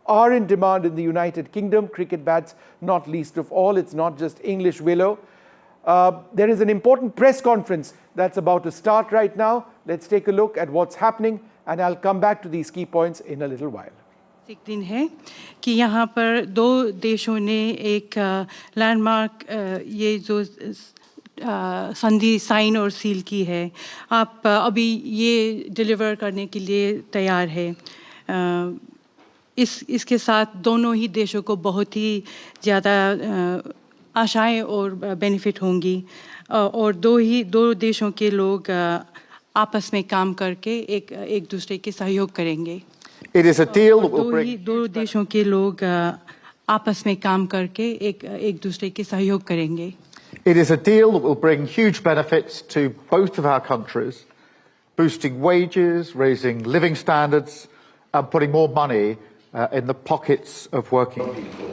are in demand in the United Kingdom, cricket bats not least of all. It's not just English willow. There is an important press conference that's about to start right now. Let's take a look at what's happening, and I'll come back to these key points in a little while. एक दिन है कि यहाँ पर दो देशों ने एक लैंडमार्क ये जो संधि साइन और सील की है, आप अभी ये डिलीवर करने के लिए तैयार है। इसके साथ दोनों ही देशों को बहुत ही ज़्यादा आशाएं और बेनिफिट होंगी, और दो देशों के लोग आपस में काम करके एक दूसरे के सहयोग करेंगे। It is a deal that will bring दो देशों के लोग आपस में काम करके एक दूसरे के सहयोग करेंगे। It is a deal that will bring huge benefits to both of our countries, boosting wages, raising living standards, and putting more money in the pockets of working people.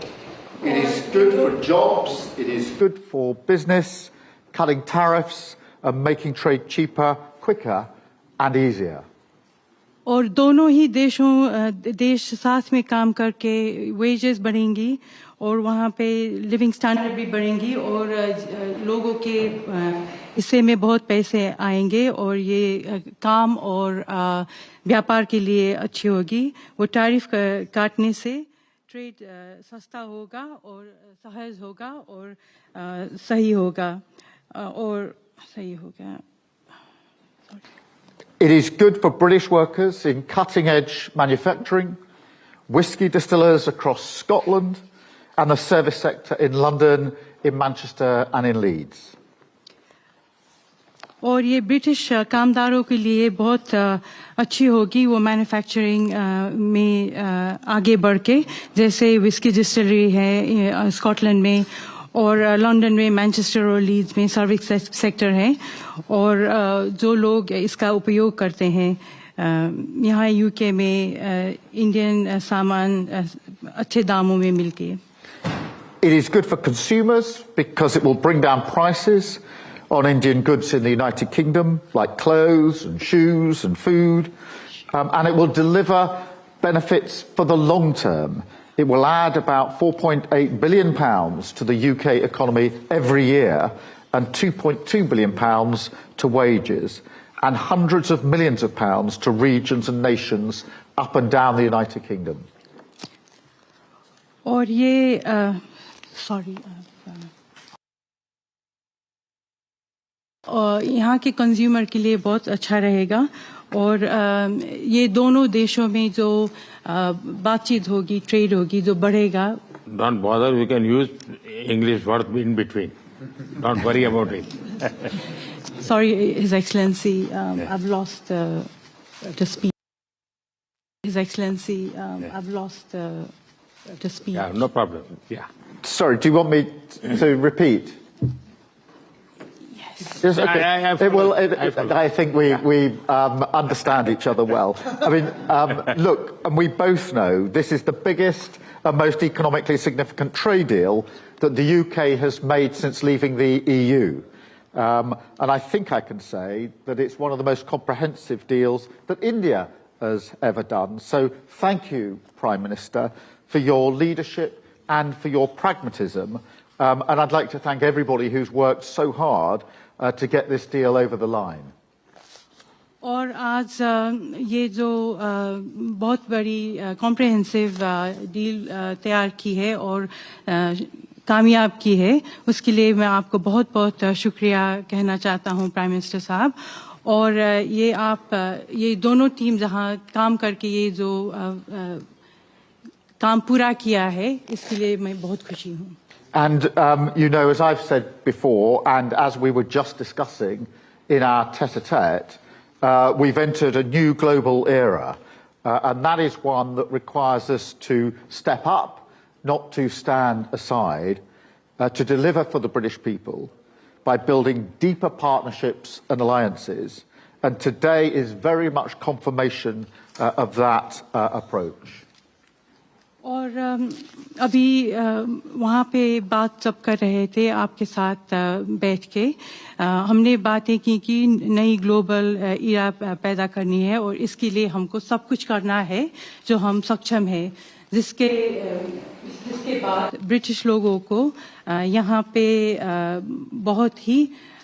It is good for jobs, it is good for business, cutting tariffs and making trade cheaper, quicker and easier. और दोनों ही देश साथ में काम करके wages बढ़ेंगी और वहाँ पे लिविंग स्टैंडर्ड भी बढ़ेंगी और लोगों के हिस्से में बहुत पैसे आएंगे और ये काम और व्यापार के लिए अच्छी होगी। वो टैरिफ काटने से ट्रेड सस्ता होगा और सहज होगा और सही होगा और सही होगा। It is good for British workers in cutting-edge manufacturing, whisky distillers across Scotland, and the service sector in London, in Manchester and in Leeds. और ये ब्रिटिश कामदारों के लिए बहुत अच्छी होगी वो मैन्युफैक्चरिंग में आगे बढ़ के, जैसे विस्की डिस्टिलरी है स्कॉटलैंड में और लंदन में, मैनचेस्टर और लीड्स में सर्विस सेक्टर है, और जो लोग इसका उपयोग करते हैं यहाँ यूके में इंडियन सामान अच्छे दामों में मिलके। It is good for consumers because it will bring down prices on Indian goods in the United Kingdom, like clothes and shoes and food, and it will deliver benefits for the long term. It will add about £4.8 billion to the UK economy every year and £2.2 billion to wages and hundreds of millions of pounds to regions and nations up and down the United Kingdom. और ये और यहाँ के consumer के लिए बहुत अच्छा रहेगा और ये दोनों देशों में जो बातचीत होगी, ट्रेड होगी, जो बढ़ेगा। Don't bother, we can use English word in between. Don't worry about it. Sorry, His Excellency, I've lost the speech. His Excellency, I've lost the speech. Yeah, no problem. Yeah. Sorry, do you want me to repeat? Yes, okay. I think we understand each other well. I mean, look, and we both know this is the biggest and most economically significant trade deal that the UK has made since leaving the EU. And I think I can say that it's one of the most comprehensive deals that India has ever done. So thank you, Prime Minister, for your leadership and for your pragmatism. And I'd like to thank everybody who's worked so hard to get this deal over the line. और आज ये जो बहुत बड़ी comprehensive deal तैयार की है और कामयाब की है, उसके लिए मैं आपको बहुत बहुत शुक्रिया कहना चाहता हूँ प्राइम मिनिस्टर साहब। और ये दोनों टीम जहाँ काम करके ये जो काम पूरा किया है, इसके लिए मैं बहुत खुशी हूँ। And, you know, as I've said before, and as we were just discussing in our tete-a-tete, we've entered a new global era, and that is one that requires us to step up, not to stand aside, to deliver for the British people by building deeper partnerships and alliances. And today is very much confirmation of that approach. और अभी वहाँ पे बात जब कर रहे थे आपके साथ बैठ के, हमने बातें की कि नई ग्लोबल इरा पैदा करनी है और इसके लिए हमको सब कुछ करना है जो हम सक्षम है, जिसके बाद ब्रिटिश लोगों को यहाँ पे बहुत ही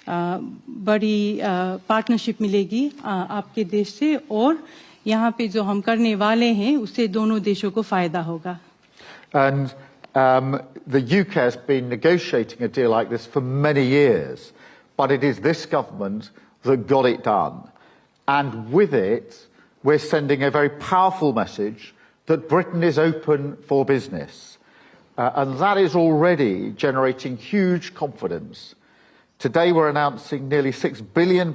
बड़ी पार्टनरशिप मिलेगी आपके देश से, और यहाँ पे जो हम करने वाले हैं उससे दोनों देशों को फायदा होगा. And the UK has been negotiating a deal like this for many years, but it is this government that got it done. And with it, we're sending a very powerful message that Britain is open for business. And that is already generating huge confidence. Today we're announcing nearly £6 billion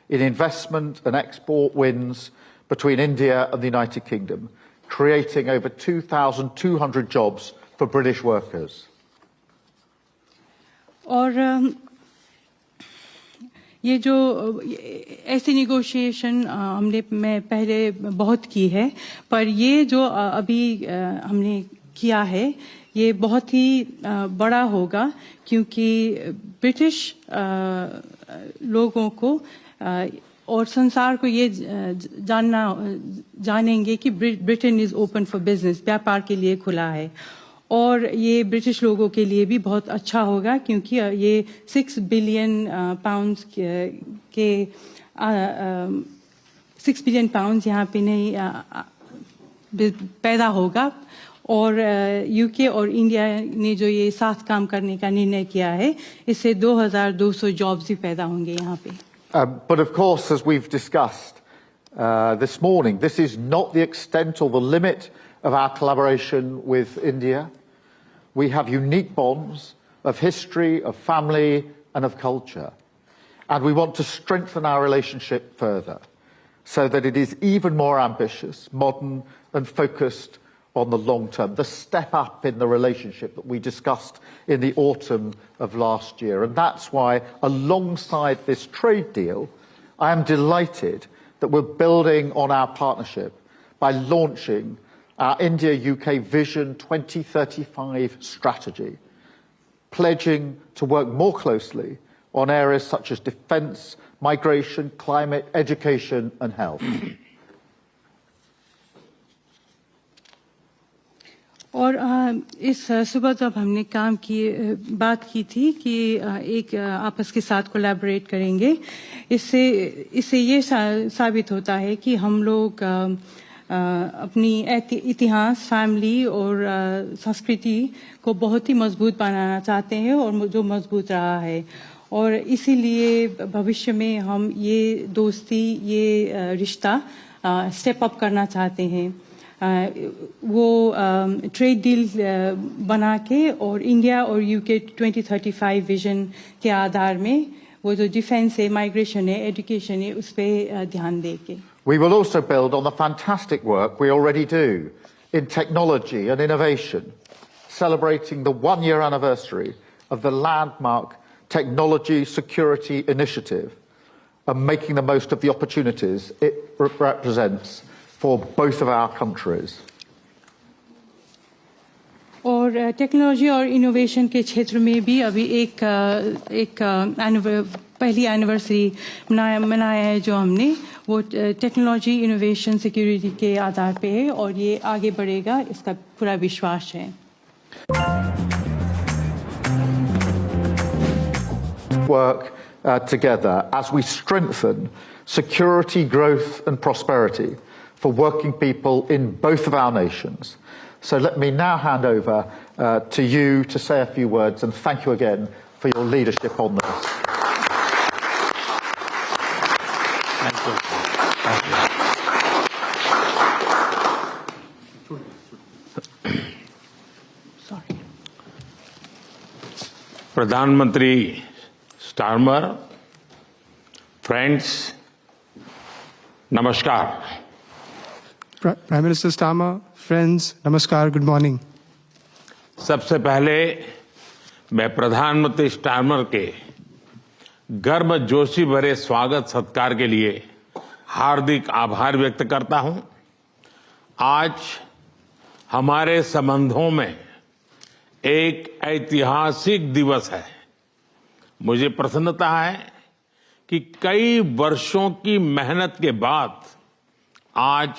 in investment and export wins between India and the United Kingdom, creating over 2,200 jobs for British workers. और ये जो ऐसी negotiation मैं पहले बहुत की है, पर ये जो अभी हमने किया है ये बहुत ही बड़ा होगा, क्योंकि ब्रिटिश लोगों को और संसार को ये जानेंगे कि Britain is open for business, व्यापार के लिए खुला है. और ये ब्रिटिश लोगों के लिए भी बहुत अच्छा होगा, क्योंकि ये 6 बिलियन पाउंड्स के 6 बिलियन पाउंड्स यहाँ पे नहीं पैदा होगा. और यूके और इंडिया ने जो ये साथ काम करने का निर्णय किया है, इससे 2,200 जॉब्स भी पैदा होंगे यहाँ पे. But of course, as we've discussed this morning, this is not the extent or the limit of our collaboration with India. We have unique bonds of history, of family, and of culture. And we want to strengthen our relationship further so that it is even more ambitious, modern, and focused on the long term, the step up in the relationship that we discussed in the autumn of last year. And that's why, alongside this trade deal, I am delighted that we're building on our partnership by launching our India-UK Vision 2035 strategy, pledging to work more closely on areas such as defence, migration, climate, education and health. और इस सुबह जब हमने बात की थी कि एक आपस के साथ कोलैबोरेट करेंगे, इससे ये साबित होता है कि हम लोग अपनी इतिहास, फैमिली और संस्कृति को बहुत ही मजबूत बनाना चाहते हैं, और जो मजबूत रहा है. और इसीलिए भविष्य में हम ये दोस्ती, ये रिश्ता स्टेप अप करना चाहते हैं. वो ट्रेड डील बना के और इंडिया और यूके 2035 विजन के आधार में वो जो डिफेंस है, माइग्रेशन है, एजुकेशन है, उस पर ध्यान देके. We will also build on the fantastic work we already do in technology and innovation, celebrating the one-year anniversary of the landmark Technology Security Initiative and making the most of the opportunities it represents for both of our countries. और technology और innovation के क्षेत्र में भी अभी पहली anniversary मनाया है जो हमने, वो टेक्नोलॉजी, इनोवेशन, सिक्योरिटी के आधार पे है, और ये आगे बढ़ेगा, इसका पूरा विश्वास है. Work together as we strengthen security, growth and prosperity for working people in both of our nations. So let me now hand over to you to say a few words, and thank you again for your leadership on this. Thank you. Sorry. प्रधानमंत्री Starmer, friends, नमस्कार. Prime Minister Starmer, friends, namaskar, good morning. सबसे पहले मैं प्रधानमंत्री Starmer के गर्मजोशी भरे स्वागत सत्कार के लिए हार्दिक आभार व्यक्त करता हूं. आज हमारे संबंधों में एक ऐतिहासिक दिवस है. मुझे प्रसन्नता है कि कई वर्षों की मेहनत के बाद आज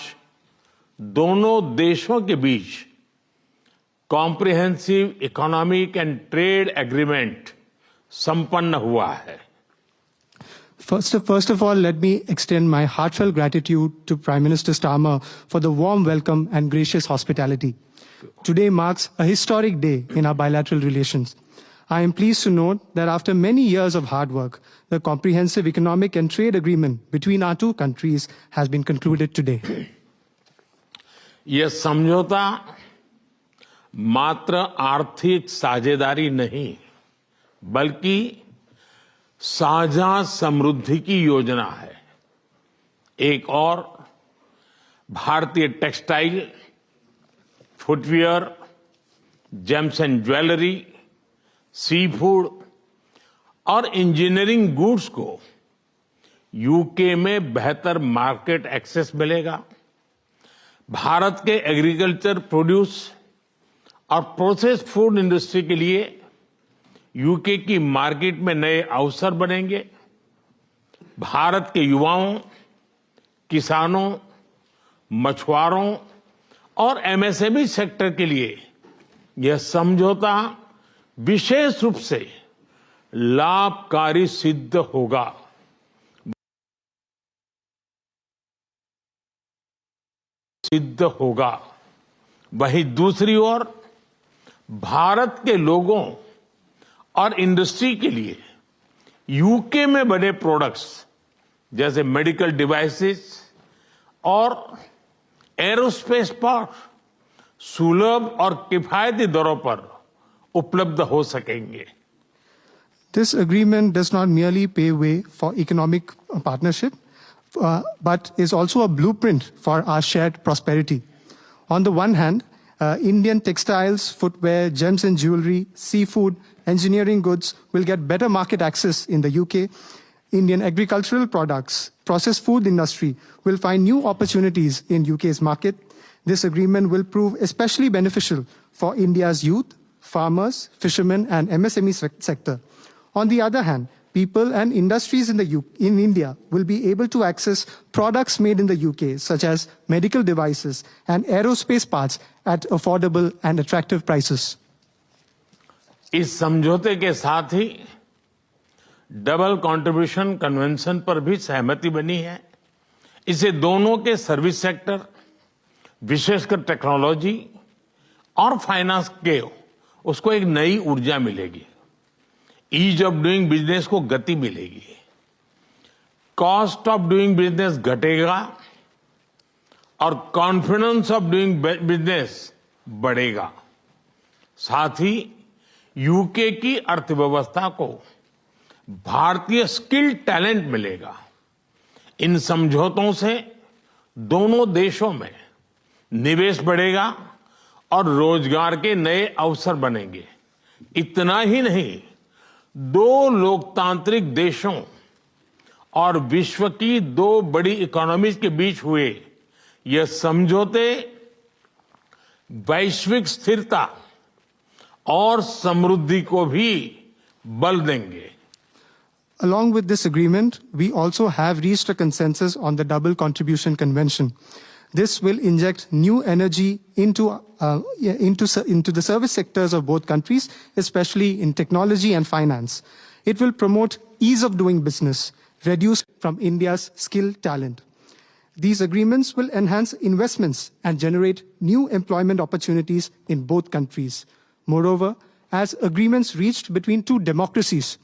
दोनों देशों के बीच comprehensive economic and trade agreement संपन्न हुआ है। First of all, let me extend my heartfelt gratitude to Prime Minister Starmer for the warm welcome and gracious hospitality. Today marks a historic day in our bilateral relations. I am pleased to note that after many years of hard work, the comprehensive economic and trade agreement between our two countries has been concluded today. यह समझौता मात्र आर्थिक साझेदारी नहीं, बल्कि साझा समृद्धि की योजना है। एक और भारतीय textile, footwear, gems and jewellery, seafood और इंजीनियरिंग गुड्स को यूके में बेहतर मार्केट एक्सेस मिलेगा। भारत के एग्रीकल्चर प्रोड्यूस और प्रोसेस्ड फूड इंडस्ट्री के लिए यूके की मार्केट में नए अवसर बनेंगे। भारत के युवाओं, किसानों, मछुआरों और एमएसएमई सेक्टर के लिए यह समझौता विशेष रूप से लाभकारी सिद्ध होगा। वहीं दूसरी ओर भारत के लोगों और इंडस्ट्री के लिए यूके में बने प्रोडक्ट्स जैसे मेडिकल डिवाइसेस और एरोस्पेस पार्ट सुलभ और किफायती दरों पर उपलब्ध हो सकेंगे। This agreement does not merely pave way for economic partnership, but is also a blueprint for our shared prosperity. On the one hand, Indian textiles, footwear, gems and jewelry, seafood, engineering goods will get better market access in the UK. Indian agricultural products, processed food industry will find new opportunities in UK's market. This agreement will prove especially beneficial for India's youth, farmers, fishermen and MSME sector. On the other hand, people and industries in India will be able to access products made in the UK, such as medical devices and aerospace parts at affordable and attractive prices. इस समझौते के साथ ही double contribution convention पर भी सहमति बनी है। इससे दोनों के सर्विस सेक्टर, विशेषकर टेक्नोलॉजी और फाइनेंस के उसको एक नई ऊर्जा मिलेगी। ईज ऑफ डूइंग बिजनेस को गति मिलेगी। कॉस्ट ऑफ डूइंग बिजनेस घटेगा और कॉन्फिडेंस ऑफ डूइंग बिजनेस बढ़ेगा। साथ ही यूके की अर्थव्यवस्था को भारतीय स्किल टैलेंट मिलेगा। इन समझौतों से दोनों देशों में निवेश बढ़ेगा और रोजगार के नए अवसर बनेंगे। इतना ही नहीं, दो लोकतांत्रिक देशों और विश्व की दो बड़ी इकोनॉमीज के बीच हुए यह समझौते वैश्विक स्थिरता और समृद्धि को भी बल देंगे। Along with this agreement, we also have reached a consensus on the Double Contribution Convention. This will inject new energy into the service sectors of both countries, especially in technology and finance. It will promote ease of doing business, reduce from India's skilled talent. These agreements will enhance investments and generate new employment opportunities in both countries. Moreover, as agreements reached between two democracies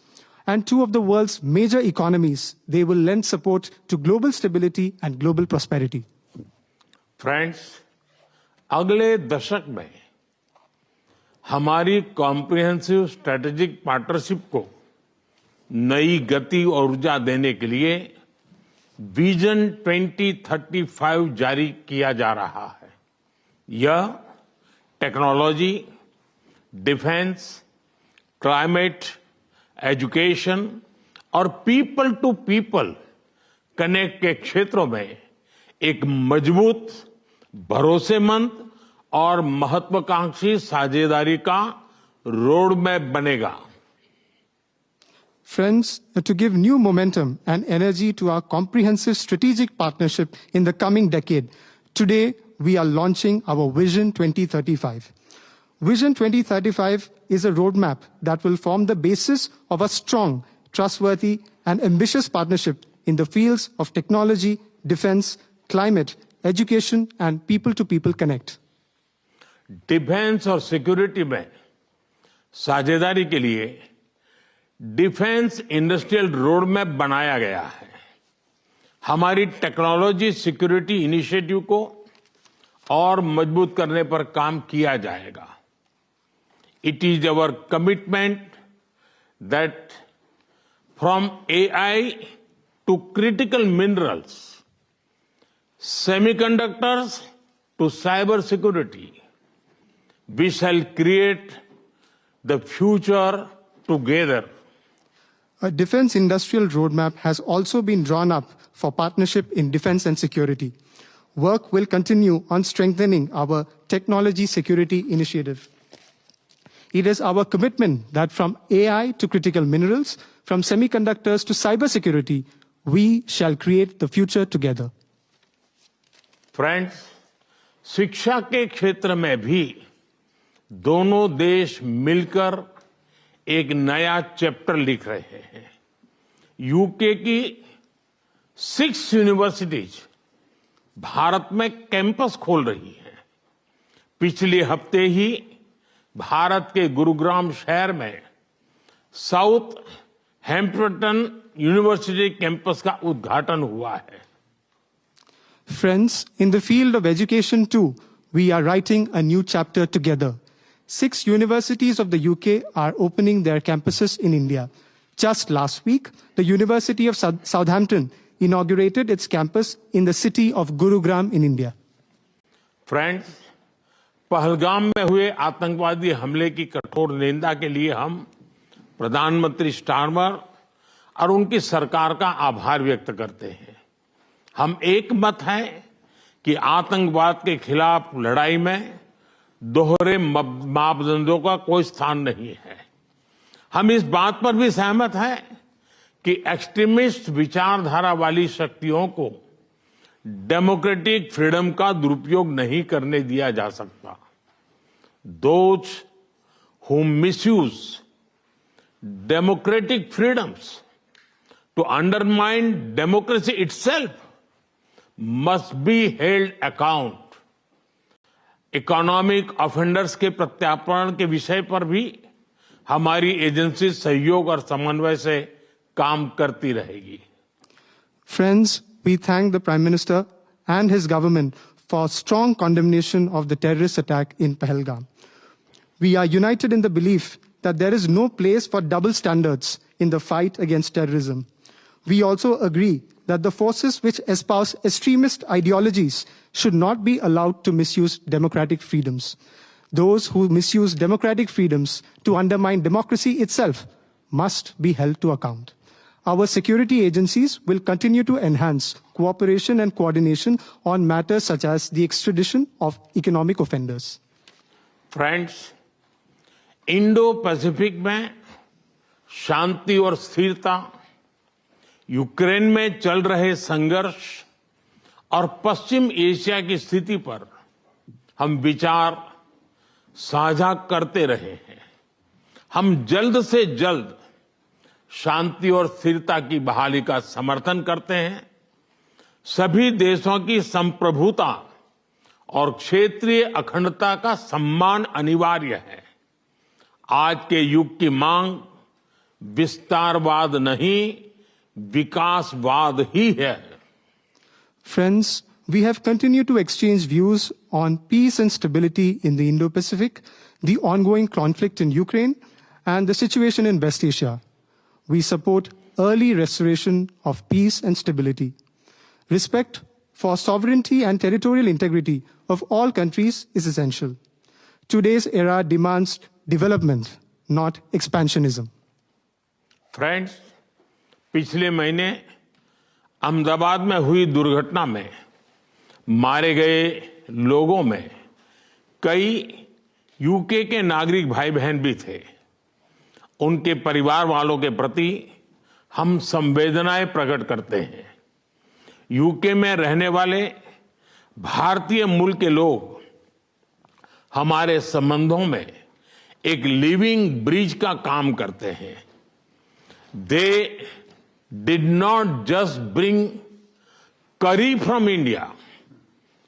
and two of the world's major economies, they will lend support to global stability and global prosperity. Friends, अगले दशक में हमारी comprehensive strategic partnership को नई गति और ऊर्जा देने के लिए विजन 2035 जारी किया जा रहा है। यह टेक्नोलॉजी, डिफेंस, क्लाइमेट, एजुकेशन और पीपल टू पीपल कनेक्ट के क्षेत्रों में एक मजबूत, भरोसेमंद और महत्वाकांक्षी साझेदारी का रोड मैप बनेगा। Friends, to give new momentum and energy to our comprehensive strategic partnership in the coming decade, today we are launching our Vision 2035. Vision 2035 is a roadmap that will form the basis of a strong, trustworthy, and ambitious partnership in the fields of technology, defense, climate, education, and people-to-people connect. Defence और security में साझेदारी के लिए defence industrial road map बनाया गया है। हमारी technology security initiative को और मजबूत करने पर काम किया जाएगा। It is our commitment that from AI to critical minerals, semiconductors to cyber security, we shall create the future together. A defense industrial roadmap has also been drawn up for partnership in defense and security. Work will continue on strengthening our technology security initiative. It is our commitment that from AI to critical minerals, from semiconductors to cybersecurity, we shall create the future together. Friends, शिक्षा के क्षेत्र में भी दोनों देश मिलकर एक नया चैप्टर लिख रहे हैं। यूके की 6 यूनिवर्सिटीज भारत में कैंपस खोल रही हैं। पिछले हफ्ते ही भारत के गुरुग्राम शहर में साउथ हैम्पटन यूनिवर्सिटी कैंपस का उद्घाटन हुआ है। Friends, in the field of education too, we are writing a new chapter together. 6 universities of the UK are opening their campuses in India. Just last week, the University of Southampton inaugurated its campus in the city of Gurugram in India. Friends, Pahalgam में हुए आतंकवादी हमले की कठोर निंदा के लिए हम प्रधानमंत्री स्टारमर और उनकी सरकार का आभार व्यक्त करते हैं। हम एक मत हैं कि आतंकवाद के खिलाफ लड़ाई में दोहरे मापदंडों का कोई स्थान नहीं है। हम इस बात पर भी सहमत हैं कि एक्सट्रीमिस्ट विचारधारा वाली शक्तियों को डेमोक्रेटिक फ्रीडम का दुरुपयोग नहीं करने दिया जा सकता। Those who misuse democratic freedoms to undermine democracy itself must be held account. Economic offenders के प्रत्यार्पण के विषय पर भी हमारी एजेंसी सहयोग और समन्वय से काम करती रहेगी। Friends, we thank the Prime Minister and his government for strong condemnation of the terrorist attack in Pahalgam. We are united in the belief that there is no place for double standards in the fight against terrorism. We also agree that the forces which espouse extremist ideologies should not be allowed to misuse democratic freedoms. Those who misuse democratic freedoms to undermine democracy itself must be held to account. Our security agencies will continue to enhance cooperation and coordination on matters such as the extradition of economic offenders. Friends, Indo-Pacific में शांति और स्थिरता, Ukraine में चल रहे संघर्ष और पश्चिम Asia की स्थिति पर हम विचार साझा करते रहे हैं। हम जल्द से जल्द शांति और स्थिरता की बहाली का समर्थन करते हैं। सभी देशों की संप्रभुता और क्षेत्रीय अखंडता का सम्मान अनिवार्य है। आज के युग की मांग विस्तारवाद नहीं, विकासवाद ही है। Friends, we have continued to exchange views on peace and stability in the Indo-Pacific, the ongoing conflict in Ukraine, and the situation in West Asia. We support early restoration of peace and stability. Respect for sovereignty and territorial integrity of all countries is essential. Today's era demands development, not expansionism. Friends, पिछले महीने अहमदाबाद में हुई दुर्घटना में मारे गए लोगों में कई यूके के नागरिक भाई बहन भी थे। उनके परिवार वालों के प्रति हम संवेदनाएं प्रकट करते हैं। यूके में रहने वाले भारतीय मूल के लोग हमारे संबंधों में एक लिविंग ब्रिज का काम करते हैं. They did not just bring curry from India,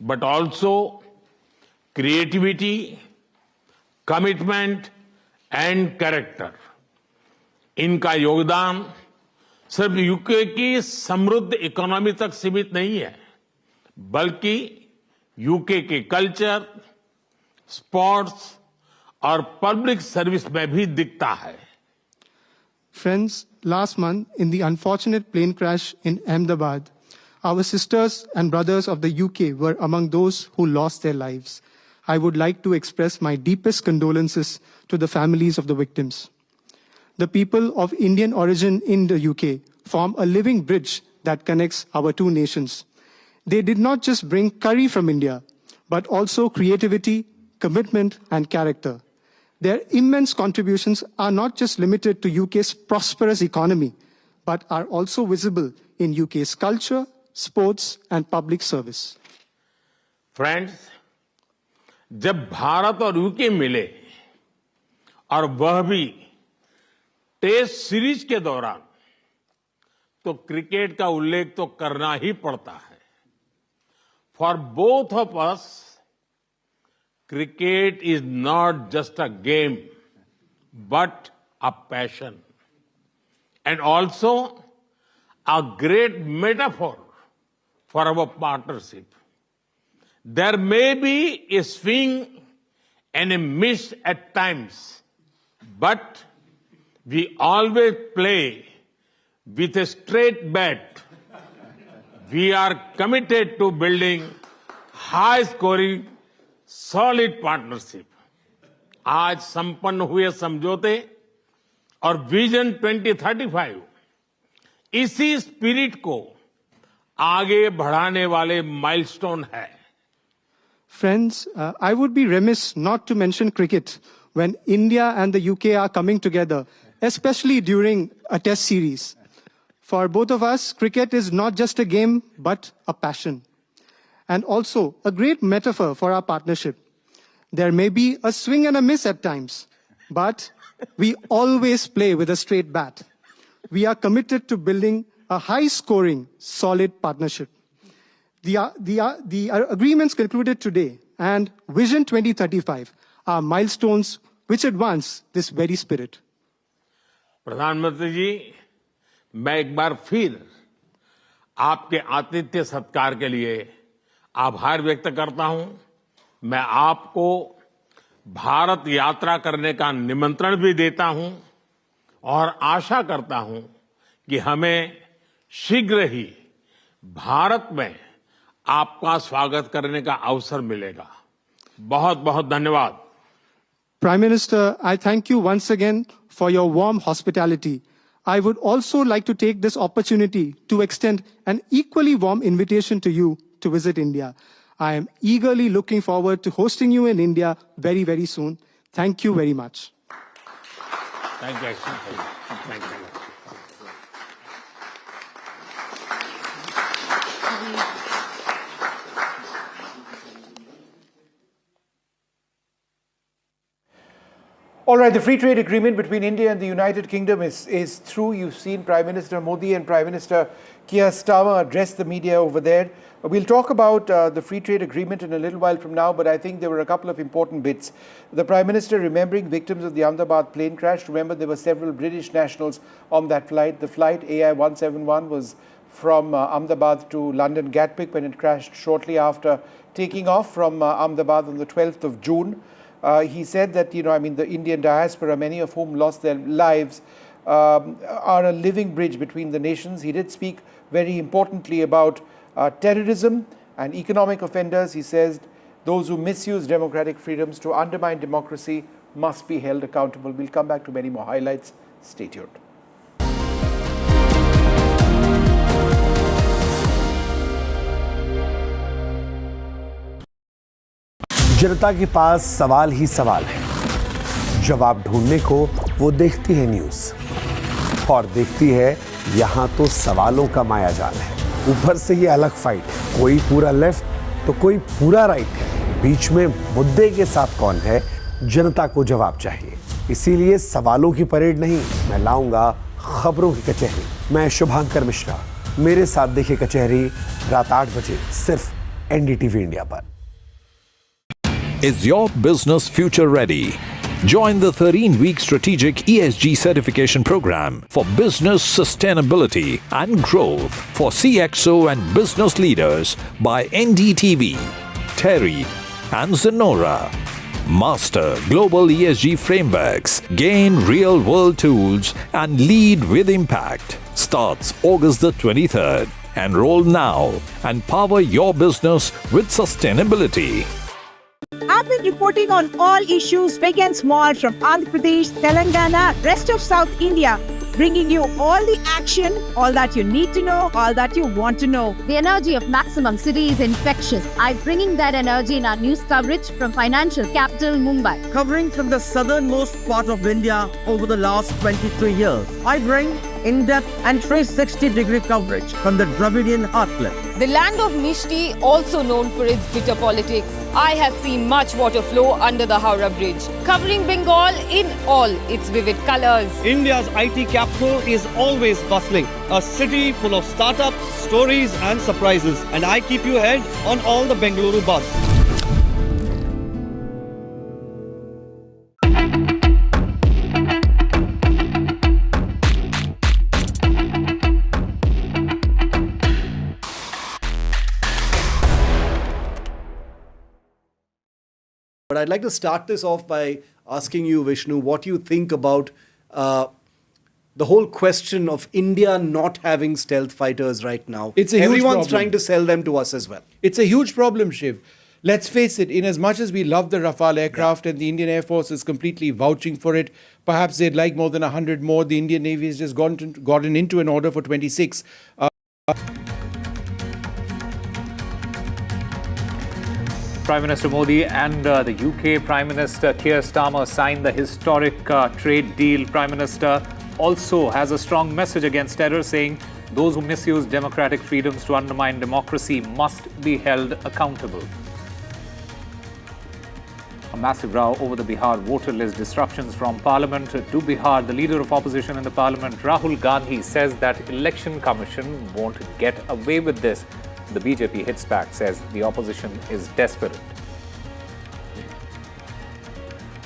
but also creativity, commitment and character. इनका योगदान सिर्फ यूके की समृद्ध इकोनॉमी तक सीमित नहीं है, बल्कि यूके के कल्चर, स्पोर्ट्स और पब्लिक सर्विस में भी दिखता है. Friends, last month in the unfortunate plane crash in Ahmedabad, our sisters and brothers of the UK were among those who lost their lives. I would like to express my deepest condolences to the families of the victims. The people of Indian origin in the UK form a living bridge that connects our two nations. They did not just bring curry from India, but also creativity, commitment, and character. Their immense contributions are not just limited to UK's prosperous economy, but are also visible in UK's culture, sports and public service. Friends, जब भारत और UK मिले और वह भी test series के दौरान, तो cricket का उल्लेख तो करना ही पड़ता है. For both of us, cricket is not just a game, but a passion. And also a great metaphor for our partnership. There may be a swing and a miss at times, but we always play with a straight bat. We are committed to building high-scoring, solid partnership. आज संपन्न हुए समझौते और vision 2035 इसी spirit को आगे बढ़ाने वाले माइलस्टोन है. Friends, I would be remiss not to mention cricket when India and the UK are coming together, especially during a test series. For both of us, cricket is not just a game, but a passion. And also a great metaphor for our partnership. There may be a swing and a miss at times, but we always play with a straight bat. We are committed to building a high-scoring, solid partnership. The agreements concluded today and Vision 2035 are milestones which advance this very spirit. प्रधानमंत्री जी, मैं एक बार फिर आपके आतिथ्य सत्कार के लिए आभार व्यक्त करता हूं. मैं आपको भारत यात्रा करने का निमंत्रण भी देता हूं और आशा करता हूं कि हमें शीघ्र ही भारत में आपका स्वागत करने का अवसर मिलेगा. बहुत बहुत धन्यवाद. Prime Minister, I thank you once again for your warm hospitality. I would also like to take this opportunity to extend an equally warm invitation to you to visit India. I am eagerly looking forward to hosting you in India very, very soon. Thank you very much. Thank you. Thank you. All right, the free trade agreement between India and the United Kingdom is through. You've seen Prime Minister Modi and Prime Minister Keir Starmer address the media over there. We'll talk about the free trade agreement in a little while from now, but I think there were a couple of important bits. The Prime Minister remembering victims of the Ahmedabad plane crash. Remember, there were several British nationals on that flight. The flight AI-171 was from Ahmedabad to London Gatwick when it crashed shortly after taking off from Ahmedabad on the 12th of June. He said that, the Indian diaspora, many of whom lost their lives, are a living bridge between the nations. He did speak very importantly about terrorism and economic offenders. He says those who misuse democratic freedoms to undermine democracy must be held accountable. We'll come back to many more highlights. Stay tuned. जनता के पास सवाल ही सवाल है. जवाब ढूंढने को वो देखती है न्यूज़ और देखती है यहाँ तो सवालों का मायाजाल है. ऊपर से ये अलग फाइट है. कोई पूरा लेफ्ट, तो कोई पूरा राइट है, बीच में मुद्दे के साथ कौन है, जनता को जवाब चाहिए। इसीलिए सवालों की परेड नहीं, मैं लाऊंगा खबरों की कचहरी। मैं शुभांकर मिश्रा, मेरे साथ देखिए कचहरी रात 8 बजे सिर्फ NDTV इंडिया पर। Is your business future ready? Join the 13-week strategic ESG certification program for business sustainability and growth for CXO and business leaders by NDTV, Terry and Zenora. Master global ESG frameworks, gain real-world tools and lead with impact. Starts August the 23rd. Enroll now and power your business with sustainability. I've been reporting on all issues, big and small, from Andhra Pradesh, Telangana, rest of South India, bringing you all the action, all that you need to know, all that you want to know. The energy of maximum city is infectious. I'm bringing that energy in our news coverage from financial capital Mumbai. Covering from the southernmost part of India over the last 23 years, I bring in-depth and 360-degree coverage from the Dravidian heartland. The land of Mishti, also known for its bitter politics. I have seen much water flow under the Howrah Bridge, covering Bengal in all its vivid colors. India's IT capital is always bustling, a city full of startups, stories and surprises. And I keep you ahead on all the Bengaluru buzz. But I'd like to start this off by asking you, Vishnu, what you think about the whole question of India not having stealth fighters right now. It's a huge Everyone's problem. trying to sell them to us as well. It's a huge problem, Shiv. Let's face it, in as much as we love the Rafale aircraft and the Indian Air Force is completely vouching for it, perhaps they'd like more than 100 more. The Indian Navy has just gotten into an order for 26. Prime Minister Modi and the UK Prime Minister Keir Starmer signed the historic trade deal. Prime Minister also has a strong message against terror, saying those who misuse democratic freedoms to undermine democracy must be held accountable. A massive row over the Bihar voter list, disruptions from Parliament to Bihar. The leader of opposition in the Parliament, Rahul Gandhi, says that Election Commission won't get away with this. The BJP hits back, says the opposition is desperate.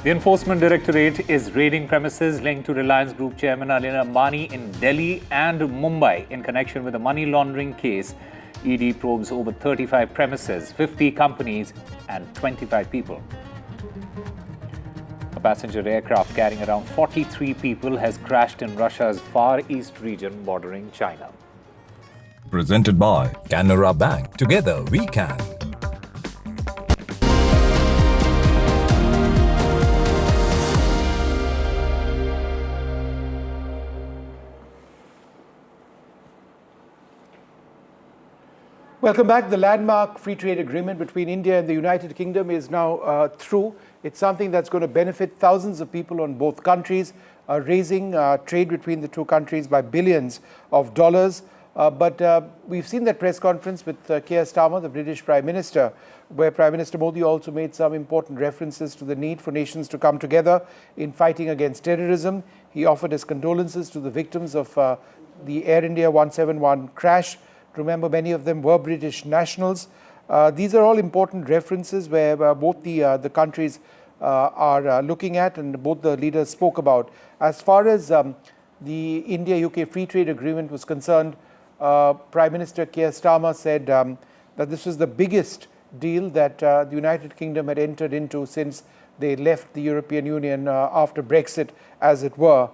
The Enforcement Directorate is raiding premises linked to Reliance Group Chairman Anil Ambani in Delhi and Mumbai in connection with a money laundering case. ED probes over 35 premises, 50 companies and 25 people. A passenger aircraft carrying around 43 people has crashed in Russia's Far East region bordering China. Presented by Canara Bank. Together we can. Welcome back. The landmark free trade agreement between India and the United Kingdom is now through. It's something that's going to benefit thousands of people on both countries, raising trade between the two countries by billions of dollars. But we've seen that press conference with Keir Starmer, the British Prime Minister, where Prime Minister Modi also made some important references to the need for nations to come together in fighting against terrorism. He offered his condolences to the victims of the Air India 171 crash. Remember, many of them were British nationals. These are all important references where both the countries are looking at and both the leaders spoke about. As far as the India-UK free trade agreement was concerned, Prime Minister Keir Starmer said that this was the biggest deal that the United Kingdom had entered into since they left the European Union after Brexit, as it were.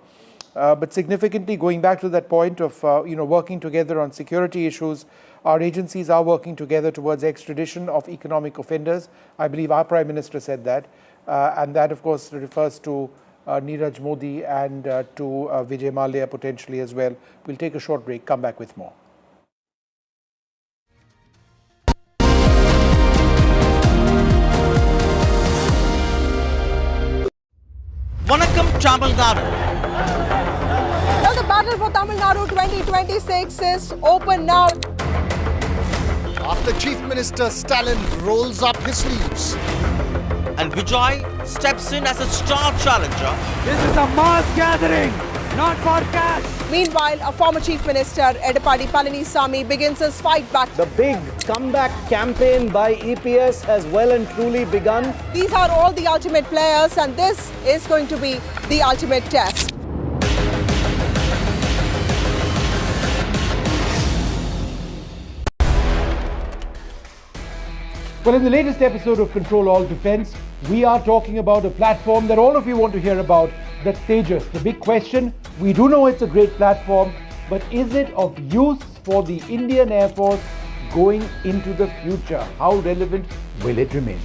But significantly, going back to that point of working together on security issues, our agencies are working together towards extradition of economic offenders. I believe our Prime Minister said that, and that, of course, refers to Neeraj Modi and to Vijay Mallya potentially as well. We'll take a short break, come back with more. Vanakkam Tamil Nadu. Now the battle for Tamil Nadu 2026 is open now. after Chief Minister Stalin rolls up his sleeves. And Vijay steps in as a star challenger. This is a mass gathering, not for cash. Meanwhile, a former Chief Minister, Edapadi Palanisamy, begins his fight back. The big comeback campaign by EPS has well and truly begun. These are all the ultimate players, and this is going to be the ultimate test. Well, in the latest episode of Control All Defense, we are talking about a platform that all of you want to hear about, that's Tejas. The big question, we do know it's a great platform, but is it of use for the Indian Air Force going into the future? How relevant will it remain?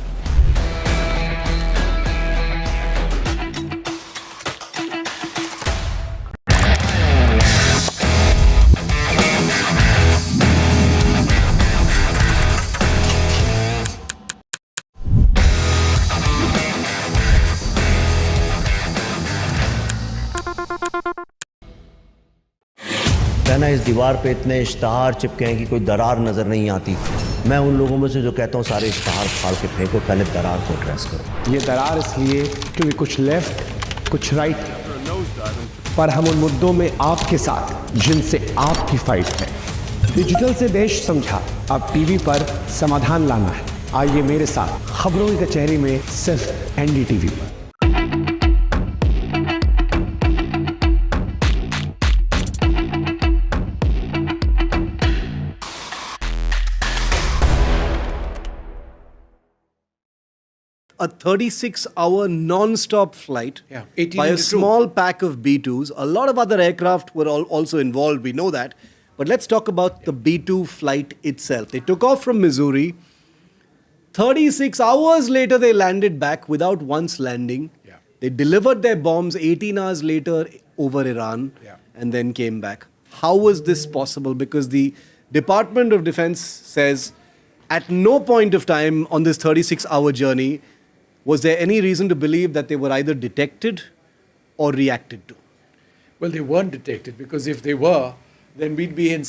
कहना इस दीवार पे इतने इश्तहार चिपके हैं कि कोई दरार नजर नहीं आती। मैं उन लोगों में से जो कहता हूँ सारे इश्तहार फाड़ के फेंको, पहले दरार को एड्रेस करो। ये दरार इसलिए क्योंकि कुछ लेफ्ट कुछ राइट, पर हम उन मुद्दों में आपके साथ जिनसे आपकी फाइट है। डिजिटल से देश समझा, अब टीवी पर समाधान लाना है। आइए मेरे साथ खबरों की कचहरी में सिर्फ NDTV पर। A 36-hour non-stop flight by a small pack of B-2s. A lot of other aircraft were also involved, we know that. But let's talk about the B-2 flight itself. They took off from Missouri. 36 hours later, they landed back without once landing. They delivered their bombs 18 hours later over Iran and then came back. How was this possible? Because the Department of Defense says at no point of time on this 36-hour journey was there any reason to believe that they were either detected or reacted to? Well, they weren't detected, because if they were, then they'd be in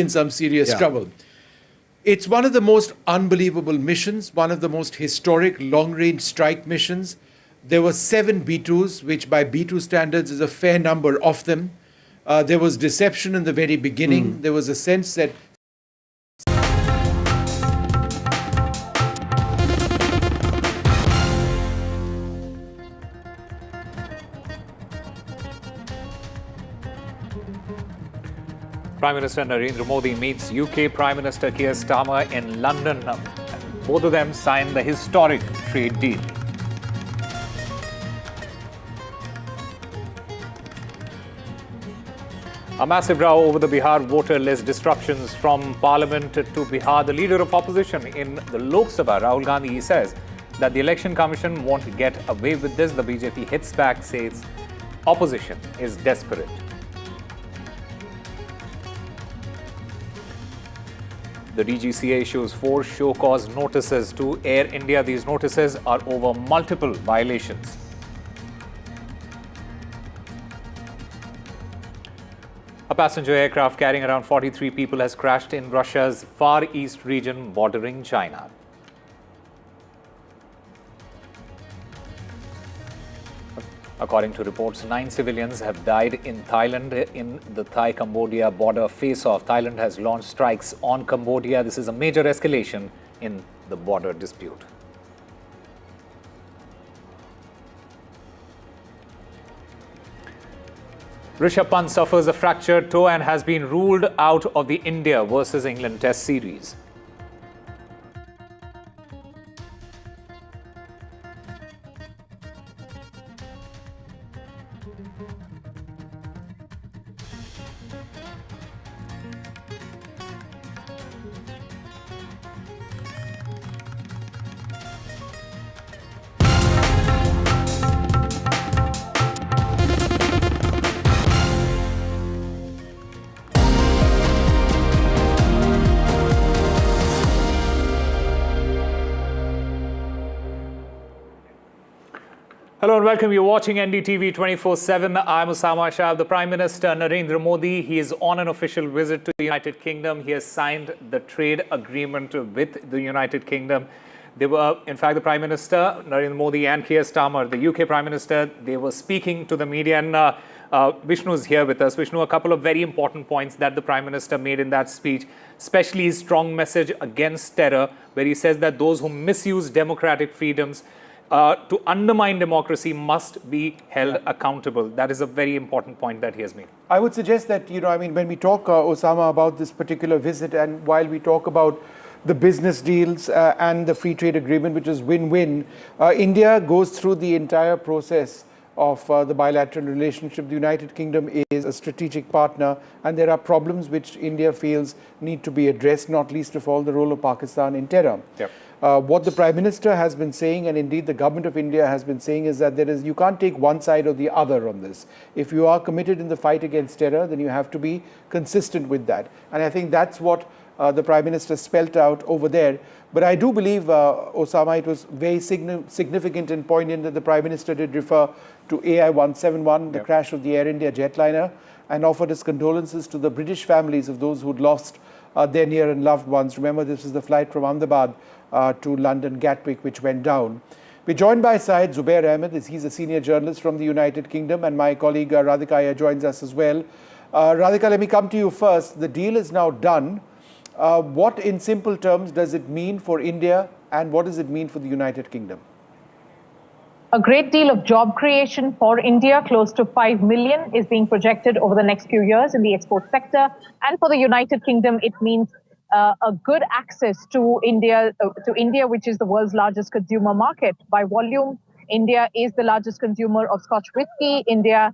some serious trouble. It's one of the most unbelievable missions, one of the most historic long-range strike missions. There were 7 B-2s, which by B-2 standards is a fair number of them. There was deception in the very beginning. There was a sense that Prime Minister Narendra Modi meets UK Prime Minister Keir Starmer in London. Both of them signed the historic trade deal. A massive row over the Bihar voter list disruptions from Parliament to Bihar. The leader of opposition in the Lok Sabha, Rahul Gandhi, says that the Election Commission won't get away with this. The BJP hits back, says opposition is desperate. The DGCA issues 4 show-cause notices to Air India. These notices are over multiple violations. A passenger aircraft carrying around 43 people has crashed in Russia's Far East region bordering China. According to reports, 9 civilians have died in Thailand in the Thai-Cambodia border face-off. Thailand has launched strikes on Cambodia. This is a major escalation in the border dispute. Rishabh Pant suffers a fractured toe and has been ruled out of the India versus England Test series. Hello and welcome. You're watching NDTV 24/7. I'm Osama Shah. The Prime Minister Narendra Modi, he is on an official visit to the United Kingdom. He has signed the trade agreement with the United Kingdom. They were, in fact, the Prime Minister Narendra Modi and Keir Starmer, the UK Prime Minister, they were speaking to the media, and Vishnu is here with us. Vishnu, a couple of very important points that the Prime Minister made in that speech, especially his strong message against terror, where he says that those who misuse democratic freedoms to undermine democracy must be held accountable. That is a very important point that he has made. I would suggest that, when we talk, Osama, about this particular visit, and while we talk about the business deals and the free trade agreement, which is win-win, India goes through the entire process of the bilateral relationship. The United Kingdom is a strategic partner, and there are problems which India feels need to be addressed, not least of all the role of Pakistan in terror. Yep. What the Prime Minister has been saying, and indeed the government of India has been saying, is that you can't take one side or the other on this. If you are committed in the fight against terror, then you have to be consistent with that. And I think that's what the Prime Minister spelt out over there. But I do believe, Osama, it was very significant and poignant that the Prime Minister did refer to AI 171, the crash of the Air India jetliner, and offered his condolences to the British families of those who'd lost their near and loved ones. Remember, this is the flight from Ahmedabad to London Gatwick, which went down. We're joined by Syed Zubair Ahmed. He's a senior journalist from the United Kingdom, and my colleague Radhika Iyer joins us as well. Radhika, let me come to you first. The deal is now done. What, in simple terms, does it mean for India, and what does it mean for the United Kingdom? A great deal of job creation for India, close to 5 million, is being projected over the next few years in the export sector. And for the United Kingdom, it means a good access to India, which is the world's largest consumer market. By volume, India is the largest consumer of Scotch whisky. India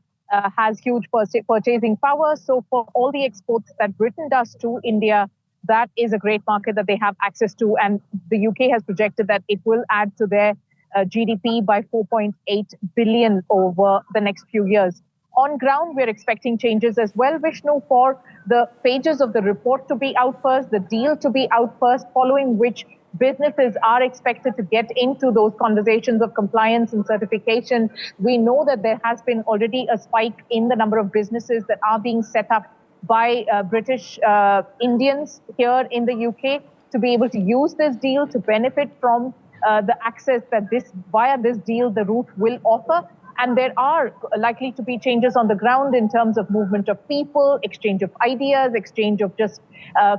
has huge purchasing power. So for all the exports that Britain does to India, that is a great market that they have access to. And the UK has projected that it will add to their GDP by 4.8 billion over the next few years. On ground, we're expecting changes as well, Vishnu, for the pages of the report to be out first, the deal to be out first, following which businesses are expected to get into those conversations of compliance and certification. We know that there has been already a spike in the number of businesses that are being set up by British Indians here in the UK to be able to use this deal to benefit from the access that via this deal the route will offer. And there are likely to be changes on the ground in terms of movement of people, exchange of ideas, exchange of just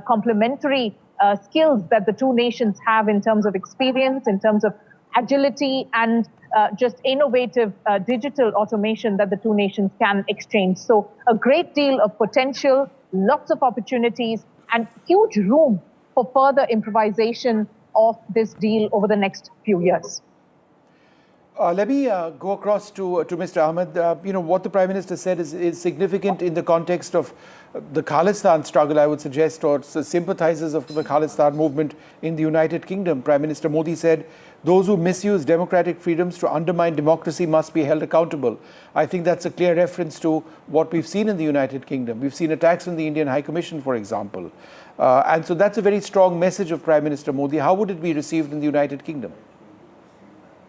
complementary skills that the two nations have in terms of experience, in terms of agility, and just innovative digital automation that the two nations can exchange. So a great deal of potential, lots of opportunities, and huge room for further improvisation of this deal over the next few years. Let me go across to Mr. Ahmed. What the Prime Minister said is significant in the context of the Khalistan struggle, I would suggest, or sympathizers of the Khalistan movement in the United Kingdom. Prime Minister Modi said, those who misuse democratic freedoms to undermine democracy must be held accountable. I think that's a clear reference to what we've seen in the United Kingdom. We've seen attacks on the Indian High Commission, for example. And so that's a very strong message of Prime Minister Modi. How would it be received in the United Kingdom?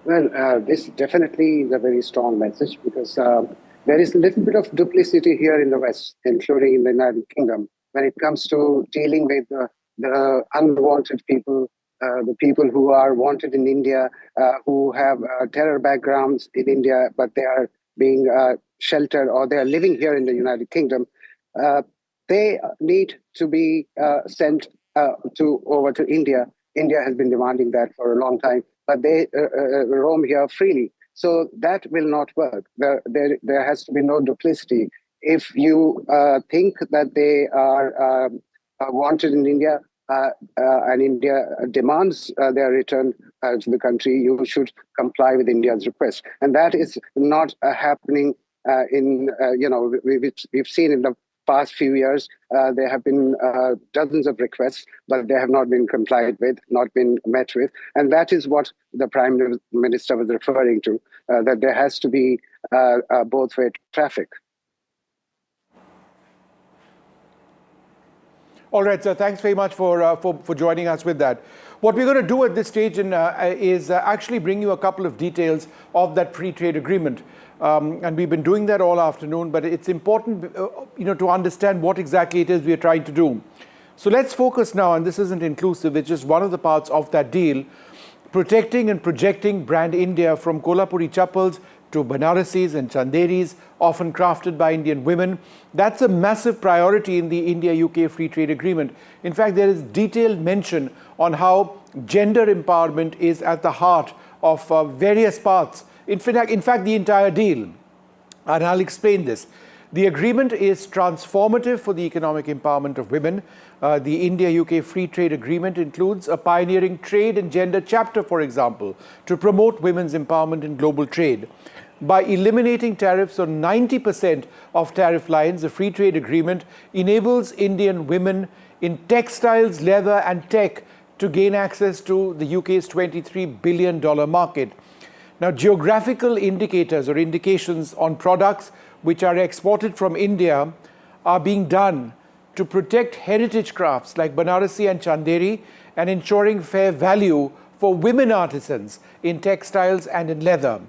Well, this definitely is a very strong message because there is a little bit of duplicity here in the West, including in the United Kingdom, when it comes to dealing with the unwanted people, the people who are wanted in India, who have terror backgrounds in India, but they are being sheltered or they are living here in the United Kingdom. They need to be sent over to India. India has been demanding that for a long time, but they roam here freely. So that will not work. There has to be no duplicity. If you think that they are wanted in India and India demands their return to the country, you should comply with India's request. And that is not happening we've seen in the past few years, there have been dozens of requests, but they have not been complied with, not been met with. And that is what the Prime Minister was referring to, that there has to be both-way traffic. All right, sir. Thanks very much for joining us with that. What we're going to do at this stage is actually bring you a couple of details of that free trade agreement. And we've been doing that all afternoon, but it's important to understand what exactly it is we are trying to do. So let's focus now, and this isn't inclusive, it's just one of the parts of that deal, protecting and projecting brand India from Kolhapuri Chappals to Banarsis and Chanderis, often crafted by Indian women. That's a massive priority in the India-UK Free Trade Agreement. In fact, there is detailed mention on how gender empowerment is at the heart of various parts. In fact, the entire deal. And I'll explain this. The agreement is transformative for the economic empowerment of women. The India-UK Free Trade Agreement includes a pioneering trade and gender chapter, for example, to promote women's empowerment in global trade. By eliminating tariffs on 90% of tariff lines, the Free Trade Agreement enables Indian women in textiles, leather and tech to gain access to the UK's $23 billion market. Now, geographical indicators or indications on products which are exported from India are being done to protect heritage crafts like Banarasi and Chanderi and ensuring fair value for women artisans in textiles and in leather.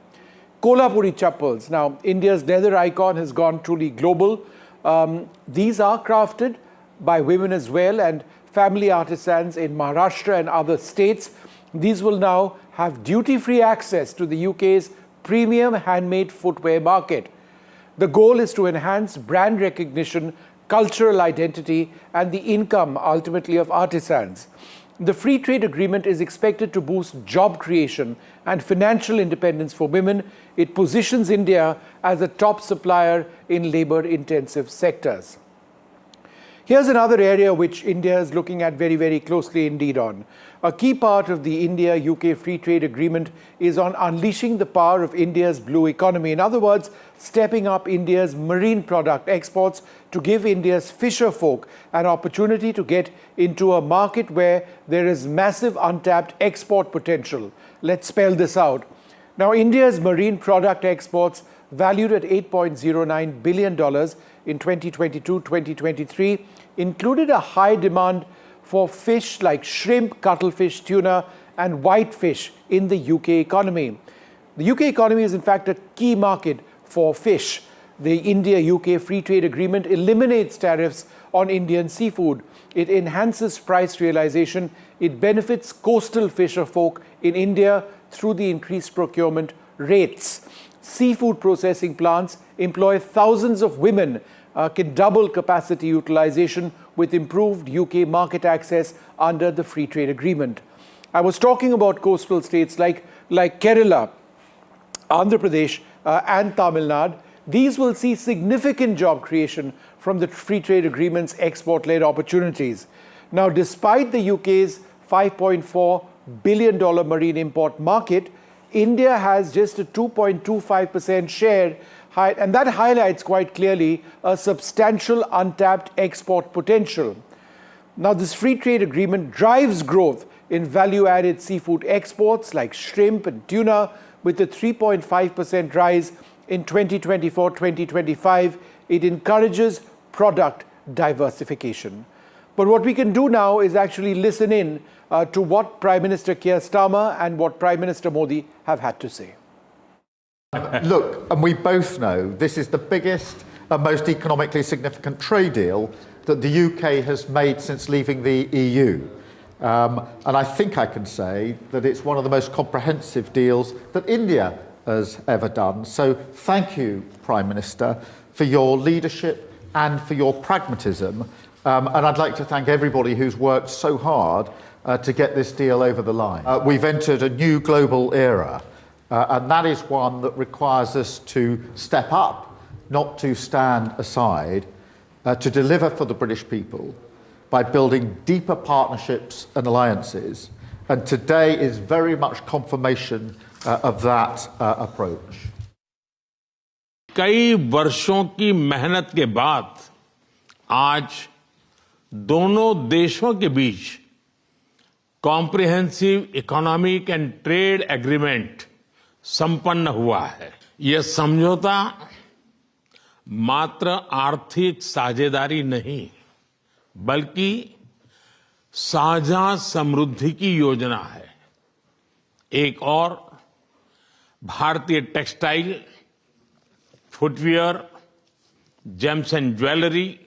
Kolhapuri Chappals. Now, India's leather icon has gone truly global. These are crafted by women as well and family artisans in Maharashtra and other states. These will now have duty-free access to the UK's premium handmade footwear market. The goal is to enhance brand recognition, cultural identity, and the income ultimately of artisans. The free trade agreement is expected to boost job creation and financial independence for women. It positions India as a top supplier in labor-intensive sectors. Here's another area which India is looking at very, very closely indeed on. A key part of the India-UK Free Trade Agreement is on unleashing the power of India's blue economy. In other words, stepping up India's marine product exports to give India's fisher folk an opportunity to get into a market where there is massive untapped export potential. Let's spell this out. Now, India's marine product exports, valued at $8.09 billion in 2022-2023, included a high demand for fish like shrimp, cuttlefish, tuna, and whitefish in the UK economy. The UK economy is in fact a key market for fish. The India-UK Free Trade Agreement eliminates tariffs on Indian seafood. It enhances price realization. It benefits coastal fisher folk in India through the increased procurement rates. Seafood processing plants employ thousands of women, can double capacity utilization with improved UK market access under the Free Trade Agreement. I was talking about coastal states like Kerala, Andhra Pradesh, and Tamil Nadu. These will see significant job creation from the Free Trade Agreement's export-led opportunities. Now, despite the UK's $5.4 billion marine import market, India has just a 2.25% share, and that highlights quite clearly a substantial untapped export potential. Now, this free trade agreement drives growth in value-added seafood exports like shrimp and tuna, with a 3.5% rise in 2024-2025. It encourages product diversification. But what we can do now is actually listen in to what Prime Minister Keir Starmer and what Prime Minister Modi have had to say. Look, and we both know this is the biggest and most economically significant trade deal that the UK has made since leaving the EU. And I think I can say that it's one of the most comprehensive deals that India has ever done. So thank you, Prime Minister, for your leadership and for your pragmatism. And I'd like to thank everybody who's worked so hard to get this deal over the line. We've entered a new global era, and that is one that requires us to step up, not to stand aside, to deliver for the British people by building deeper partnerships and alliances. And today is very much confirmation of that approach. कई वर्षों की मेहनत के बाद आज दोनों देशों के बीच comprehensive economic and trade agreement संपन्न हुआ है। यह समझौता मात्र आर्थिक साझेदारी नहीं, बल्कि साझा समृद्धि की योजना है। एक और भारतीय textile, footwear, gems and jewellery,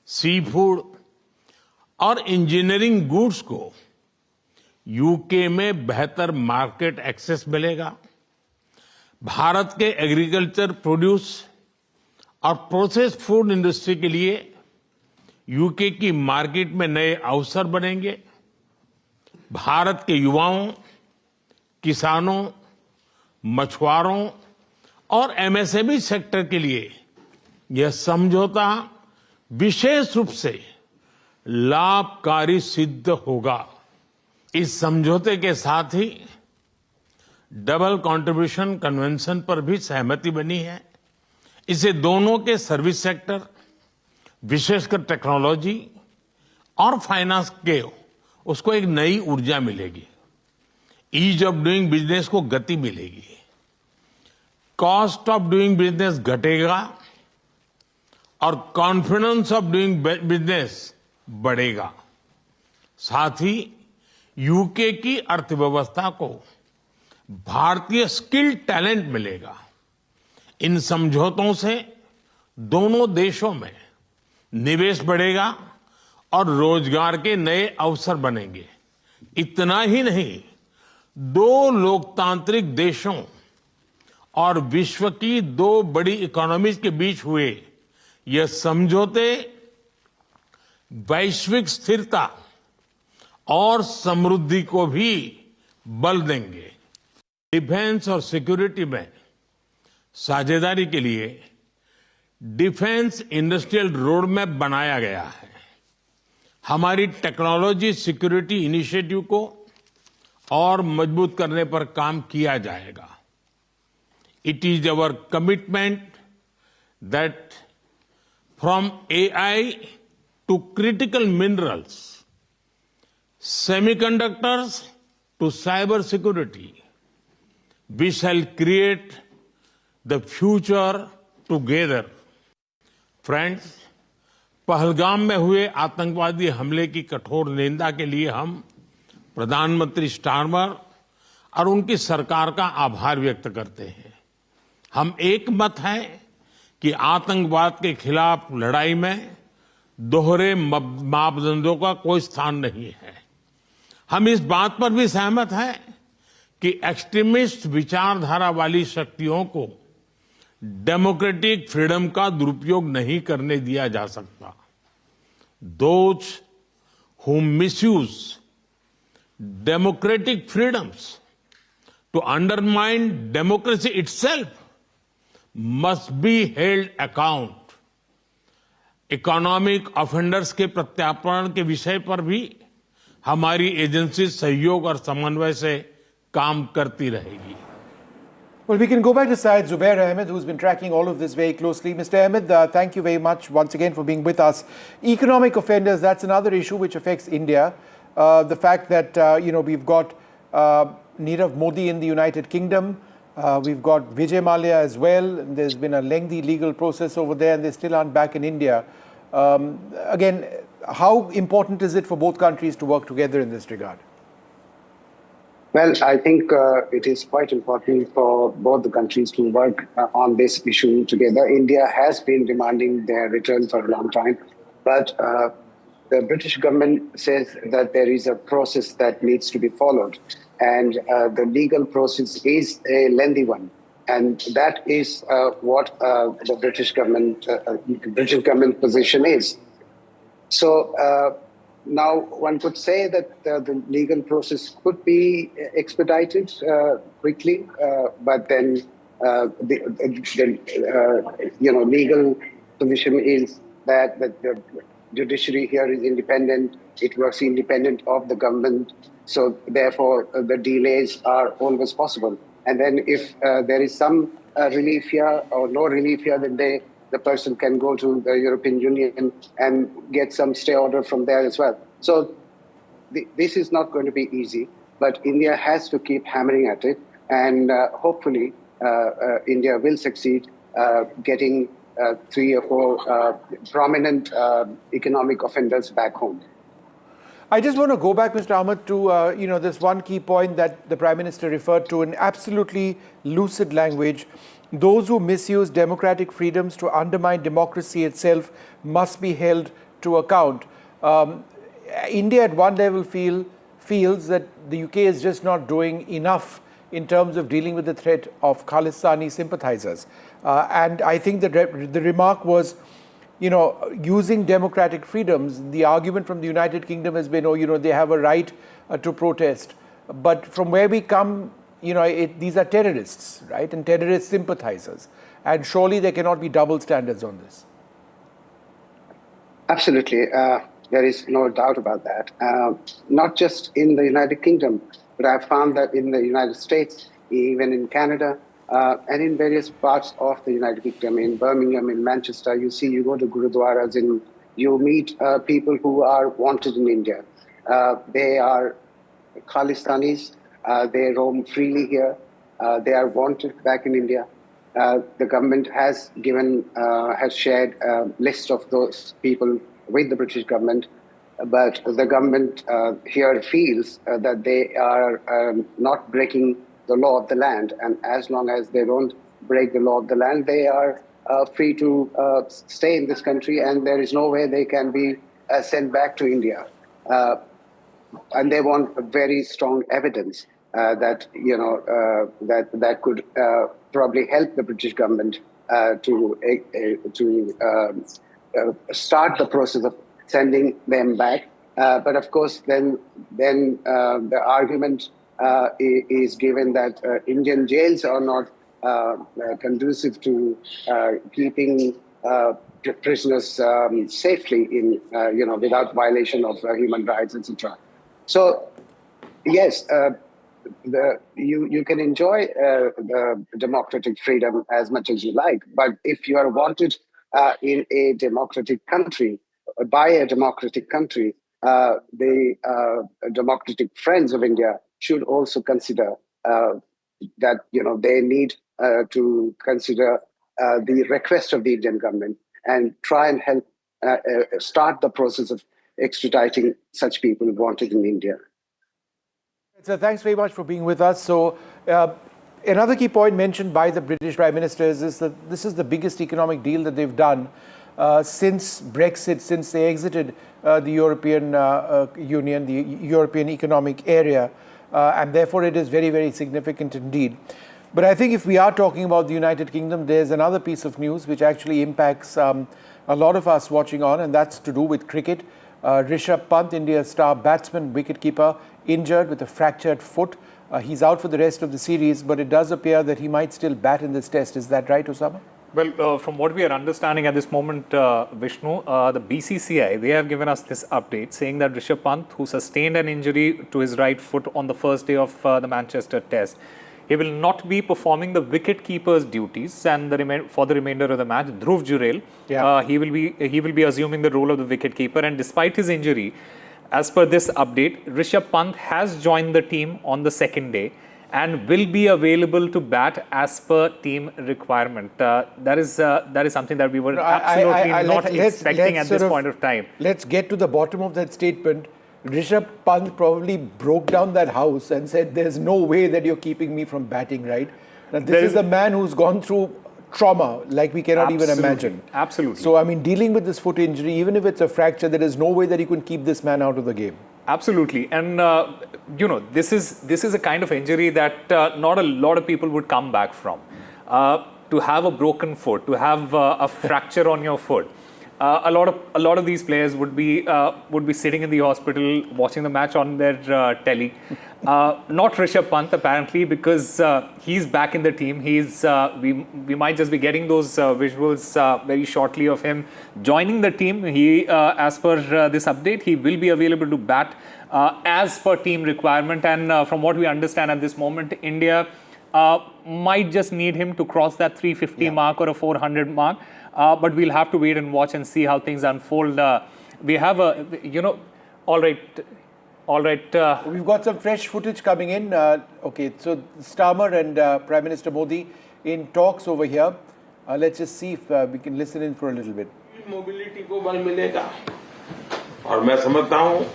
seafood और इंजीनियरिंग गुड्स को यूके में बेहतर मार्केट एक्सेस मिलेगा। भारत के एग्रीकल्चर प्रोड्यूस और प्रोसेस फूड इंडस्ट्री के लिए यूके की मार्केट में नए अवसर बनेंगे। भारत के युवाओं, किसानों, मछुआरों और एमएसएमई सेक्टर के लिए यह समझौता विशेष रूप से लाभकारी सिद्ध होगा। इस समझौते के साथ ही डबल कंट्रीब्यूशन कन्वेंशन पर भी सहमति बनी है। इससे दोनों के सर्विस सेक्टर, विशेषकर टेक्नोलॉजी और फाइनेंस के उसको एक नई ऊर्जा मिलेगी। ईज ऑफ डूइंग बिजनेस को गति मिलेगी। कॉस्ट ऑफ डूइंग बिजनेस घटेगा और कॉन्फिडेंस ऑफ डूइंग बिजनेस बढ़ेगा। साथ ही यूके की अर्थव्यवस्था को भारतीय स्किल टैलेंट मिलेगा। इन समझौतों से दोनों देशों में निवेश बढ़ेगा और रोजगार के नए अवसर बनेंगे। इतना ही नहीं, दो लोकतांत्रिक देशों और विश्व की दो बड़ी इकोनॉमीज के बीच हुए यह समझौते वैश्विक स्थिरता और समृद्धि को भी बल देंगे। डिफेंस और सिक्योरिटी में साझेदारी के लिए डिफेंस इंडस्ट्रियल रोड मैप बनाया गया है। हमारी टेक्नोलॉजी सिक्योरिटी इनिशिएटिव को और मजबूत करने पर काम किया जाएगा। It is our commitment that from AI to critical minerals, semiconductors to cyber security, we shall create the future together. Friends, Pahalgam में हुए आतंकवादी हमले की कठोर निंदा के लिए हम प्रधानमंत्री स्टारमर और उनकी सरकार का आभार व्यक्त करते हैं। हम एक मत हैं कि आतंकवाद के खिलाफ लड़ाई में दोहरे मापदंडों का कोई स्थान नहीं है। हम इस बात पर भी सहमत हैं कि एक्सट्रीमिस्ट विचारधारा वाली शक्तियों को डेमोक्रेटिक फ्रीडम का दुरुपयोग नहीं करने दिया जा सकता। Those who misuse democratic freedoms to undermine democracy itself must be held account. Economic offenders के प्रत्यार्पण के विषय पर भी हमारी एजेंसी सहयोग और समन्वय से काम करती रहेगी। Well, we can go back to Syed Zubair Ahmed, who's been tracking all of this very closely. Mr. Ahmed, thank you very much once again for being with us. Economic offenders, that's another issue which affects India. The fact that, we've got Nirav Modi in the United Kingdom. We've got Vijay Mallya as well. There's been a lengthy legal process over there and they still aren't back in India. Again, how important is it for both countries to work together in this regard? Well, I think it is quite important for both the countries to work on this issue together. India has been demanding their return for a long time, but the British government says that there is a process that needs to be followed, and the legal process is a lengthy one, and that is what the British government position is. So now one could say that the legal process could be expedited quickly, but then the legal position is that the judiciary here is independent. It works independent of the government. So therefore, the delays are always possible. And then if there is some relief here or no relief here, then the person can go to the European Union and get some stay order from there as well. So this is not going to be easy, but India has to keep hammering at it, and hopefully India will succeed getting 3 or 4 prominent economic offenders back home. I just want to go back, Mr. Ahmed, to this one key point that the Prime Minister referred to in absolutely lucid language. Those who misuse democratic freedoms to undermine democracy itself must be held to account. India at one level feels that the UK is just not doing enough in terms of dealing with the threat of Khalistani sympathizers. And I think that the remark was, using democratic freedoms. The argument from the United Kingdom has been, they have a right to protest. But from where we come, these are terrorists, right? And terrorist sympathizers. And surely there cannot be double standards on this. Absolutely. There is no doubt about that. Not just in the United Kingdom, but I've found that in the United States, even in Canada, and in various parts of the United Kingdom, in Birmingham, in Manchester, you go to gurudwaras and you meet people who are wanted in India. They are Khalistanis. They roam freely here. They are wanted back in India. The government has shared a list of those people with the British government, but the government here feels that they are not breaking the law of the land, and as long as they don't break the law of the land, they are free to stay in this country, and there is no way they can be sent back to India. And they want very strong evidence that that could probably help the British government to start the process of sending them back. But of course, then the argument is given that Indian jails are not conducive to keeping prisoners safely in without violation of human rights, etc. So yes, you can enjoy the democratic freedom as much as you like, but if you are wanted in a democratic country by a democratic country, the democratic friends of India should also consider that they need to consider the request of the Indian government and try and help start the process of extraditing such people wanted in India. So thanks very much for being with us. So another key point mentioned by the British Prime Minister is that this is the biggest economic deal that they've done since Brexit, since they exited the European Union, the European Economic Area, and therefore it is very, very significant indeed. But I think if we are talking about the United Kingdom, there's another piece of news which actually impacts a lot of us watching on, and that's to do with cricket. Rishabh Pant, India's star batsman, wicketkeeper, injured with a fractured foot. He's out for the rest of the series, but it does appear that he might still bat in this test. Is that right, Osama? Well, from what we are understanding at this moment, Vishnu, the BCCI, they have given us this update saying that Rishabh Pant, who sustained an injury to his right foot on the first day of the Manchester test, he will not be performing the wicket-keeper's duties, and for the remainder of the match, Dhruv Jurel, he will be assuming the role of the wicket-keeper. And despite his injury, as per this update, Rishabh Pant has joined the team on the second day and will be available to bat as per team requirement. That is something that we were absolutely not expecting at this point of time. Let's get to the bottom of that statement. Rishabh Pant probably broke down that house and said, there's no way that you're keeping me from batting, right? Now, this is a man who's gone through trauma like we cannot even imagine. Absolutely. So, I mean, dealing with this foot injury, even if it's a fracture, there is no way that you can keep this man out of the game. Absolutely. And, this is a kind of injury that not a lot of people would come back from. To have a broken foot, to have a fracture on your foot. A lot of these players would be sitting in the hospital watching the match on their telly. Not Rishabh Pant apparently, because he's back in the team. We might just be getting those visuals very shortly of him joining the team. He, as per this update, he will be available to bat as per team requirement. And from what we understand at this moment, India might just need him to cross that 350 mark or a 400 mark. But we'll have to wait and watch and see how things unfold. We have all right. We've got some fresh footage coming in. Okay, so Starmer and Prime Minister Modi in talks over here. Let's just see if we can listen in for a little bit. Mobility को बल मिलेगा और मैं समझता हूँ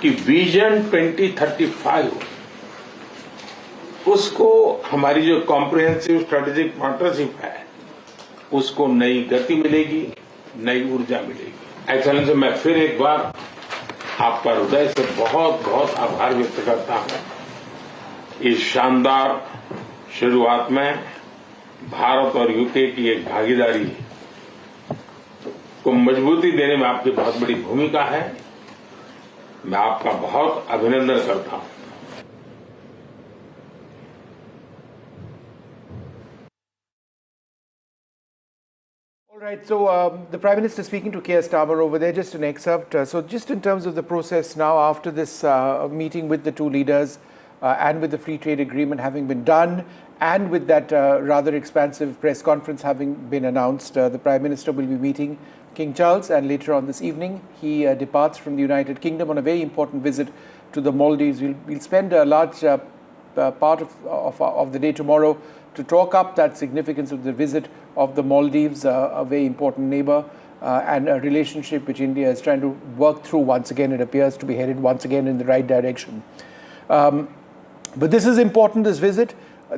कि vision 2035 उसको हमारी जो कॉम्प्रिहेंसिव स्ट्रेटेजिक पार्टनरशिप है उसको नई गति मिलेगी, नई ऊर्जा मिलेगी। एक्सेलेंस, मैं फिर एक बार आपका हृदय से बहुत बहुत आभार व्यक्त करता हूं। इस शानदार शुरुआत में भारत और यूके की एक भागीदारी को मजबूती देने में आपकी बहुत बड़ी भूमिका है। मैं आपका बहुत अभिनंदन करता हूं। All right, so the Prime Minister speaking to Keir Starmer over there, just an excerpt. So just in terms of the process now after this meeting with the two leaders and with the free trade agreement having been done and with that rather expansive press conference having been announced, the Prime Minister will be meeting King Charles, and later on this evening he departs from the United Kingdom on a very important visit to the Maldives. We'll spend a large part of the day tomorrow to talk up that significance of the visit of the Maldives, a very important neighbor, and a relationship which India is trying to work through once again. It appears to be headed once again in the right direction. But this is important, this visit.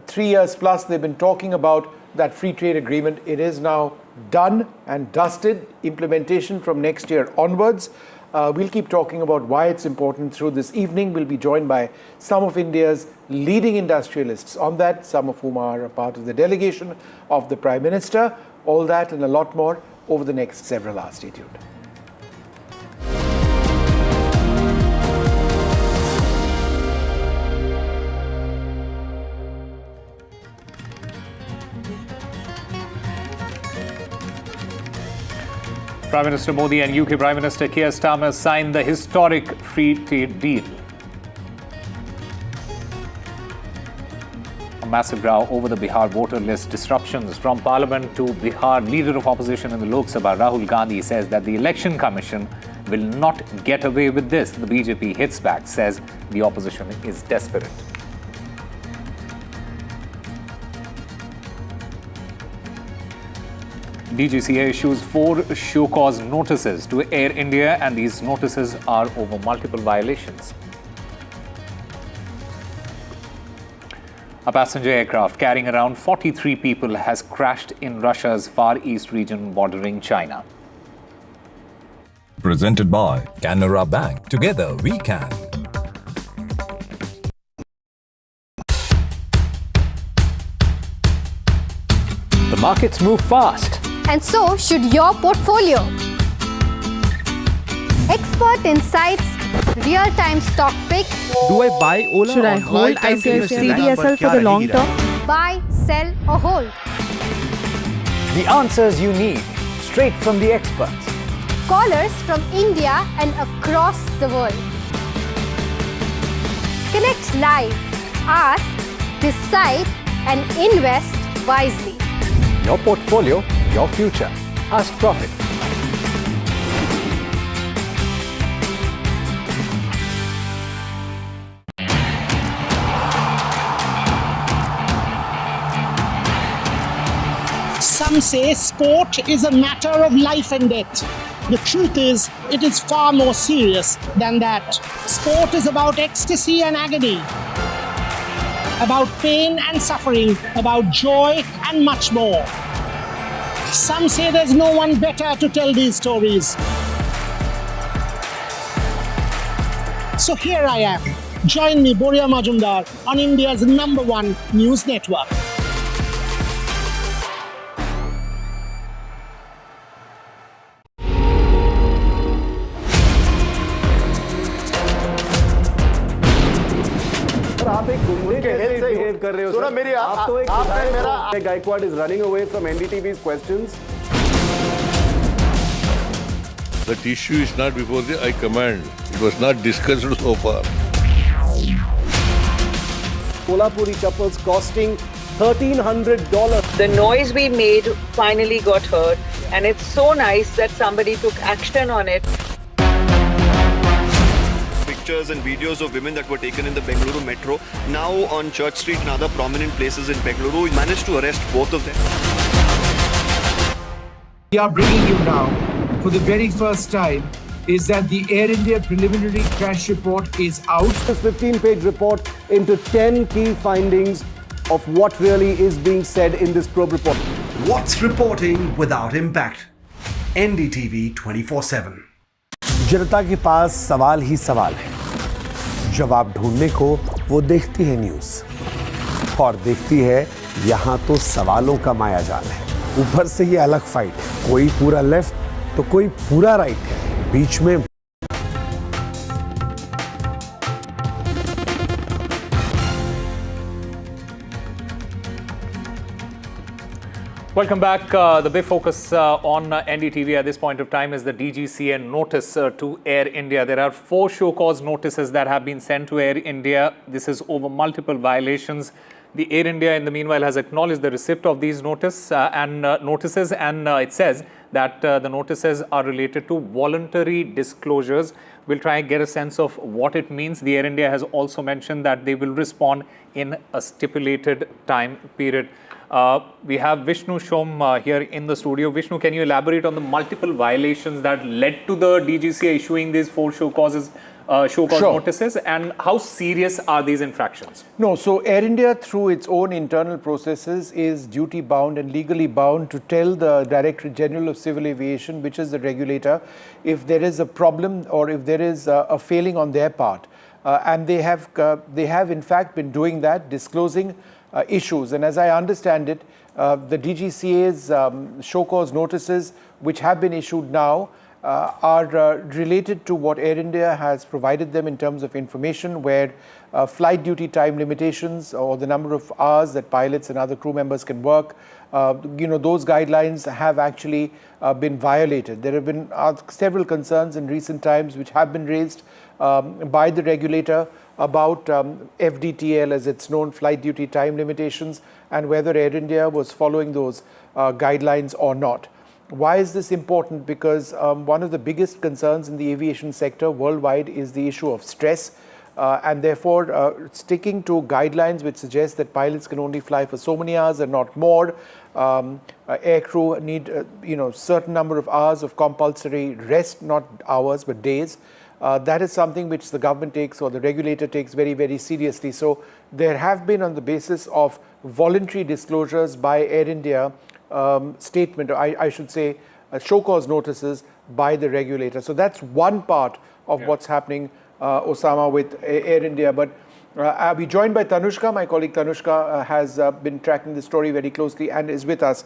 3 years plus they've been talking about that free trade agreement. It is now done and dusted. Implementation from next year onwards. We'll keep talking about why it's important through this evening. We'll be joined by some of India's leading industrialists on that, some of whom are a part of the delegation of the Prime Minister. All that and a lot more over the next several hours. Stay tuned. Prime Minister Modi and UK Prime Minister Keir Starmer signed the historic free trade deal. A massive row over the Bihar voter list disruptions from Parliament to Bihar. Leader of opposition in the Lok Sabha, Rahul Gandhi, says that the Election Commission will not get away with this. The BJP hits back, says the opposition is desperate. DGCA issues 4 show-cause notices to Air India, and these notices are over multiple violations. A passenger aircraft carrying around 43 people has crashed in Russia's Far East region bordering China. Presented by Canara Bank. Together we can. The markets move fast. And so should your portfolio. Expert insights, real-time stock picks. Do I buy Ola? Should I hold ICICI for the long term? Buy, sell or hold. The answers you need, straight from the experts. Callers from India and across the world. Connect live, ask, decide and invest wisely. Your portfolio, your future. Ask Profit. Some say sport is a matter of life and death. The truth is, it is far more serious than that. Sport is about ecstasy and agony, about pain and suffering, about joy and much more. Some say there's no one better to tell these stories. So here I am. Join me, Boria Majumdar, on India's #1 news network. आप एक गुंडे कैसे behave कर रहे हो sir? मेरी आप तो एक मेरा Gaikwad is running away from NDTV's questions. That issue is not before the High Command. It was not discussed so far. Kolhapuri Chappals costing $1,300. The noise we made finally got heard, and it's so nice that somebody took action on it. Pictures and videos of women that were taken in the Bengaluru metro, now on Church Street and other prominent places in Bengaluru. We managed to arrest both of them. We are bringing you now, for the very first time, is that the Air India preliminary crash report is out. This 15-page report into 10 key findings of what really is being said in this probe report. What's reporting without impact? NDTV 24/7. जनता के पास सवाल ही सवाल है। जवाब ढूंढने को वो देखती है न्यूज़ और देखती है यहाँ तो सवालों का मायाजाल है। ऊपर से ये अलग फाइट है, कोई पूरा लेफ्ट तो कोई पूरा राइट है, बीच में Welcome back. The big focus on NDTV at this point of time is the DGCA notice to Air India. There are 4 show cause notices that have been sent to Air India. This is over multiple violations. The Air India, in the meanwhile, has acknowledged the receipt of these notices, and it says that the notices are related to voluntary disclosures. We'll try and get a sense of what it means. The Air India has also mentioned that they will respond in a stipulated time period. We have Vishnu Shom here in the studio. Vishnu, can you elaborate on the multiple violations that led to the DGCA issuing these 4 show cause notices, and how serious are these infractions? No, so Air India, through its own internal processes, is duty bound and legally bound to tell the Directorate General of Civil Aviation, which is the regulator, if there is a problem or if there is a failing on their part. And they have in fact been doing that, disclosing issues. And as I understand it, the DGCA's show cause notices, which have been issued now, are related to what Air India has provided them in terms of information, where flight duty time limitations or the number of hours that pilots and other crew members can work, those guidelines have actually been violated. There have been several concerns in recent times which have been raised by the regulator about FDTL, as it's known, flight duty time limitations, and whether Air India was following those guidelines or not. Why is this important? Because one of the biggest concerns in the aviation sector worldwide is the issue of stress, and therefore sticking to guidelines which suggest that pilots can only fly for so many hours and not more. Air crew need certain number of hours of compulsory rest, not hours but days. That is something which the government takes, or the regulator takes, very, very seriously. So there have been, on the basis of voluntary disclosures by Air India, statement, or I should say show cause notices by the regulator. So that's one part of what's happening, Osama, with Air India. But I'll be joined by Tanushka. My colleague Tanushka has been tracking the story very closely and is with us.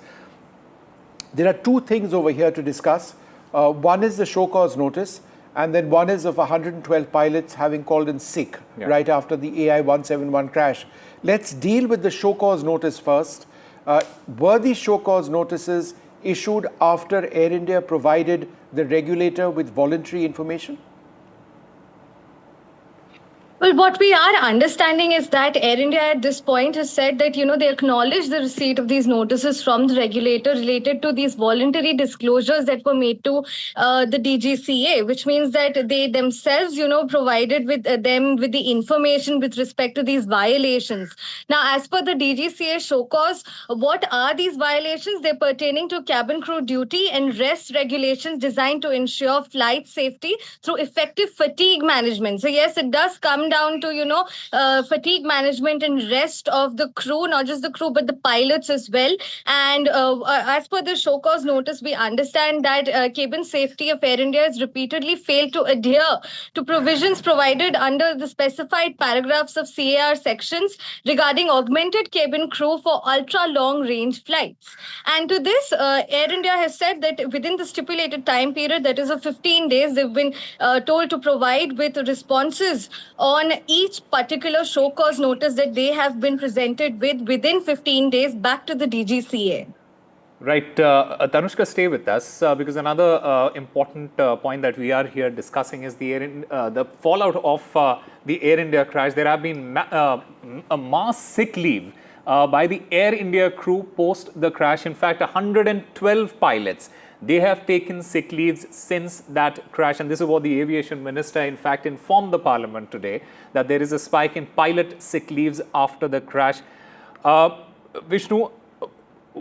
There are 2 things over here to discuss. One is the show cause notice, and then one is of 112 pilots having called in sick right after the AI 171 crash. Let's deal with the show cause notice first. Were these show cause notices issued after Air India provided the regulator with voluntary information? Well, what we are understanding is that Air India at this point has said that, they acknowledge the receipt of these notices from the regulator related to these voluntary disclosures that were made to the DGCA, which means that they themselves, provided with them with the information with respect to these violations. Now, as per the DGCA show cause, what are these violations? They're pertaining to cabin crew duty and rest regulations designed to ensure flight safety through effective fatigue management. So yes, it does come down to, fatigue management and rest of the crew, not just the crew, but the pilots as well. And as per the show cause notice, we understand that cabin safety of Air India has repeatedly failed to adhere to provisions provided under the specified paragraphs of CAR sections regarding augmented cabin crew for ultra-long range flights. And to this, Air India has said that within the stipulated time period, that is of 15 days, they've been told to provide with responses on each particular show cause notice that they have been presented with within 15 days back to the DGCA. Right. Tanushka, stay with us because another important point that we are here discussing is the fallout of the Air India crash. There have been a mass sick leave by the Air India crew post the crash. In fact, 112 pilots, they have taken sick leaves since that crash. And this is what the aviation minister, in fact, informed the parliament today, that there is a spike in pilot sick leaves after the crash. Vishnu,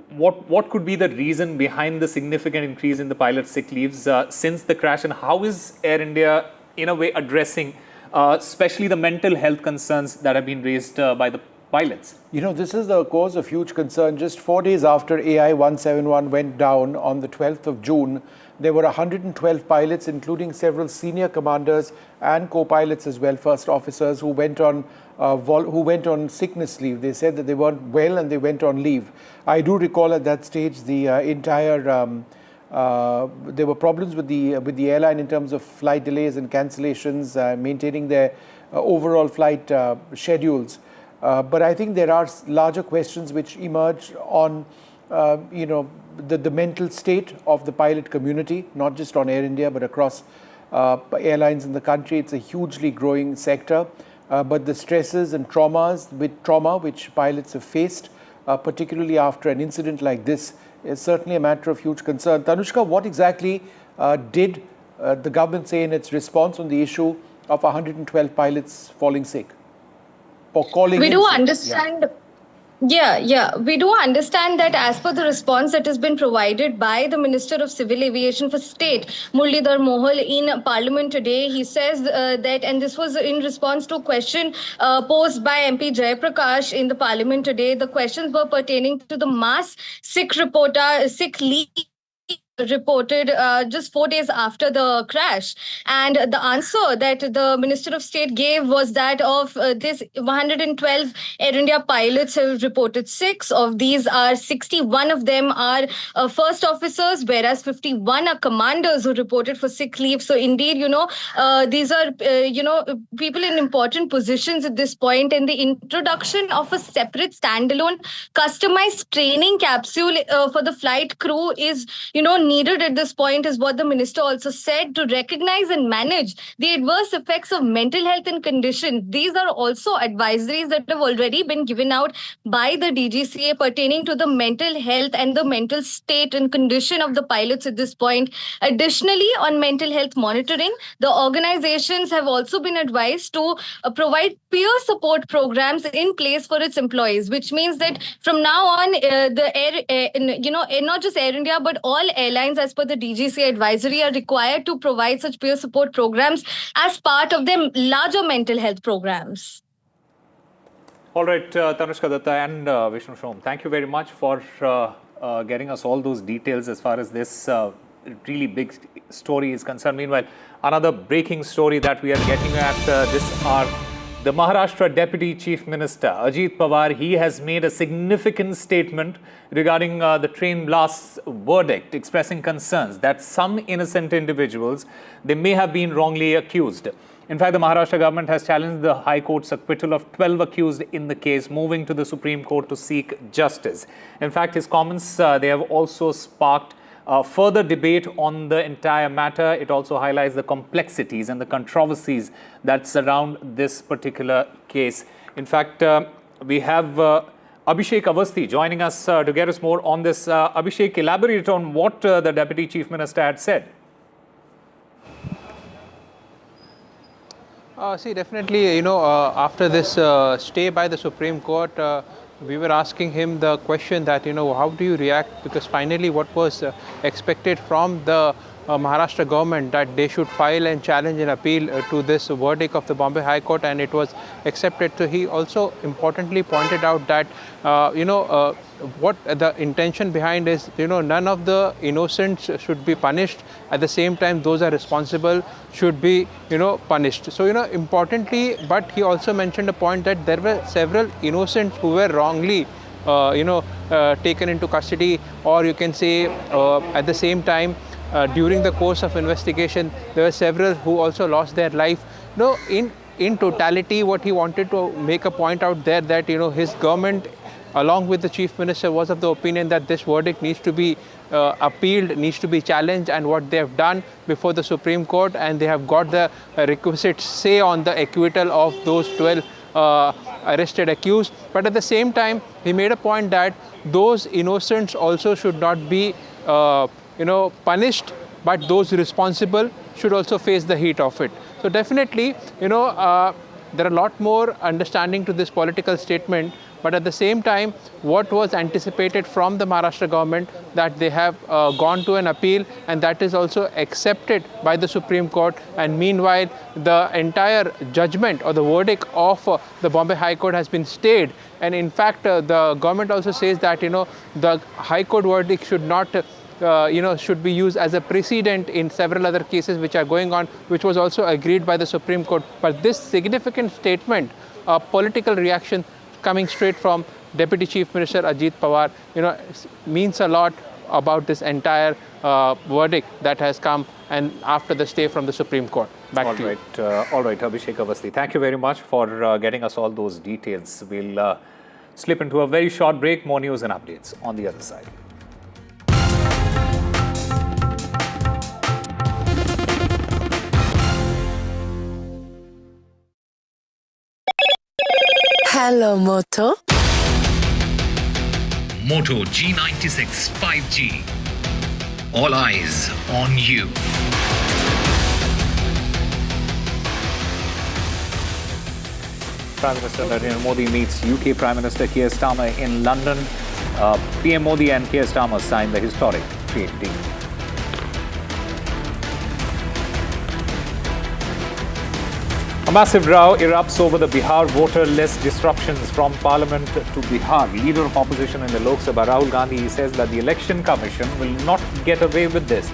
what could be the reason behind the significant increase in the pilot sick leaves since the crash, and how is Air India in a way addressing especially the mental health concerns that have been raised by the pilots? You know, this is the cause of huge concern. Just 4 days after AI 171 went down on the 12th of June, there were 112 pilots, including several senior commanders and co-pilots as well, first officers, who went on sickness leave. They said that they weren't well and they went on leave. I do recall at that stage the there were problems with the airline in terms of flight delays and cancellations, maintaining their overall flight schedules. But I think there are larger questions which emerge on, the mental state of the pilot community, not just on Air India, but across airlines in the country. It's a hugely growing sector. But the stresses and trauma which pilots have faced, particularly after an incident like this, is certainly a matter of huge concern. Tanushka, what exactly did the government say in its response on the issue of 112 pilots falling sick? Or calling we in do sick? understand. Yeah. We do understand that as per the response that has been provided by the Minister of Civil Aviation for State, Muralidhar Mohal, in Parliament today, he says that, and this was in response to a question posed by MP Jayaprakash in the Parliament today. The questions were pertaining to the mass sick leave reported just 4 days after the crash, and the answer that the Minister of State gave was that of this 112 Air India pilots have reported 6 of these are 61 of them are first officers, whereas 51 are commanders who reported for sick leave. So indeed, these are people in important positions at this point, and the introduction of a separate standalone customized training capsule for the flight crew is needed at this point, is what the minister also said, to recognize and manage the adverse effects of mental health and condition. These are also advisories that have already been given out by the DGCA pertaining to the mental health and the mental state and condition of the pilots at this point. Additionally, on mental health monitoring, the organizations have also been advised to provide peer support programs in place for its employees, which means that from now on, not just Air India, but all airlines, as per the DGCA advisory, are required to provide such peer support programs as part of their larger mental health programs. All right, Tanushka Datta and Vishnu Shom, thank you very much for getting us all those details as far as this really big story is concerned. Meanwhile, another breaking story that we are getting at this hour. The Maharashtra Deputy Chief Minister, Ajit Pawar, he has made a significant statement regarding the train blast's verdict, expressing concerns that some innocent individuals, they may have been wrongly accused. In fact, the Maharashtra government has challenged the High Court's acquittal of 12 accused in the case, moving to the Supreme Court to seek justice. In fact, his comments, they have also sparked further debate on the entire matter. It also highlights the complexities and the controversies that surround this particular case. In fact, we have Abhishek Avasthi joining us to get us more on this. Abhishek, elaborate on what the Deputy Chief Minister had said. See, definitely, after this stay by the Supreme Court, we were asking him the question that, how do you react? Because finally what was expected from the Maharashtra government, that they should file and challenge and appeal to this verdict of the Bombay High Court, and it was accepted. So he also importantly pointed out that, what the intention behind is, none of the innocents should be punished. At the same time, those are responsible should be, punished. So, importantly, but he also mentioned a point that there were several innocents who were wrongly, taken into custody, or you can say at the same time, during the course of investigation, there were several who also lost their life. In totality, what he wanted to make a point out there that, his government, along with the Chief Minister, was of the opinion that this verdict needs to be appealed, needs to be challenged, and what they have done before the Supreme Court, and they have got the requisite say on the acquittal of those 12 arrested accused. But at the same time, he made a point that those innocents also should not be punished, but those responsible should also face the heat of it. So definitely, there are a lot more understanding to this political statement, But at the same time, what was anticipated from the Maharashtra government, that they have gone to an appeal, and that is also accepted by the Supreme Court. And meanwhile, the entire judgment or the verdict of the Bombay High Court has been stayed. And in fact, the government also says that, the High Court verdict should not should be used as a precedent in several other cases which are going on, which was also agreed by the Supreme Court. But this significant statement, a political reaction coming straight from Deputy Chief Minister Ajit Pawar, means a lot about this entire verdict that has come and after the stay from the Supreme Court. Back to you. All right, Abhishek Awasthi, thank you very much for getting us all those details. We'll slip into a very short break. More news and updates on the other side. Hello, Moto. Moto G96 5G. All eyes on you. Prime Minister Narendra Modi meets UK Prime Minister Keir Starmer in London. PM Modi and Keir Starmer signed the historic trade deal. A massive row erupts over the Bihar voter list disruptions from Parliament to Bihar. Leader of opposition in the Lok Sabha, Rahul Gandhi, says that the Election Commission will not get away with this.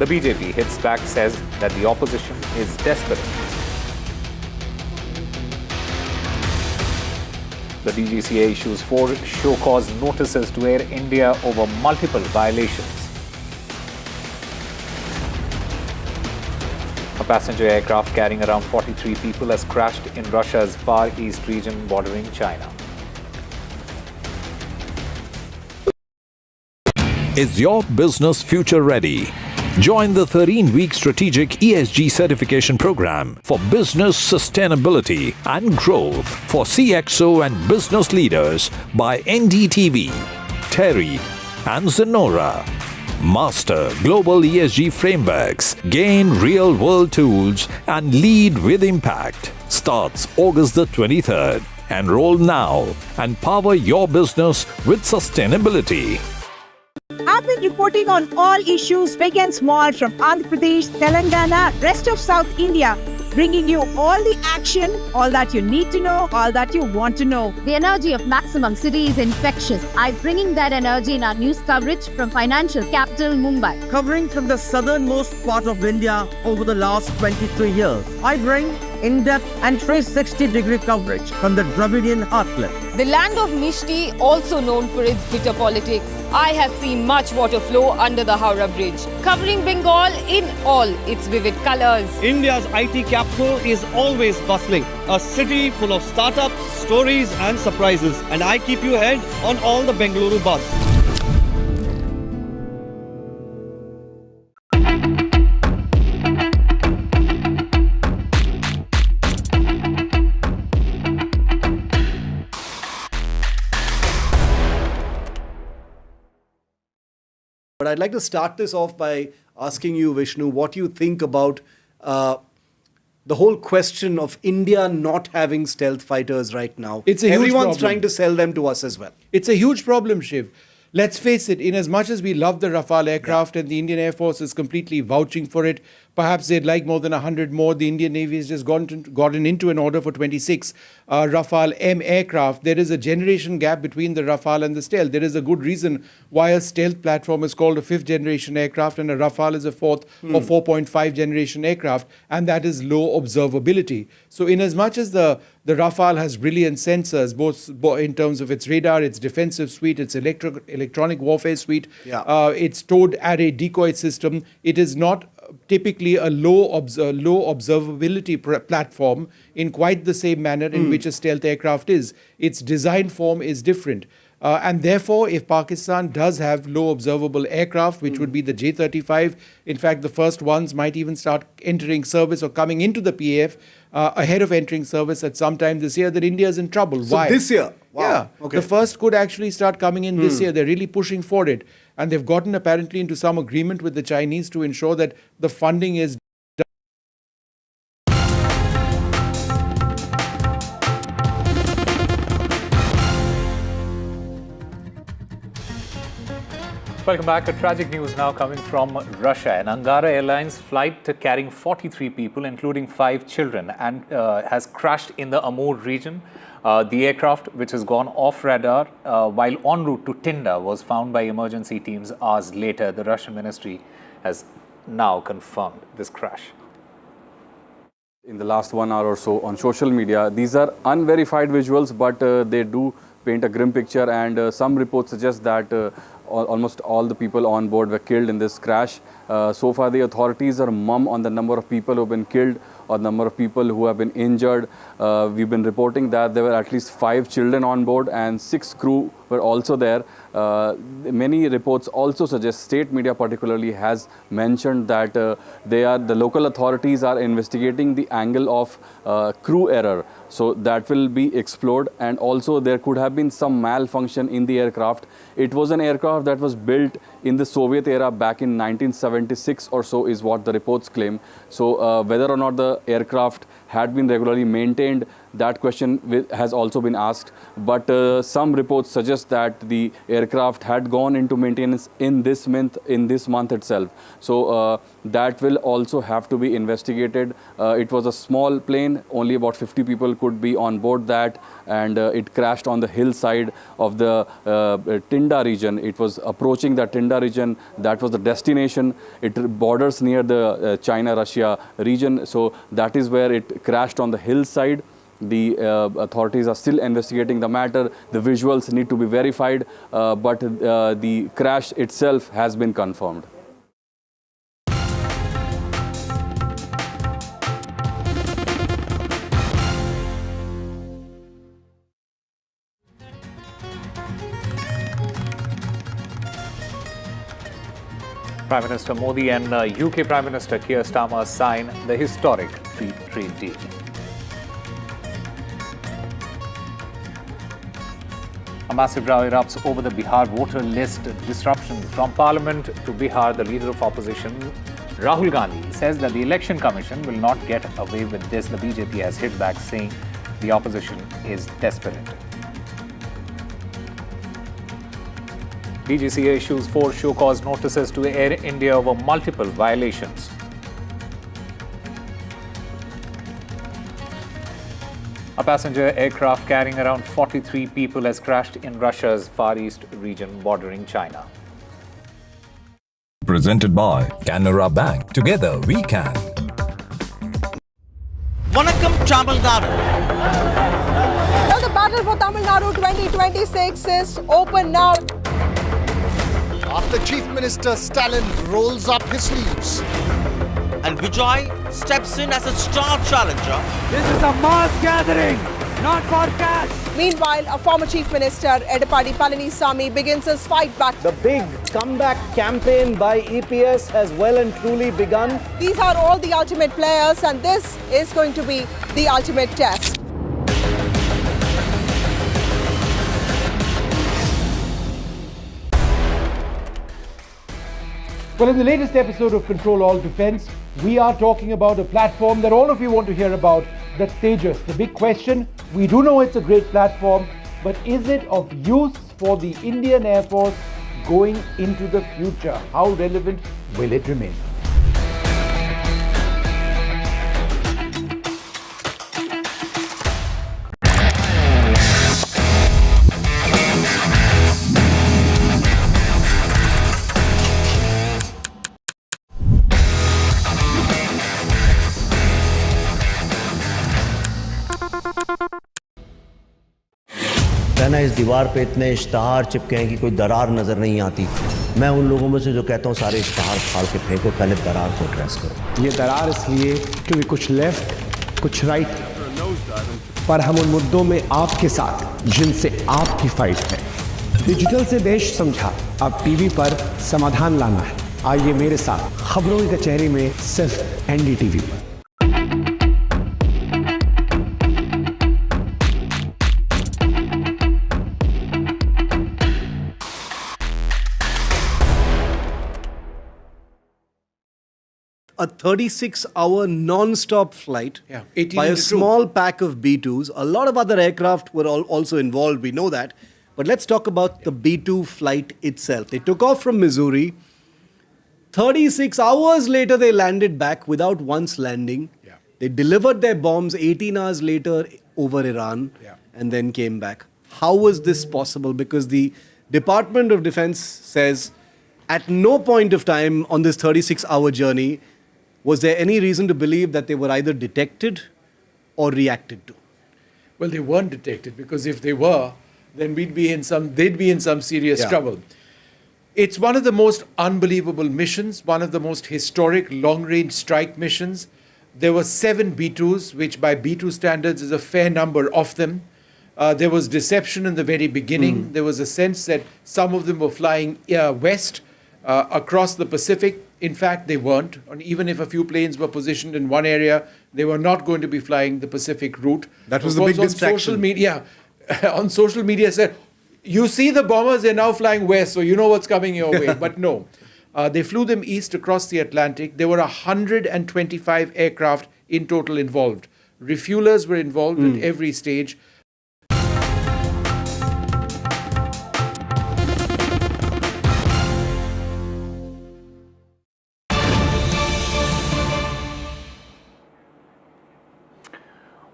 The BJP hits back, says that the opposition is desperate. The DGCA issues 4 show-cause notices to Air India over multiple violations. A passenger aircraft carrying around 43 people has crashed in Russia's Far East region bordering China. Is your business future ready? Join the 13-week strategic ESG certification program for business sustainability and growth for CXO and business leaders by NDTV, Terry, and Zenora. Master global ESG frameworks, gain real-world tools, and lead with impact. Starts August the 23rd. Enroll now and power your business with sustainability. I've been reporting on all issues big and small from Andhra Pradesh, Telangana, rest of South India, bringing you all the action, all that you need to know, all that you want to know. The energy of maximum city is infectious. I'm bringing that energy in our news coverage from financial capital Mumbai. Covering from the southernmost part of India over the last 23 years, I bring in-depth and 360-degree coverage from the Dravidian heartland. The land of Mishti, also known for its bitter politics. I have seen much water flow under the Howrah Bridge, covering Bengal in all its vivid colors. India's IT capital is always bustling, a city full of startups, stories and surprises. And I keep you ahead on all the Bengaluru buzz. But I'd like to start this off by asking you, Vishnu, what you think about the whole question of India not having stealth fighters right now. It's a huge Everyone's problem. trying to sell them to us as well. It's a huge problem, Shiv. Let's face it, in as much as we love the Rafale aircraft and the Indian Air Force is completely vouching for it, perhaps they'd like more than 100 more. The Indian Navy has just gotten into an order for 26 Rafale M aircraft. There is a generation gap between the Rafale and the stealth. There is a good reason why a stealth platform is called a 5th generation aircraft and a Rafale is a 4th or 4.5 generation aircraft, and that is low observability. So in as much as the Rafale has brilliant sensors, both in terms of its radar, its defensive suite, its electronic warfare suite, its towed array decoy system, it is not typically a low observability platform in quite the same manner in which a stealth aircraft is. Its design form is different. And therefore, if Pakistan does have low observable aircraft, which would be the J-35, in fact, the first ones might even start entering service or coming into the PAF ahead of entering service at some time this year, then India is in trouble. So Why? this year? Wow. Yeah. Okay. The first could actually start coming in this year. They're really pushing for it. And they've gotten apparently into some agreement with the Chinese to ensure that the funding is welcome back. Tragic news now coming from Russia. An Angara Airlines flight carrying 43 people, including 5 children, and has crashed in the Amur region. The aircraft, which has gone off radar while en route to Tinda, was found by emergency teams hours later. The Russian ministry has now confirmed this crash. In the last 1 hour or so on social media, these are unverified visuals, but they do paint a grim picture, and some reports suggest that almost all the people on board were killed in this crash. So far, the authorities are mum on the number of people who have been killed or number of people who have been injured. We've been reporting that there were at least 5 children on board and 6 crew were also there. Many reports also suggest, state media particularly has mentioned that the local authorities are investigating the angle of crew error. So that will be explored, and also there could have been some malfunction in the aircraft. It was an aircraft that was built in the Soviet era back in 1976 or so is what the reports claim. So whether or not the aircraft had been regularly maintained, that question has also been asked. But some reports suggest that the aircraft had gone into maintenance in this month itself. So that will also have to be investigated. It was a small plane, only about 50 people could be on board that, and it crashed on the hillside of the Tinda region. It was approaching the Tinda region. That was the destination. It borders near the China-Russia region. So that is where it crashed on the hillside. The authorities are still investigating the matter. The visuals need to be verified, but the crash itself has been confirmed. Prime Minister Modi and UK Prime Minister Keir Starmer sign the historic free trade deal. A massive row erupts over the Bihar voter list disruptions. From Parliament to Bihar, the leader of opposition, Rahul Gandhi, says that the Election Commission will not get away with this. The BJP has hit back, saying the opposition is desperate. DGCA issues 4 show-cause notices to Air India over multiple violations. A passenger aircraft carrying around 43 people has crashed in Russia's Far East region bordering China. Presented by Canara Bank. Together we can. Vanakkam Tamil Nadu. Well, the battle for Tamil Nadu 2026 is open now. After Chief Minister Stalin rolls up his sleeves. And Vijay steps in as a star challenger. This is a mass gathering, not for cash. Meanwhile, a former Chief Minister, Edappadi Palanisamy, begins his fight back. The big comeback campaign by EPS has well and truly begun. These are all the ultimate players, and this is going to be the ultimate test. Well, in the latest episode of Control All Defense, we are talking about a platform that all of you want to hear about, that's Tejas. The big question, we do know it's a great platform, but is it of use for the Indian Air Force going into the future? How relevant will it remain? कहना इस दीवार पे इतने इश्तहार चिपके हैं कि कोई दरार नजर नहीं आती। मैं उन लोगों में से जो कहता हूँ सारे इश्तहार फाड़ के फेंको, पहले दरार को एड्रेस करो। ये दरार इसलिए क्योंकि कुछ लेफ्ट कुछ राइट, पर हम उन मुद्दों में आपके साथ जिनसे आपकी फाइट है। डिजिटल से देश समझा, अब टीवी पर समाधान लाना है। आइए मेरे साथ खबरों की कचहरी में सिर्फ NDTV पर। A 36-hour non-stop flight by a small pack of B-2s. A lot of other aircraft were also involved, we know that. But let's talk about the B2 flight itself. They took off from Missouri. 36 hours later, they landed back without once landing. Yeah. They delivered their bombs 18 hours later over Iran and then came back. How was this possible? Because the Department of Defense says at no point of time on this 36-hour journey was there any reason to believe that they were either detected or reacted to. Well, they weren't detected, because if they were, then they'd be in some serious trouble. It's one of the most unbelievable missions, one of the most historic long-range strike missions. There were 7 B-2s, which by B-2 standards is a fair number of them. There was deception in the very beginning. There was a sense that some of them were flying west across the Pacific. In fact, they weren't. And even if a few planes were positioned in one area, they were not going to be flying the Pacific route. That was the big distraction. On social media said, you see the bombers, they're now flying west, so you know what's coming your way. But no, they flew them east across the Atlantic. There were 125 aircraft in total involved. Refuelers were involved at every stage.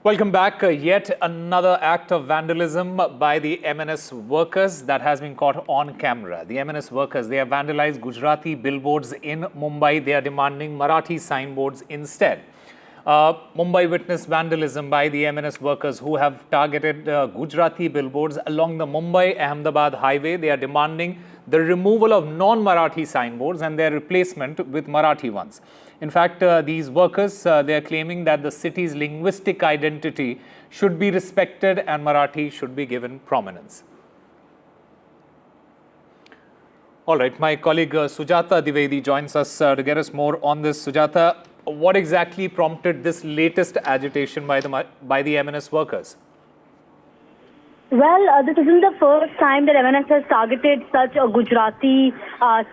Welcome back. Yet another act of vandalism by the M&S workers that has been caught on camera. The M&S workers, they have vandalized Gujarati billboards in Mumbai. They are demanding Marathi signboards instead. Mumbai witnessed vandalism by the M&S workers who have targeted Gujarati billboards along the Mumbai-Ahmedabad highway. They are demanding the removal of non-Marathi signboards and their replacement with Marathi ones. In fact, these workers, they are claiming that the city's linguistic identity should be respected and Marathi should be given prominence. All right, my colleague Sujata Dwivedi joins us to get us more on this. Sujata, what exactly prompted this latest agitation by the M&S workers? Well, this isn't the first time that M&S has targeted such a Gujarati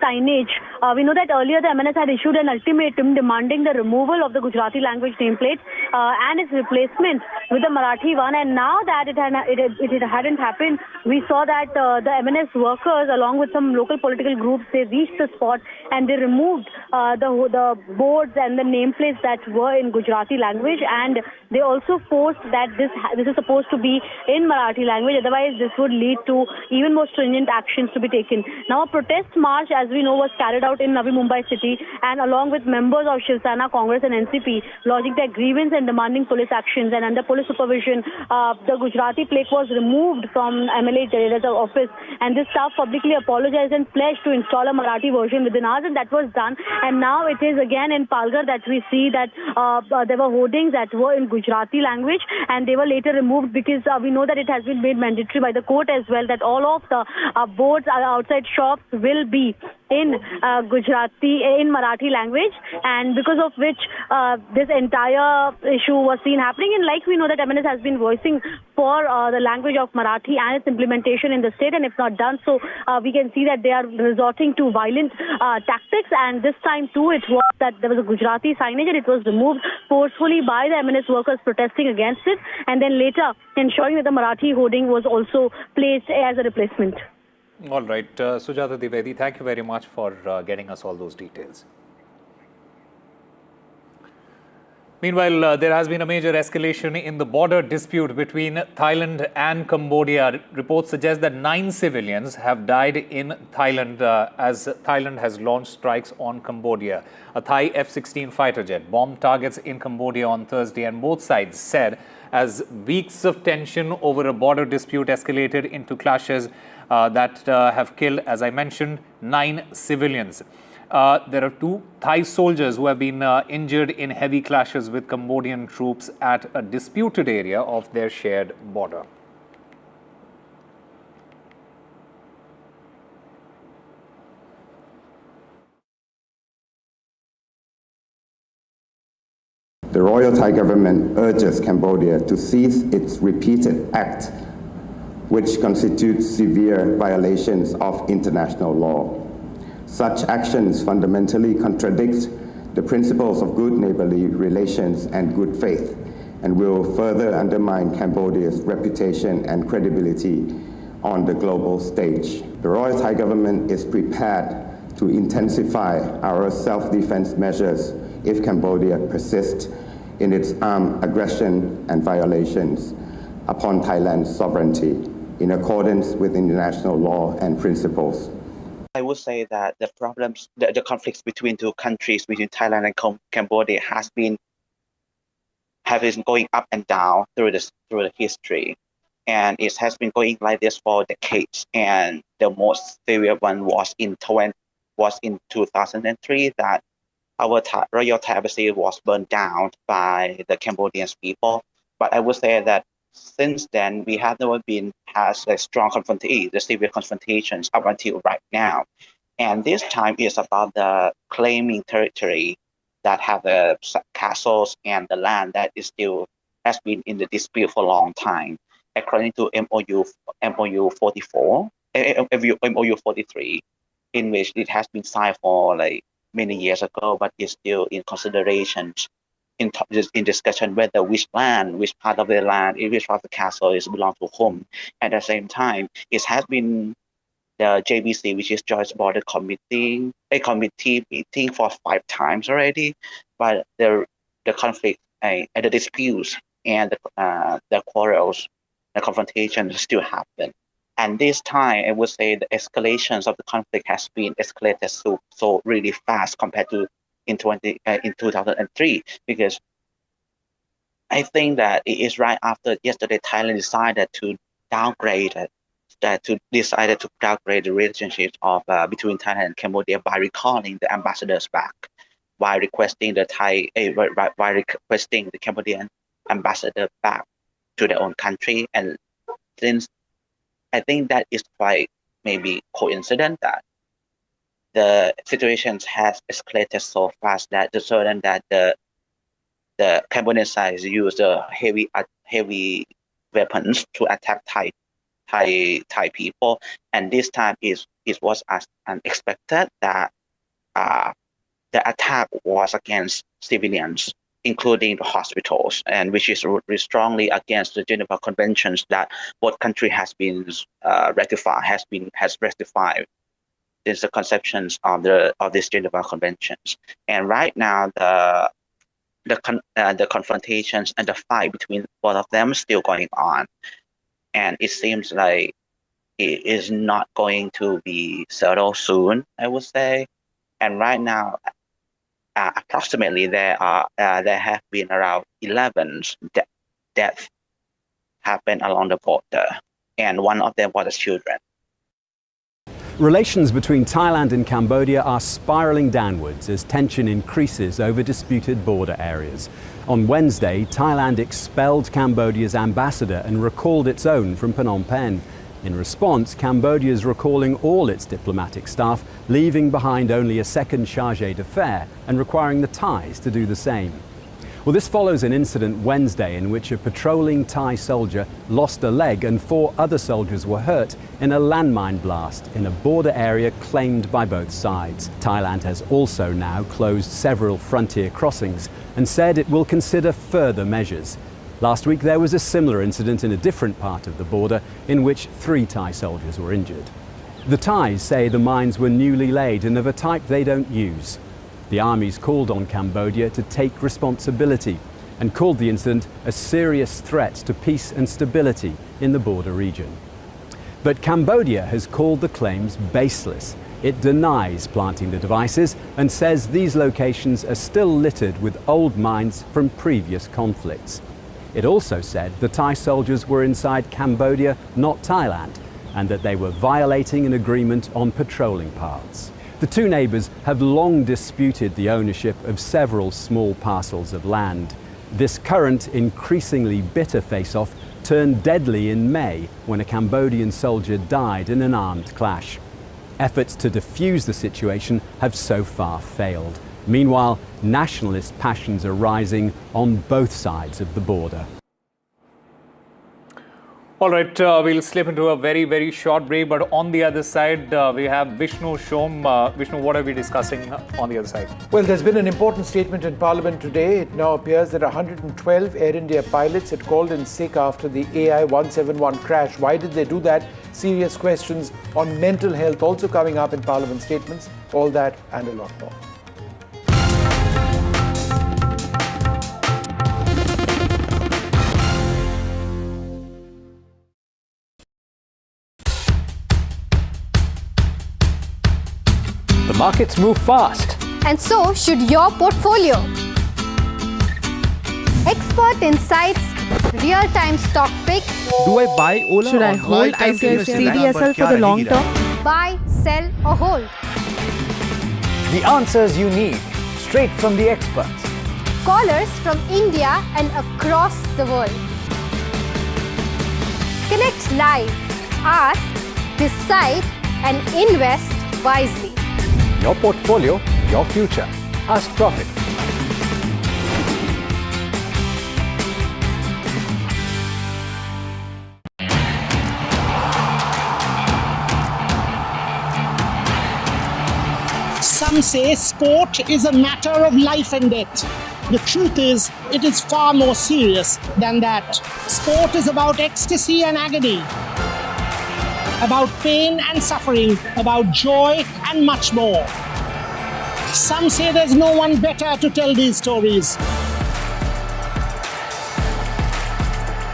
signage. We know that earlier the M&S had issued an ultimatum demanding the removal of the Gujarati language nameplate and its replacement with the Marathi one. And now that it hadn't happened, we saw that the M&S workers, along with some local political groups, they reached the spot and they removed the boards and the nameplates that were in Gujarati language. And they also forced that this is supposed to be in Marathi language. Otherwise, this would lead to even more stringent actions to be taken. Now, a protest march, as we know, was carried out in Navi Mumbai city, and along with members of Shiv Sena, Congress and NCP, lodging their grievance and demanding police actions. And under police supervision, the Gujarati plaque was removed from MLA Jadeja's office, and this staff publicly apologized and pledged to install a Marathi version within hours, and that was done. And now it is again in Palghar that we see that there were hoardings that were in Gujarati language, and they were later removed because we know that it has been made mandatory by the court as well that all of the boards outside shops will be in Gujarati, in Marathi language, and because of which this entire issue was seen happening. And like we know that M&S has been voicing for the language of Marathi and its implementation in the state, and if not done so, we can see that they are resorting to violent tactics. And this time too, it was that there was a Gujarati signage and it was removed forcefully by the M&S workers protesting against it, and then later ensuring that the Marathi hoarding was also placed as a replacement. All right, Sujata Dwivedi, thank you very much for getting us all those details. Meanwhile, there has been a major escalation in the border dispute between Thailand and Cambodia. Reports suggest that 9 civilians have died in Thailand as Thailand has launched strikes on Cambodia. A Thai F-16 fighter jet bombed targets in Cambodia on Thursday, and both sides said as weeks of tension over a border dispute escalated into clashes that have killed, as I mentioned, 9 civilians. There are 2 Thai soldiers who have been injured in heavy clashes with Cambodian troops at a disputed area of their shared border. The Royal Thai government urges Cambodia to cease its repeated acts which constitute severe violations of international law. Such actions fundamentally contradict the principles of good neighborly relations and good faith, and will further undermine Cambodia's reputation and credibility on the global stage. The Royal Thai government is prepared to intensify our self-defense measures if Cambodia persists in its armed aggression and violations upon Thailand's sovereignty in accordance with international law and principles. I would say that the problems, the conflicts between two countries, between Thailand and Cambodia, has been going up and down through the history, and it has been going like this for decades. And the most severe one was in 2003 that our Royal Thai Embassy was burned down by the Cambodian people. But I would say that since then, we have never had a strong confrontation, the severe confrontations up until right now. And this time is about the claiming territory that have the castles and the land that is still has been in the dispute for a long time. According to MOU 43, in which it has been signed for like many years ago, but is still in considerations. In discussion whether which part of the land, which part of the castle is belong to whom. At the same time, it has been the JBC, which is Joint Border Committee, a committee meeting for 5 times already, but the conflict and the disputes and the quarrels, the confrontations still happen. And this time, I would say the escalations of the conflict has been escalated so really fast compared to in 2003, because I think that it is right after yesterday Thailand decided to downgrade the relationship of between Thailand and Cambodia by recalling the ambassadors back, by requesting the Cambodian ambassador back to their own country. And since I think that is quite maybe coincident that the situations has escalated so fast that the certain that the Cambodian side used heavy weapons to attack Thai people, and this time it was as unexpected that the attack was against civilians, including the hospitals, and which is strongly against the Geneva Conventions that both countries has ratified. Is the conceptions of these Geneva Conventions. And right now the confrontations and the fight between both of them is still going on, and it seems like it is not going to be settled soon, I would say. And right now, approximately there have been around 11 deaths happened along the border, and one of them was children. Relations between Thailand and Cambodia are spiraling downwards as tension increases over disputed border areas. On Wednesday, Thailand expelled Cambodia's ambassador and recalled its own from Phnom Penh. In response, Cambodia is recalling all its diplomatic staff, leaving behind only a second chargé d'affaires and requiring the Thais to do the same. Well, this follows an incident Wednesday in which a patrolling Thai soldier lost a leg and 4 other soldiers were hurt in a landmine blast in a border area claimed by both sides. Thailand has also now closed several frontier crossings and said it will consider further measures. Last week there was a similar incident in a different part of the border in which 3 Thai soldiers were injured. The Thais say the mines were newly laid and of a type they don't use. The armies called on Cambodia to take responsibility and called the incident a serious threat to peace and stability in the border region. But Cambodia has called the claims baseless. It denies planting the devices and says these locations are still littered with old mines from previous conflicts. It also said the Thai soldiers were inside Cambodia, not Thailand, and that they were violating an agreement on patrolling paths. The two neighbours have long disputed the ownership of several small parcels of land. This current, increasingly bitter face-off turned deadly in May when a Cambodian soldier died in an armed clash. Efforts to defuse the situation have so far failed. Meanwhile, nationalist passions are rising on both sides of the border. All right, we'll slip into a very, very short break. But on the other side, we have Vishnu Shom. Vishnu, what are we discussing on the other side? Well, there's been an important statement in Parliament today. It now appears that 112 Air India pilots had called in sick after the AI-171 crash. Why did they do that? Serious questions on mental health also coming up in Parliament statements. All that and a lot more. The markets move fast. And so should your portfolio. Expert insights, real-time stock picks. Do I buy Ola? Should I hold CDSL for the long term? Buy, sell or hold. The answers you need, straight from the experts. Callers from India and across the world. Connect live, ask, decide and invest wisely. Your portfolio, your future. Ask Profit. Some say sport is a matter of life and death. The truth is, it is far more serious than that. Sport is about ecstasy and agony, about pain and suffering, about joy and much more. Some say there's no one better to tell these stories.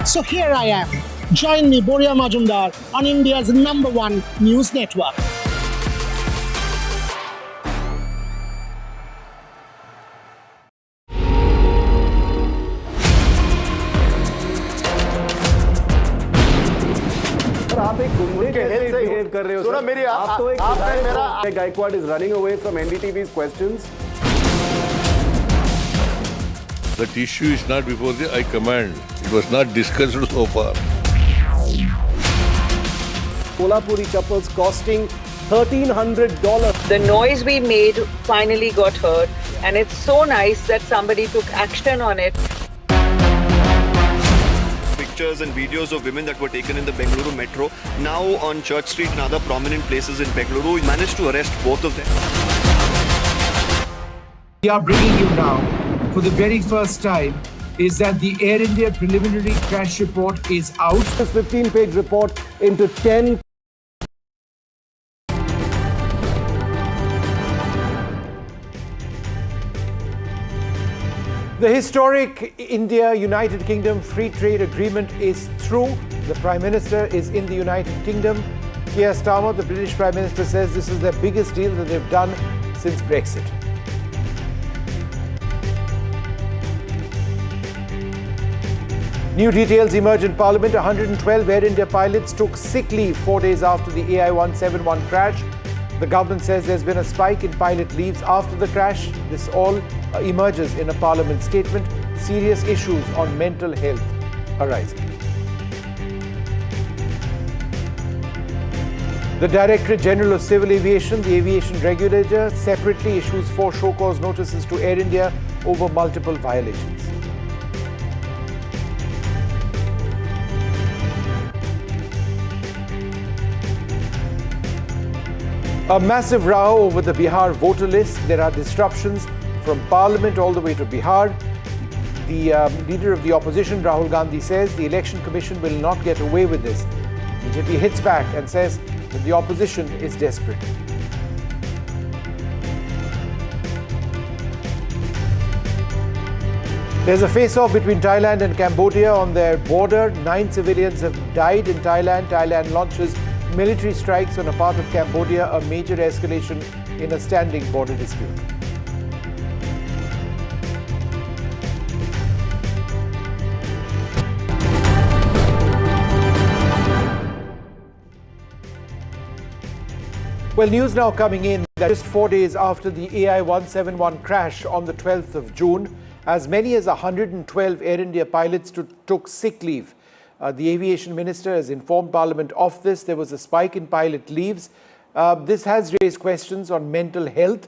So here I am. Join me, Boria Majumdar, on India's #1 news network. आप एक गुंडे जैसे behave कर रहे हो sir. मेरी आप तो एक मेरा Gaikwad is running away from NDTV's questions. That issue is not before the High Command. It was not discussed so far. Kolhapuri Chappals costing $1,300. The noise we made finally got heard, and it's so nice that somebody took action on it. Pictures and videos of women that were taken in the Bengaluru metro, now on Church Street and other prominent places in Bengaluru. We managed to arrest both of them. We are bringing you now, for the very first time, is that the Air India preliminary crash report is out. This 15-page report into 10. The historic India-United Kingdom Free Trade Agreement is through. The Prime Minister is in the United Kingdom. Keir Starmer, the British Prime Minister, says this is the biggest deal that they've done since Brexit. New details emerge in Parliament. 112 Air India pilots took sick leave 4 days after the AI-171 crash. The government says there's been a spike in pilot leaves after the crash. This all emerges in a Parliament statement. Serious issues on mental health arising. The Directorate General of Civil Aviation, the aviation regulator, separately issues 4 show cause notices to Air India over multiple violations. A massive row over the Bihar voter list. There are disruptions from Parliament all the way to Bihar. The leader of the opposition, Rahul Gandhi, says the Election Commission will not get away with this. BJP hits back and says that the opposition is desperate. There's a face-off between Thailand and Cambodia on their border. 9 civilians have died in Thailand. Thailand launches military strikes on a part of Cambodia, a major escalation in a standing border dispute. Well, news now coming in that just 4 days after the AI-171 crash on the 12th of June, as many as 112 Air India pilots took sick leave. The aviation minister has informed Parliament of this. There was a spike in pilot leaves. This has raised questions on mental health.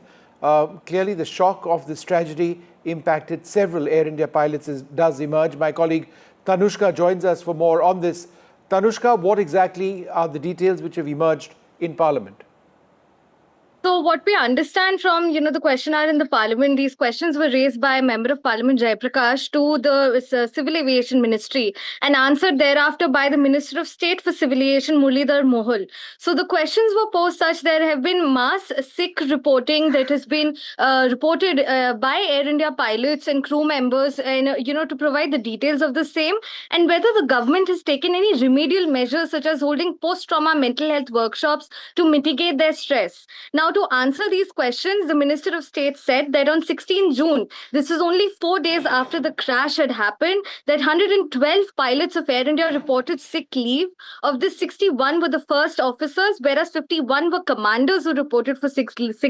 Clearly, the shock of this tragedy impacted several Air India pilots, as does emerge. My colleague Tanushka joins us for more on this. Tanushka, what exactly are the details which have emerged in Parliament? So what we understand from, the questionnaire in the Parliament, these questions were raised by a Member of Parliament, Jayaprakash, to the Civil Aviation Ministry and answered thereafter by the Minister of State for Civil Aviation, Muralidhar Mohal. So the questions were posed such there have been mass sick reporting that has been reported by Air India pilots and crew members and, to provide the details of the same and whether the government has taken any remedial measures such as holding post-trauma mental health workshops to mitigate their stress. Now, to answer these questions, the Minister of State said that on 16 June, this is only 4 days after the crash had happened, that 112 pilots of Air India reported sick leave. Of this, 61 were the first officers, whereas 51 were commanders who reported for sick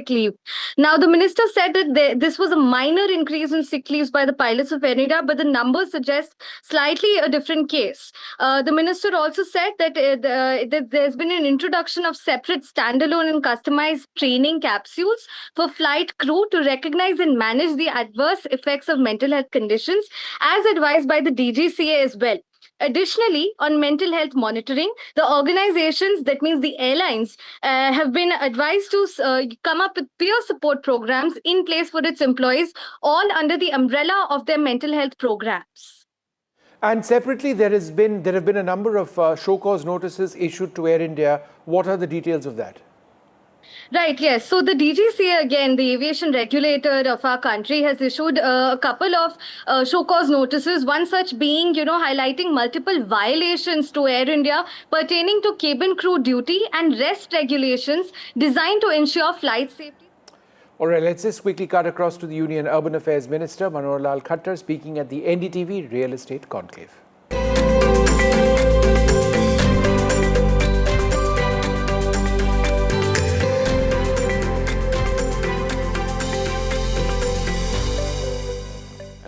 leave. Now, the minister said that this was a minor increase in sick leaves by the pilots of Air India, but the numbers suggest slightly a different case. The minister also said that there's been an introduction of separate standalone and customized training capsules for flight crew to recognize and manage the adverse effects of mental health conditions, as advised by the DGCA as well. Additionally, on mental health monitoring, the organizations, that means the airlines, have been advised to come up with peer support programs in place for its employees, all under the umbrella of their mental health programs. And separately, there have been a number of show cause notices issued to Air India. What are the details of that? Right, yes. So the DGCA, again, the aviation regulator of our country, has issued a couple of show cause notices, one such being, highlighting multiple violations to Air India pertaining to cabin crew duty and rest regulations designed to ensure flight safety. All right, let's just quickly cut across to the Union Urban Affairs Minister, Manohar Lal Khattar, speaking at the NDTV Real Estate Conclave.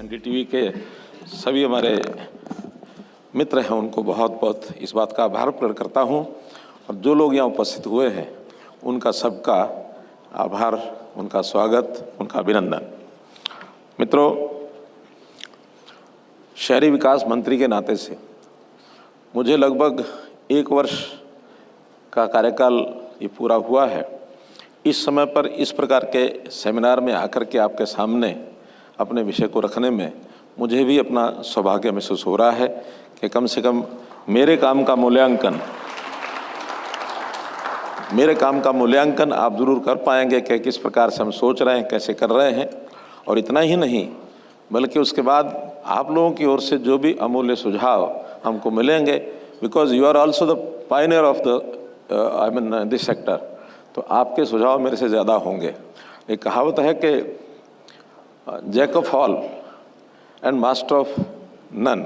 NDTV के सभी हमारे मित्र हैं, उनको बहुत बहुत इस बात का आभार प्रकट करता हूं और जो लोग यहाँ उपस्थित हुए हैं उनका सबका आभार, उनका स्वागत, उनका अभिनंदन। मित्रों, शहरी विकास मंत्री के नाते से मुझे लगभग 1 वर्ष का कार्यकाल ये पूरा हुआ है। इस समय पर इस प्रकार के सेमिनार में आकर के आपके सामने अपने विषय को रखने में मुझे भी अपना सौभाग्य महसूस हो रहा है कि कम से कम मेरे काम का मूल्यांकन आप ज़रूर कर पाएंगे कि किस प्रकार से हम सोच रहे हैं, कैसे कर रहे हैं। और इतना ही नहीं, बल्कि उसके बाद आप लोगों की ओर से जो भी अमूल्य सुझाव हमको मिलेंगे, because you are also the pioneer of the this sector, तो आपके सुझाव मेरे से ज़्यादा होंगे। एक कहावत है कि jack of all and master of none,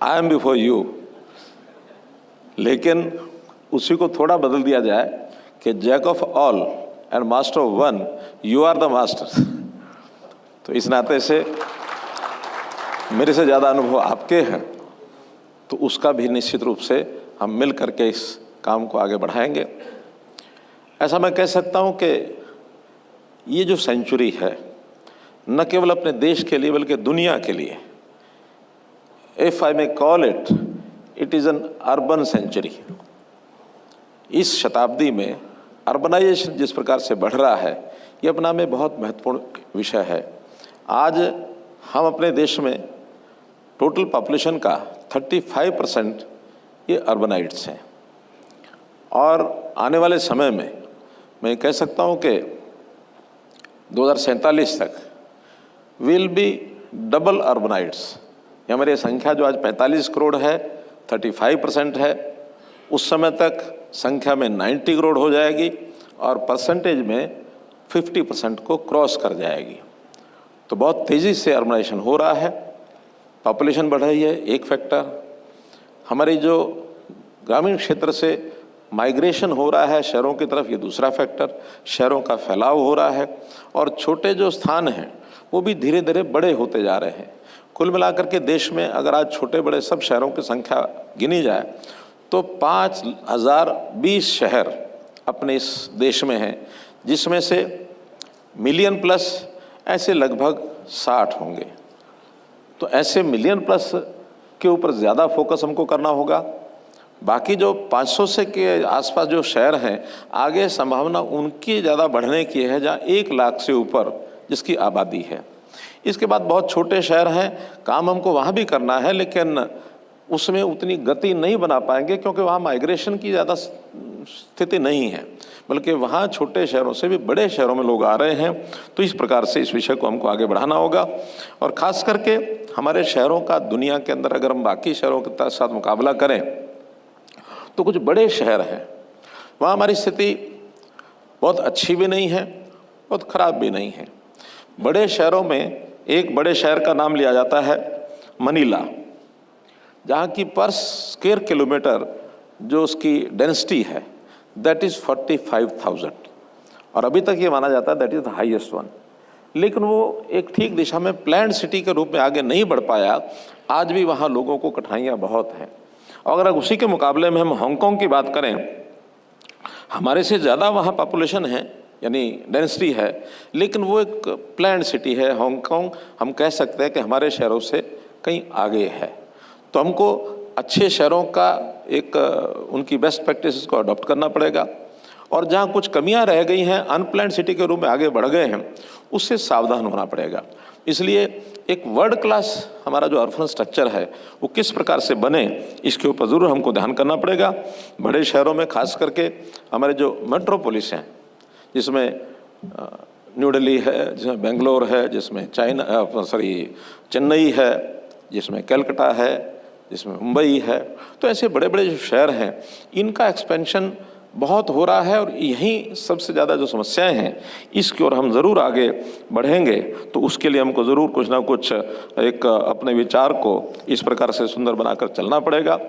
I am before you, लेकिन उसी को थोड़ा बदल दिया जाए कि jack of all and master of one, you are the master. तो इस नाते से मेरे से ज़्यादा अनुभव आपके हैं, तो उसका भी निश्चित रूप से हम मिल करके इस काम को आगे बढ़ाएंगे। ऐसा मैं कह सकता हूँ कि ये जो सेंचुरी है, न केवल अपने देश के लिए बल्कि दुनिया के लिए, if I may call it, it is an urban century. इस शताब्दी में अर्बनाइजेशन जिस प्रकार से बढ़ रहा है, ये अपना में बहुत महत्वपूर्ण विषय है। आज हम अपने देश में टोटल पॉपुलेशन का 35% ये अर्बनाइट्स हैं और आने वाले समय में मैं कह सकता हूँ कि 2047 तक विल बी डबल अर्बनाइट्स। हमारी संख्या जो आज 45 करोड़ है, 35% है, उस समय तक संख्या में 90 करोड़ हो जाएगी और परसेंटेज में 50% को क्रॉस कर जाएगी। तो बहुत तेज़ी से अर्बनाइजेशन हो रहा है, पॉपुलेशन बढ़ रही है, एक फैक्टर। हमारी जो ग्रामीण क्षेत्र से माइग्रेशन हो रहा है शहरों की तरफ, ये दूसरा फैक्टर। शहरों का फैलाव हो रहा है और छोटे जो स्थान हैं वो भी धीरे धीरे बड़े होते जा रहे हैं। कुल मिलाकर के देश में अगर आज छोटे बड़े सब शहरों की संख्या गिनी जाए तो 5020 शहर अपने इस देश में हैं, जिसमें से मिलियन प्लस ऐसे लगभग 60 होंगे। तो ऐसे मिलियन प्लस के ऊपर ज़्यादा फोकस हमको करना होगा बाकी जो 500 से के आसपास जो शहर हैं, आगे संभावना उनकी ज़्यादा बढ़ने की है जहाँ 1 लाख से ऊपर जिसकी आबादी है। इसके बाद बहुत छोटे शहर हैं, काम हमको वहाँ भी करना है, लेकिन उसमें उतनी गति नहीं बना पाएंगे क्योंकि वहाँ माइग्रेशन की ज़्यादा स्थिति नहीं है, बल्कि वहाँ छोटे शहरों से भी बड़े शहरों में लोग आ रहे हैं। तो इस प्रकार से इस विषय को हमको आगे बढ़ाना होगा, और ख़ास करके हमारे शहरों का दुनिया के अंदर अगर हम बाकी शहरों के साथ मुकाबला करें तो कुछ बड़े शहर हैं, वहाँ हमारी स्थिति बहुत अच्छी भी नहीं है, बहुत ख़राब भी नहीं है। बड़े शहरों में एक बड़े शहर का नाम लिया जाता है मनीला, जहाँ की पर स्क्वायर किलोमीटर जो उसकी डेंसिटी है दैट इज़ 45,000, और अभी तक ये माना जाता है that is the highest one. लेकिन वो एक ठीक दिशा में प्लान्ड सिटी के रूप में आगे नहीं बढ़ पाया। आज भी वहाँ लोगों को कठिनाइयाँ बहुत हैं। और अगर उसी के मुकाबले में हम हांगकांग की बात करें, हमारे से ज़्यादा वहाँ पॉपुलेशन है, यानी डेंसिटी है, लेकिन वो एक प्लान्ड सिटी है। हांगकांग हम कह सकते हैं कि हमारे शहरों से कहीं आगे है। तो हमको अच्छे शहरों का एक उनकी बेस्ट प्रैक्टिसेस को अडॉप्ट करना पड़ेगा, और जहाँ कुछ कमियाँ रह गई हैं, अनप्लान्ड सिटी के रूप में आगे बढ़ गए हैं, उससे सावधान होना पड़ेगा। इसलिए एक वर्ल्ड क्लास हमारा जो अर्बन स्ट्रक्चर है वो किस प्रकार से बने, इसके ऊपर ज़रूर हमको ध्यान करना पड़ेगा। बड़े शहरों में खास करके हमारे जो मेट्रोपोलिस हैं, जिसमें न्यू दिल्ली है, जिसमें बेंगलोर है, जिसमें चेन्नई है, जिसमें कलकत्ता है, जिसमें मुंबई है, तो ऐसे बड़े बड़े जो शहर हैं इनका एक्सपेंशन बहुत हो रहा है, और यही सबसे ज़्यादा जो समस्याएं हैं इसकी ओर हम ज़रूर आगे बढ़ेंगे। तो उसके लिए हमको ज़रूर कुछ ना कुछ एक अपने विचार को इस प्रकार से सुंदर बनाकर चलना पड़ेगा।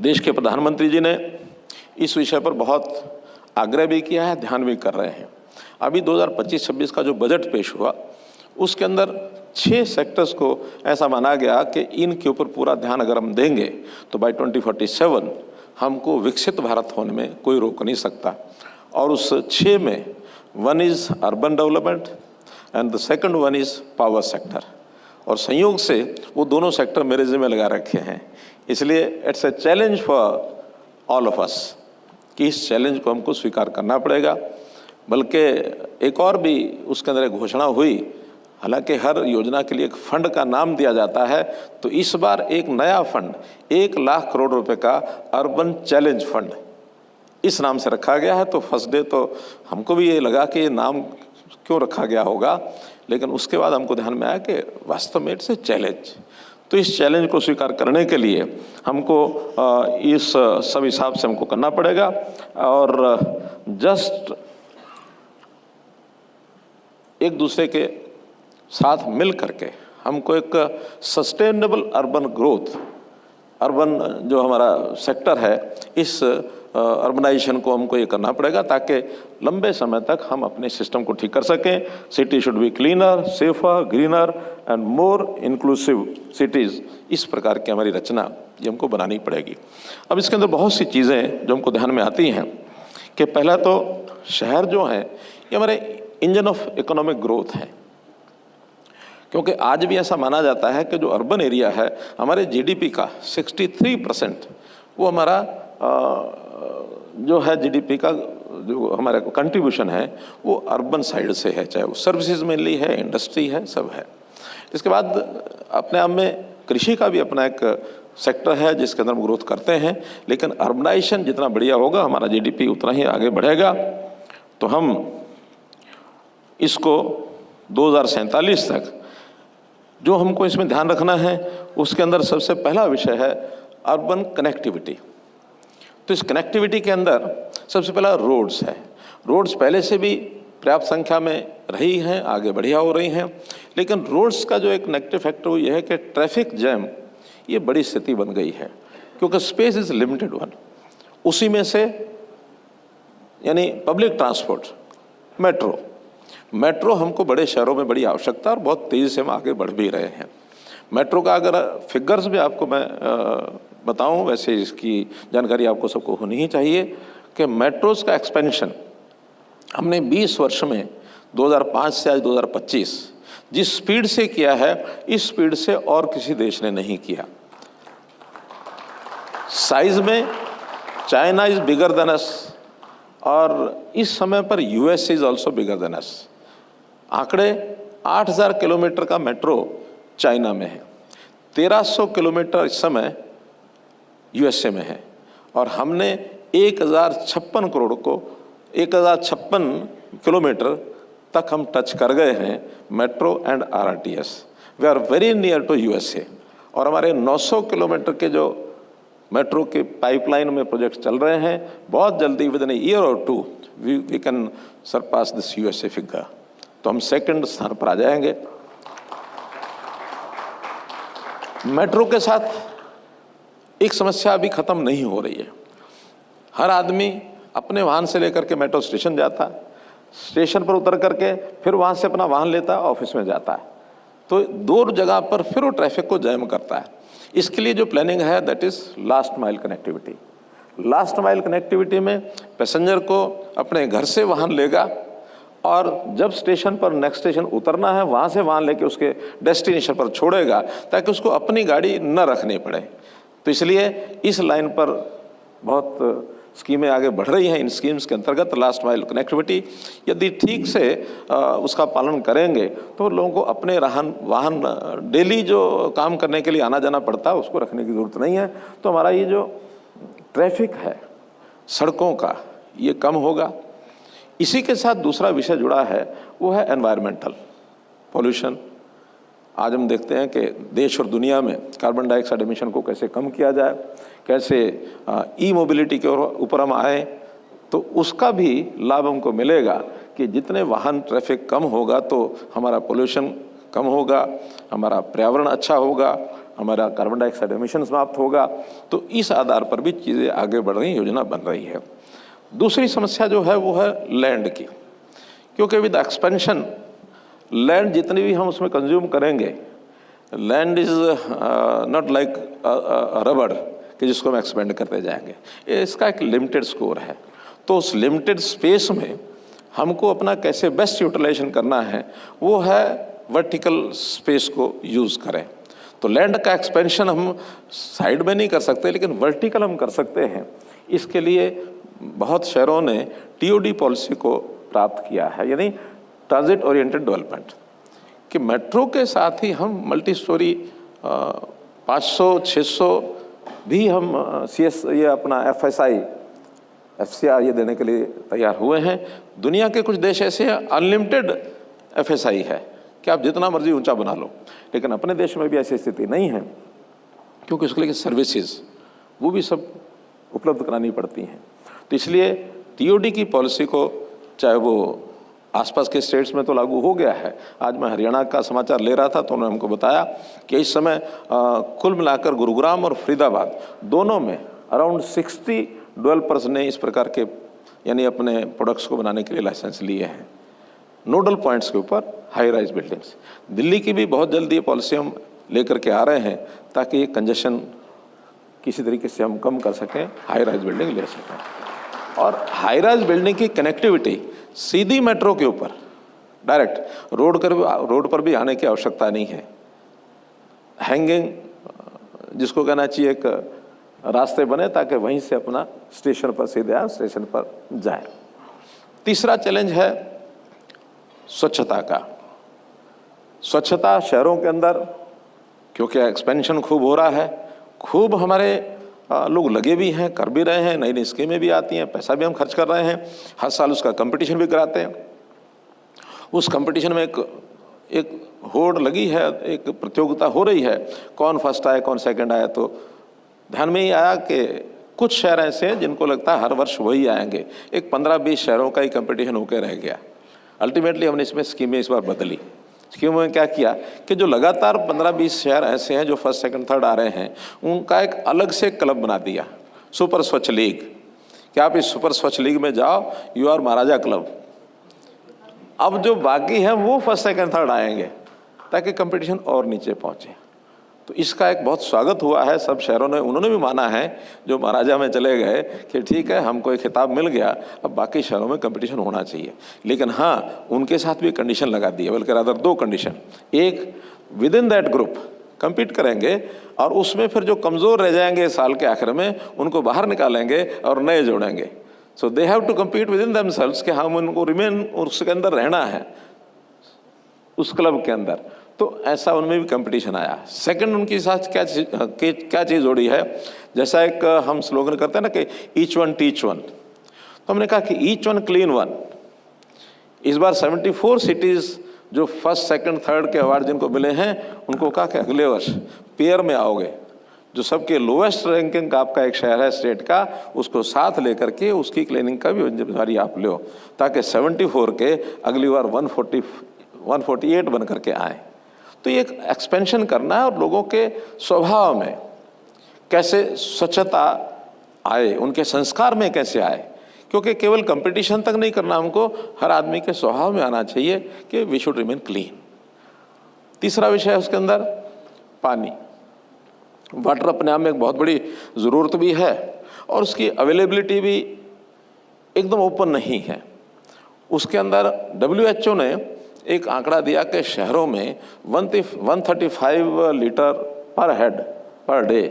देश के प्रधानमंत्री जी ने इस विषय पर बहुत आग्रह भी किया है, ध्यान भी कर रहे हैं। अभी 2025-26 का जो बजट पेश हुआ उसके अंदर 6 सेक्टर्स को ऐसा माना गया कि इनके ऊपर पूरा ध्यान अगर हम देंगे तो बाय 2047 हमको विकसित भारत होने में कोई रोक नहीं सकता। और उस 6 में 1 is urban development and the second 1 is power sector, और संयोग से वो दोनों सेक्टर मेरे ज़िम्मे लगा रखे हैं। इसलिए it's a challenge for all of us कि इस चैलेंज को हमको स्वीकार करना पड़ेगा। बल्कि एक और भी उसके अंदर एक घोषणा हुई, हालांकि हर योजना के लिए एक फंड का नाम दिया जाता है, तो इस बार एक नया फंड 1 लाख करोड़ रुपए का अर्बन चैलेंज फंड इस नाम से रखा गया है। तो फर्स्ट डे तो हमको भी ये लगा कि ये नाम क्यों रखा गया होगा, लेकिन उसके बाद हमको ध्यान में आया कि वास्तव में इट्स ए चैलेंज। तो इस चैलेंज को स्वीकार करने के लिए हमको इस सब हिसाब से हमको करना पड़ेगा, और जस्ट एक दूसरे के साथ मिल करके हमको एक सस्टेनेबल अर्बन ग्रोथ, अर्बन जो हमारा सेक्टर है, इस अर्बनाइजेशन को हमको ये करना पड़ेगा ताकि लंबे समय तक हम अपने सिस्टम को ठीक कर सकें। City should be cleaner, safer, greener and more inclusive cities. इस प्रकार की हमारी रचना ये हमको बनानी पड़ेगी। अब इसके अंदर बहुत सी चीज़ें जो हमको ध्यान में आती हैं कि पहला तो शहर जो हैं ये हमारे इंजन ऑफ इकोनॉमिक ग्रोथ हैं, क्योंकि आज भी ऐसा माना जाता है कि जो अर्बन एरिया है हमारे जीडीपी का 63% वो हमारा जो है जीडीपी का जो हमारा कंट्रीब्यूशन है वो अर्बन साइड से है, चाहे वो सर्विसेज मेनली है, इंडस्ट्री है, सब है। इसके बाद अपने आप में कृषि का भी अपना एक सेक्टर है जिसके अंदर हम ग्रोथ करते हैं, लेकिन अर्बनाइजेशन जितना बढ़िया होगा हमारा जीडीपी उतना ही आगे बढ़ेगा। तो हम इसको 2047 तक जो हमको इसमें ध्यान रखना है उसके अंदर सबसे पहला विषय है अर्बन कनेक्टिविटी। तो इस कनेक्टिविटी के अंदर सबसे पहला रोड्स है। रोड्स पहले से भी पर्याप्त संख्या में रही हैं, आगे बढ़िया हो रही हैं, लेकिन रोड्स का जो एक नेगेटिव फैक्टर वो ये है कि ट्रैफिक जैम ये बड़ी स्थिति बन गई है, क्योंकि स्पेस इज़ लिमिटेड वन। उसी में से यानी पब्लिक ट्रांसपोर्ट, मेट्रो हमको बड़े शहरों में बड़ी आवश्यकता और बहुत तेज़ी से हम आगे बढ़ भी रहे हैं। मेट्रो का अगर फिगर्स भी आपको मैं बताऊं, वैसे इसकी जानकारी आपको सबको होनी ही चाहिए कि मेट्रोज़ का एक्सपेंशन हमने 20 वर्ष में 2005 से आज 2025 जिस स्पीड से किया है, इस स्पीड से और किसी देश ने नहीं किया। साइज में China is bigger than us, और इस समय पर US is also bigger than us. आंकड़े 8000 किलोमीटर का मेट्रो चाइना में है, 1300 किलोमीटर इस समय यूएसए में है, और हमने 1056 करोड़ को 1056 किलोमीटर तक हम टच कर गए हैं metro and RTS. We are very near to USA, और हमारे 900 किलोमीटर के जो मेट्रो के पाइपलाइन में प्रोजेक्ट चल रहे हैं, बहुत जल्दी विद इन ईयर और two we can surpass this USA figure, तो हम सेकंड स्थान पर आ जाएंगे। मेट्रो के साथ एक समस्या अभी खत्म नहीं हो रही है। हर आदमी अपने वाहन से लेकर के मेट्रो स्टेशन जाता है, स्टेशन पर उतर करके फिर वहाँ से अपना वाहन लेता है, ऑफिस में जाता है, तो दो जगह पर फिर वो ट्रैफिक को जैम करता है। इसके लिए जो प्लानिंग है that is last mile connectivity. Last mile connectivity में पैसेंजर को अपने घर से वाहन लेगा, और जब स्टेशन पर नेक्स्ट स्टेशन उतरना है वहाँ से वाहन लेके उसके डेस्टिनेशन पर छोड़ेगा, ताकि उसको अपनी गाड़ी न रखनी पड़े। तो इसलिए इस लाइन पर बहुत स्कीमें आगे बढ़ रही हैं। इन स्कीम्स के अंतर्गत लास्ट माइल कनेक्टिविटी यदि ठीक से उसका पालन करेंगे तो लोगों को अपने वाहन डेली जो काम करने के लिए आना जाना पड़ता है उसको रखने की ज़रूरत नहीं है। तो हमारा ये जो ट्रैफिक है सड़कों का ये कम होगा। इसी के साथ दूसरा विषय जुड़ा है, वो है एनवायरमेंटल पॉल्यूशन। आज हम देखते हैं कि देश और दुनिया में कार्बन डाइऑक्साइड एमिशन को कैसे कम किया जाए, कैसे ई मोबिलिटी के ऊपर हम आए, तो उसका भी लाभ हमको मिलेगा कि जितने वाहन ट्रैफिक कम होगा तो हमारा पोल्यूशन कम होगा, हमारा पर्यावरण अच्छा होगा, हमारा कार्बन डाइऑक्साइड एमिशन समाप्त होगा। तो इस आधार पर भी चीज़ें आगे बढ़ रही, योजना बन रही है। दूसरी समस्या जो है वो है लैंड की, क्योंकि विद एक्सपेंशन लैंड जितनी भी हम उसमें कंज्यूम करेंगे, लैंड इज़ नॉट लाइक रबड़ कि जिसको हम एक्सपेंड करते जाएंगे, इसका एक लिमिटेड स्कोर है। तो उस लिमिटेड स्पेस में हमको अपना कैसे बेस्ट यूटिलाइजेशन करना है वो है वर्टिकल स्पेस को यूज़ करें। तो लैंड का एक्सपेंशन हम साइड में नहीं कर सकते, लेकिन वर्टिकल हम कर सकते हैं। इसके लिए बहुत शहरों ने टीओडी पॉलिसी को प्राप्त किया है, यानी ट्रांजिट ओरिएंटेड डेवलपमेंट, कि मेट्रो के साथ ही हम मल्टी स्टोरी 500-600 भी हम ये अपना FCR ये देने के लिए तैयार हुए हैं। दुनिया के कुछ देश ऐसे हैं अनलिमिटेड FSI है कि आप जितना मर्जी ऊंचा बना लो, लेकिन अपने देश में भी ऐसी स्थिति नहीं है, क्योंकि उसके लिए सर्विसेज वो भी सब उपलब्ध करानी पड़ती हैं। तो इसलिए TOD की पॉलिसी को, चाहे वो आसपास के स्टेट्स में तो लागू हो गया है। आज मैं हरियाणा का समाचार ले रहा था तो उन्होंने हमको बताया कि इस समय कुल मिलाकर गुरुग्राम और फरीदाबाद दोनों में अराउंड 60 डेवलपर्स ने इस प्रकार के यानी अपने प्रोडक्ट्स को बनाने के लिए लाइसेंस लिए हैं नोडल पॉइंट्स के ऊपर हाई राइज बिल्डिंग्स। दिल्ली की भी बहुत जल्दी ये पॉलिसी हम लेकर के आ रहे हैं ताकि ये कंजेशन किसी तरीके से हम कम कर सकें, हाई राइज बिल्डिंग ले सकें। और हाई राइज बिल्डिंग की कनेक्टिविटी सीधी मेट्रो के ऊपर डायरेक्ट रोड पर भी आने की आवश्यकता नहीं है। हैंगिंग जिसको कहना चाहिए एक रास्ते बने ताकि वहीं से अपना स्टेशन पर सीधे आए, स्टेशन पर जाए। तीसरा चैलेंज है स्वच्छता का। स्वच्छता शहरों के अंदर क्योंकि एक्सपेंशन खूब हो रहा है, खूब हमारे लोग लगे भी हैं, कर भी रहे हैं, नई नई स्कीमें भी आती हैं, पैसा भी हम खर्च कर रहे हैं, हर साल उसका कंपटीशन भी कराते हैं। उस कंपटीशन में एक होड़ लगी है, एक प्रतियोगिता हो रही है, कौन फर्स्ट आए कौन सेकंड आए। तो ध्यान में ही आया कि कुछ शहर ऐसे हैं जिनको लगता है हर वर्ष वही आएंगे। एक 15-20 शहरों का ही कंपटीशन होकर रह गया। अल्टीमेटली हमने इसमें स्कीमें इस बार बदली। स्कीमों में क्या किया कि जो लगातार 15-20 शहर ऐसे हैं जो फर्स्ट सेकंड थर्ड आ रहे हैं, उनका एक अलग से क्लब बना दिया, सुपर स्वच्छ लीग, कि आप इस सुपर स्वच्छ लीग में जाओ, यू आर महाराजा क्लब। अब जो बाकी हैं वो फर्स्ट सेकंड थर्ड आएंगे ताकि कंपटीशन और नीचे पहुँचे। तो इसका एक बहुत स्वागत हुआ है सब शहरों ने, उन्होंने भी माना है जो महाराजा में चले गए कि ठीक है हमको एक खिताब मिल गया, अब बाकी शहरों में कंपटीशन होना चाहिए। लेकिन हाँ, उनके साथ भी कंडीशन लगा दी है, बल्कि रादर 2 कंडीशन। एक, with in that group compete करेंगे और उसमें फिर जो कमज़ोर रह जाएंगे साल के आखिर में उनको बाहर निकालेंगे और नए जोड़ेंगे। So they have to compete within themselves कि हम उनको रिमेन उसके अंदर रहना है, उस क्लब के अंदर। तो ऐसा उनमें भी कंपटीशन आया। सेकंड उनके साथ क्या चीज़ जोड़ी है, जैसा एक हम स्लोगन करते हैं ना कि ईच वन टीच वन, तो हमने कहा कि ईच वन क्लीन वन। इस बार 74 सिटीज़ जो फर्स्ट सेकंड थर्ड के अवार्ड जिनको मिले हैं उनको कहा कि अगले वर्ष पेयर में आओगे, जो सबके लोएस्ट रैंकिंग का आपका एक शहर है स्टेट का, उसको साथ लेकर के उसकी क्लीनिंग का भी जिम्मेदारी आप लो, ताकि 74 के अगली बार 148 बन करके आए। तो ये एक एक्सपेंशन करना है और लोगों के स्वभाव में कैसे स्वच्छता आए, उनके संस्कार में कैसे आए, क्योंकि केवल कंपटीशन तक नहीं करना, हमको हर आदमी के स्वभाव में आना चाहिए कि वी शुड रिमेन क्लीन। तीसरा विषय है उसके अंदर पानी। वाटर अपने आप में एक बहुत बड़ी ज़रूरत भी है और उसकी अवेलेबिलिटी भी एकदम ओपन नहीं है। उसके अंदर WHO ने एक आंकड़ा दिया कि शहरों में 135 लीटर पर हेड पर डे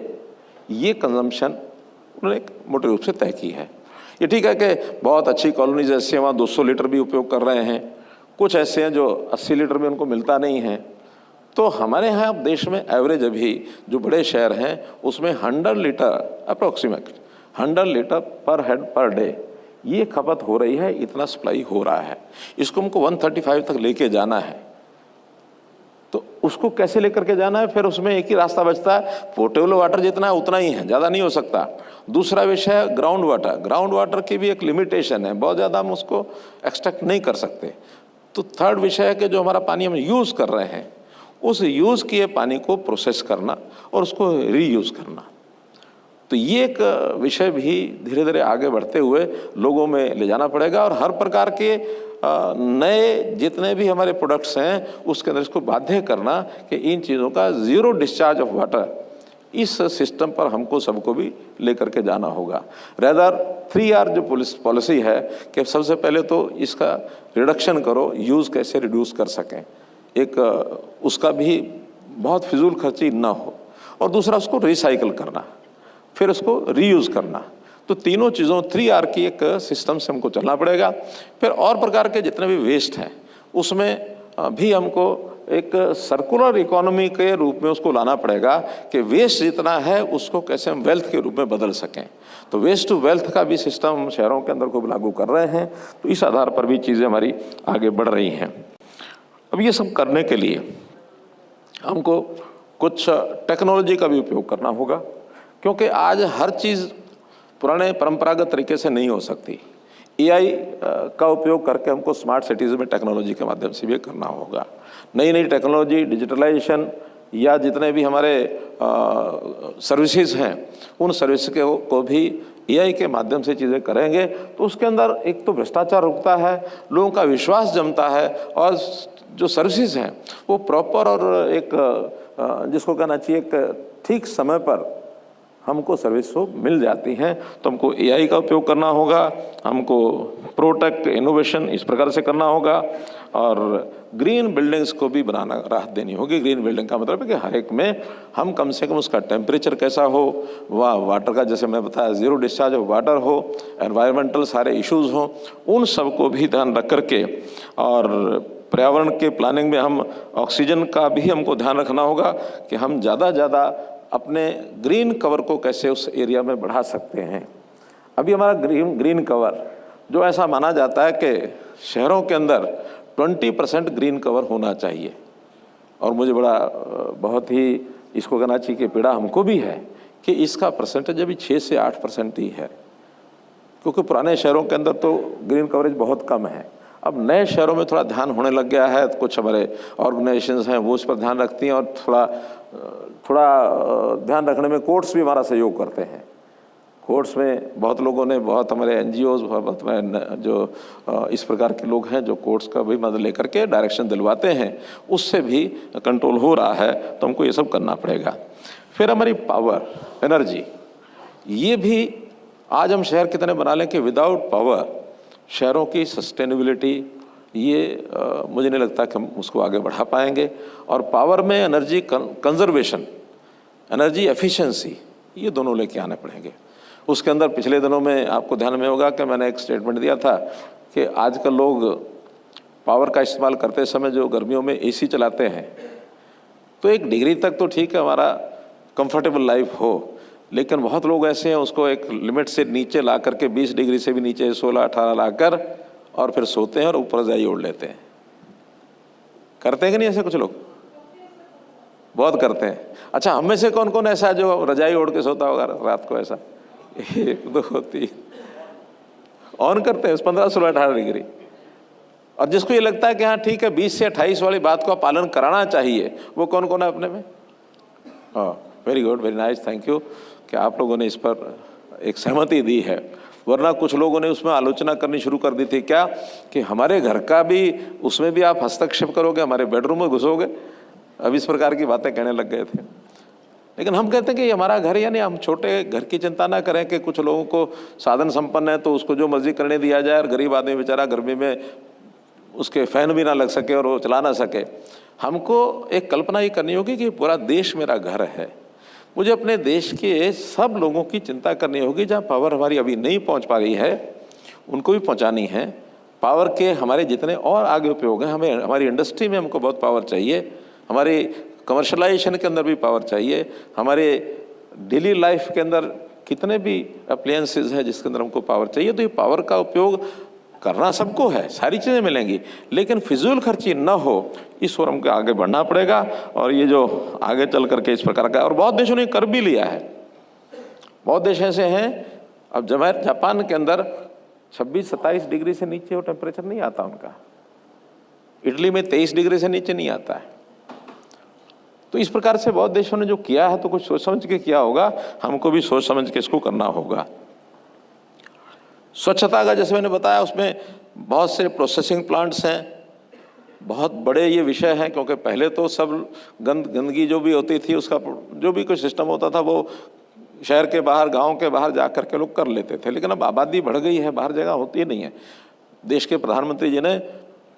ये कंजम्पशन उन्होंने एक मोटे रूप से तय की है। ये ठीक है कि बहुत अच्छी कॉलोनीज ऐसी हैं वहाँ 200 लीटर भी उपयोग कर रहे हैं, कुछ ऐसे हैं जो 80 लीटर में उनको मिलता नहीं है। तो हमारे यहाँ देश में एवरेज अभी जो बड़े शहर हैं उसमें 100 लीटर अप्रोक्सीमेट 100 लीटर पर हेड पर डे ये खपत हो रही है, इतना सप्लाई हो रहा है। इसको हमको 135 तक लेके जाना है। तो उसको कैसे लेकर के जाना है, फिर उसमें एक ही रास्ता बचता है, पोर्टेबल वाटर जितना है उतना ही है, ज़्यादा नहीं हो सकता। दूसरा विषय है ग्राउंड वाटर। ग्राउंड वाटर की भी एक लिमिटेशन है, बहुत ज़्यादा हम उसको एक्सट्रैक्ट नहीं कर सकते। तो थर्ड विषय है कि जो हमारा पानी हम यूज़ कर रहे हैं उस यूज़ किए पानी को प्रोसेस करना और उसको रीयूज़ करना। तो ये एक विषय भी धीरे धीरे आगे बढ़ते हुए लोगों में ले जाना पड़ेगा और हर प्रकार के नए जितने भी हमारे प्रोडक्ट्स हैं उसके अंदर इसको बाध्य करना कि इन चीज़ों का ज़ीरो डिस्चार्ज ऑफ वाटर, इस सिस्टम पर हमको सबको भी लेकर के जाना होगा। रेदर 3R जो पॉलिसी है कि सबसे पहले तो इसका रिडक्शन करो, यूज़ कैसे रिड्यूस कर सकें, एक उसका भी बहुत फिजूल खर्ची ना हो, और दूसरा उसको रिसाइकल करना, फिर उसको रीयूज़ करना। तो तीनों चीज़ों 3R की एक सिस्टम से हमको चलना पड़ेगा। फिर और प्रकार के जितने भी वेस्ट हैं उसमें भी हमको एक सर्कुलर इकोनॉमी के रूप में उसको लाना पड़ेगा कि वेस्ट जितना है उसको कैसे हम वेल्थ के रूप में बदल सकें। तो वेस्ट टू वेल्थ का भी सिस्टम हम शहरों के अंदर खूब लागू कर रहे हैं। तो इस आधार पर भी चीज़ें हमारी आगे बढ़ रही हैं। अब ये सब करने के लिए हमको कुछ टेक्नोलॉजी का भी उपयोग करना होगा, क्योंकि आज हर चीज़ पुराने परंपरागत तरीके से नहीं हो सकती। AI का उपयोग करके हमको स्मार्ट सिटीज़ में टेक्नोलॉजी के माध्यम से भी करना होगा। नई नई टेक्नोलॉजी, डिजिटलाइजेशन या जितने भी हमारे सर्विसेज हैं उन सर्विस को भी AI के माध्यम से चीज़ें करेंगे तो उसके अंदर एक तो भ्रष्टाचार रुकता है, लोगों का विश्वास जमता है और जो सर्विसेज हैं वो प्रॉपर और एक जिसको कहना चाहिए एक ठीक समय पर हमको सर्विस को मिल जाती हैं। तो हमको AI का उपयोग करना होगा, हमको प्रोटेक्ट इनोवेशन इस प्रकार से करना होगा और ग्रीन बिल्डिंग्स को भी बनाना राहत देनी होगी। ग्रीन बिल्डिंग का मतलब है कि हर एक में हम कम से कम उसका टेम्परेचर कैसा हो, वह वाटर का जैसे मैं बताया ज़ीरो डिस्चार्ज ऑफ वाटर हो, एनवायरमेंटल सारे इश्यूज़ हों, उन सब को भी ध्यान रख करके और पर्यावरण के प्लानिंग में हम ऑक्सीजन का भी हमको ध्यान रखना होगा कि हम ज़्यादा से ज़्यादा अपने ग्रीन कवर को कैसे उस एरिया में बढ़ा सकते हैं। अभी हमारा ग्रीन कवर जो ऐसा माना जाता है कि शहरों के अंदर 20% ग्रीन कवर होना चाहिए, और मुझे बड़ा बहुत ही इसको कहना चाहिए कि पीड़ा हमको भी है कि इसका परसेंटेज अभी 6 से 8% ही है, क्योंकि पुराने शहरों के अंदर तो ग्रीन कवरेज बहुत कम है। अब नए शहरों में थोड़ा ध्यान होने लग गया है, कुछ हमारे ऑर्गेनाइजेशंस हैं वो उस पर ध्यान रखती हैं और थोड़ा ध्यान रखने में कोर्ट्स भी हमारा सहयोग करते हैं। कोर्ट्स में बहुत लोगों ने, बहुत हमारे NGOs, बहुत हमारे जो इस प्रकार के लोग हैं जो कोर्ट्स का भी मदद लेकर के डायरेक्शन दिलवाते हैं, उससे भी कंट्रोल हो रहा है। तो हमको ये सब करना पड़ेगा। फिर हमारी पावर, एनर्जी, ये भी आज हम शहर कितने बना लें कि विदाउट पावर शहरों की सस्टेनेबिलिटी ये मुझे नहीं लगता कि हम उसको आगे बढ़ा पाएंगे। और पावर में एनर्जी कंजर्वेशन, एनर्जी एफिशिएंसी, ये दोनों लेके आने पड़ेंगे। उसके अंदर पिछले दिनों में आपको ध्यान में होगा कि मैंने एक स्टेटमेंट दिया था कि आजकल लोग पावर का इस्तेमाल करते समय जो गर्मियों में एसी चलाते हैं, तो एक डिग्री तक तो ठीक है हमारा कंफर्टेबल लाइफ हो, लेकिन बहुत लोग ऐसे हैं उसको एक लिमिट से नीचे ला करके 20 डिग्री से भी नीचे 16-18 ला कर और फिर सोते हैं और ऊपर रजाई ओढ़ लेते हैं। करते हैं कि नहीं ऐसे कुछ लोग? बहुत करते हैं। अच्छा, हम में से कौन कौन ऐसा है जो रजाई ओढ़ के सोता होगा रात को? ऐसा 1 2 3 ऑन करते हैं 15 16 18 डिग्री। और जिसको ये लगता है कि हाँ ठीक है 20 से 28 वाली बात का पालन कराना चाहिए, वो कौन कौन है अपने में? Very good, very nice, thank you कि आप लोगों ने इस पर एक सहमति दी है। वरना कुछ लोगों ने उसमें आलोचना करनी शुरू कर दी थी क्या कि हमारे घर का भी, उसमें भी आप हस्तक्षेप करोगे, हमारे बेडरूम में घुसोगे, अब इस प्रकार की बातें कहने लग गए थे। लेकिन हम कहते हैं कि हमारा घर, यानी हम छोटे घर की चिंता ना करें कि कुछ लोगों को साधन संपन्न है तो उसको जो मर्जी करने दिया जाए और गरीब आदमी बेचारा गर्मी में उसके फैन भी ना लग सके और वो चला ना सके। हमको एक कल्पना ये करनी होगी कि पूरा देश मेरा घर है। मुझे अपने देश के सब लोगों की चिंता करनी होगी। जहाँ पावर हमारी अभी नहीं पहुँच पा रही है उनको भी पहुँचानी है। पावर के हमारे जितने और आगे उपयोग हैं, हमें हमारी इंडस्ट्री में हमको बहुत पावर चाहिए, हमारे कमर्शलाइजेशन के अंदर भी पावर चाहिए, हमारे डेली लाइफ के अंदर कितने भी अप्लायंसेस हैं जिसके अंदर हमको पावर चाहिए। तो ये पावर का उपयोग करना सबको है, सारी चीज़ें मिलेंगी, लेकिन फिजूल खर्ची न हो, इस ओर हमको आगे बढ़ना पड़ेगा। और ये जो आगे चल करके इस प्रकार का, और बहुत देशों ने कर भी लिया है, बहुत देश ऐसे हैं। अब जापान के अंदर 26-27 डिग्री से नीचे वो टेम्परेचर नहीं आता उनका, इटली में 23 डिग्री से नीचे नहीं आता है। तो इस प्रकार से बहुत देशों ने जो किया है तो कुछ सोच समझ के किया होगा, हमको भी सोच समझ के इसको करना होगा। स्वच्छता का जैसे मैंने बताया, उसमें बहुत से प्रोसेसिंग प्लांट्स हैं, बहुत बड़े ये विषय हैं, क्योंकि पहले तो सब गंदगी जो भी होती थी उसका जो भी कोई सिस्टम होता था वो शहर के बाहर, गांव के बाहर जा कर के लोग कर लेते थे। लेकिन अब आबादी बढ़ गई है, बाहर जगह होती नहीं है। देश के प्रधानमंत्री जी ने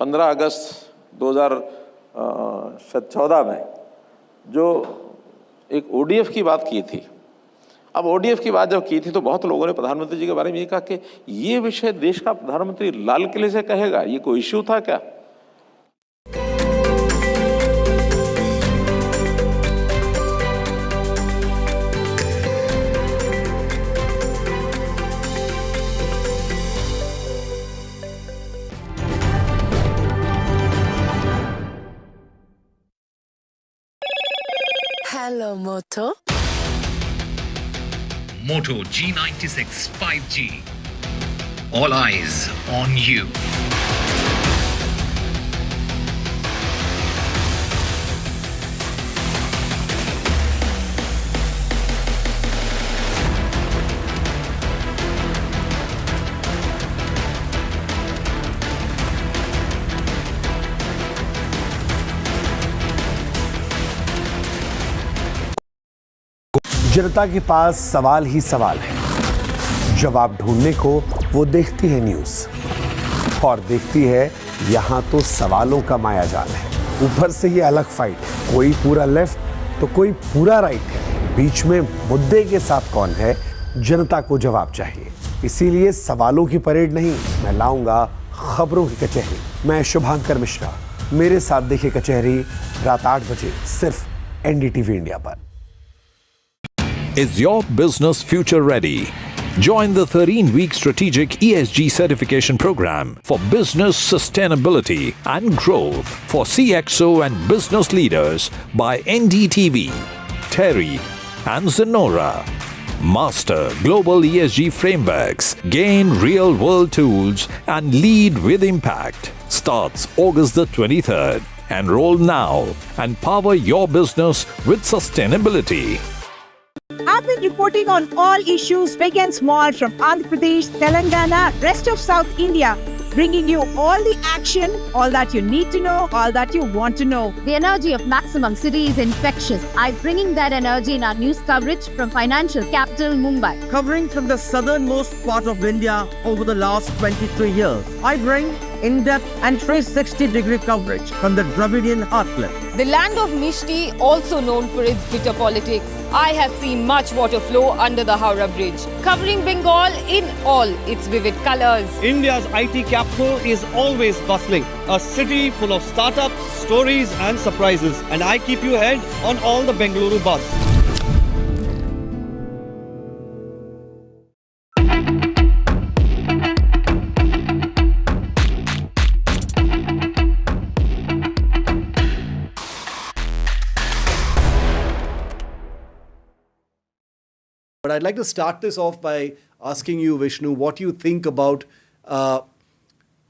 15 अगस्त 2014 में जो एक ODF की बात की थी, अब ODF की बात जब की थी तो बहुत लोगों ने प्रधानमंत्री जी के बारे में ये कहा कि ये विषय देश का प्रधानमंत्री लाल किले से कहेगा, ये कोई इश्यू था क्या? Hello, Moto. Moto G96 5G. All eyes on you. जनता के पास सवाल ही सवाल है, जवाब ढूंढने को वो देखती है न्यूज़, और देखती है यहाँ तो सवालों का मायाजाल है। ऊपर से ये अलग फाइट, कोई पूरा लेफ्ट तो कोई पूरा राइट है, बीच में मुद्दे के साथ कौन है, जनता को जवाब चाहिए। इसीलिए सवालों की परेड नहीं, मैं लाऊंगा खबरों की कचहरी। मैं शुभांकर मिश्रा, मेरे साथ देखिए कचहरी रात 8 बजे सिर्फ NDTV इंडिया पर। Is your business future ready? Join the 13-week strategic ESG certification program for business sustainability and growth for CXO and business leaders by NDTV, Terry and Zenora. Master global ESG frameworks, gain real-world tools and lead with impact. Starts August the 23rd. Enroll now and power your business with sustainability. I've been reporting on all issues big and small from Andhra Pradesh, Telangana, rest of South India, bringing you all the action, all that you need to know, all that you want to know. The energy of maximum city is infectious. I'm bringing that energy in our news coverage from financial capital Mumbai. Covering from the southernmost part of India over the last 23 years. I bring in-depth and 360-degree coverage from the Dravidian heartland. The land of Mishti, also known for its bitter politics. I have seen much water flow under the Howrah Bridge, covering Bengal in all its vivid colors. India's IT capital is always bustling, a city full of startups, stories and surprises. And I keep you ahead on all the Bengaluru buzz. But I'd like to start this off by asking you, Vishnu, what you think about the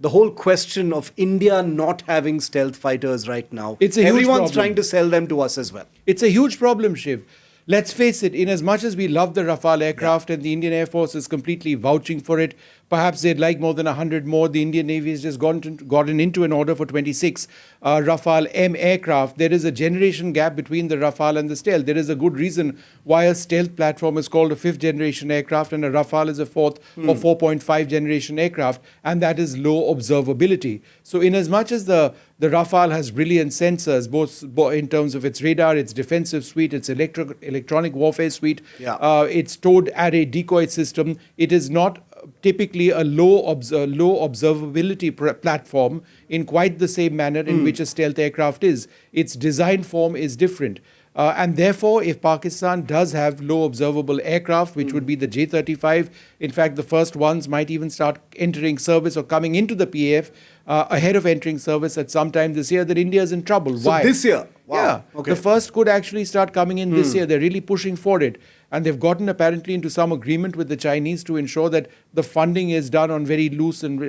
whole question of India not having stealth fighters right now. It's a huge Everyone's problem. trying to sell them to us as well. It's a huge problem, Shiv. Let's face it, in as much as we love the Rafale aircraft and the Indian Air Force is completely vouching for it, perhaps they'd like more than 100 more. The Indian Navy has just gotten into an order for 26 Rafale M aircraft. There is a generation gap between the Rafale and the stealth. There is a good reason why a stealth platform is called a 5th generation aircraft and a Rafale is a 4th or 4.5 generation aircraft, and that is low observability. So in as much as the Rafale has brilliant sensors, both in terms of its radar, its defensive suite, its electronic warfare suite, its towed array decoy system, it is not typically a low observability platform in quite the same manner in which a stealth aircraft is. Its design form is different. And therefore, if Pakistan does have low observable aircraft, which would be the J-35, in fact, the first ones might even start entering service or coming into the PAF ahead of entering service at some time this year, then India is in trouble. So Why? this year? Wow. Yeah. Okay. The first could actually start coming in this year. They're really pushing for it. And they've gotten apparently into some agreement with the Chinese to ensure that the funding is done on very loose and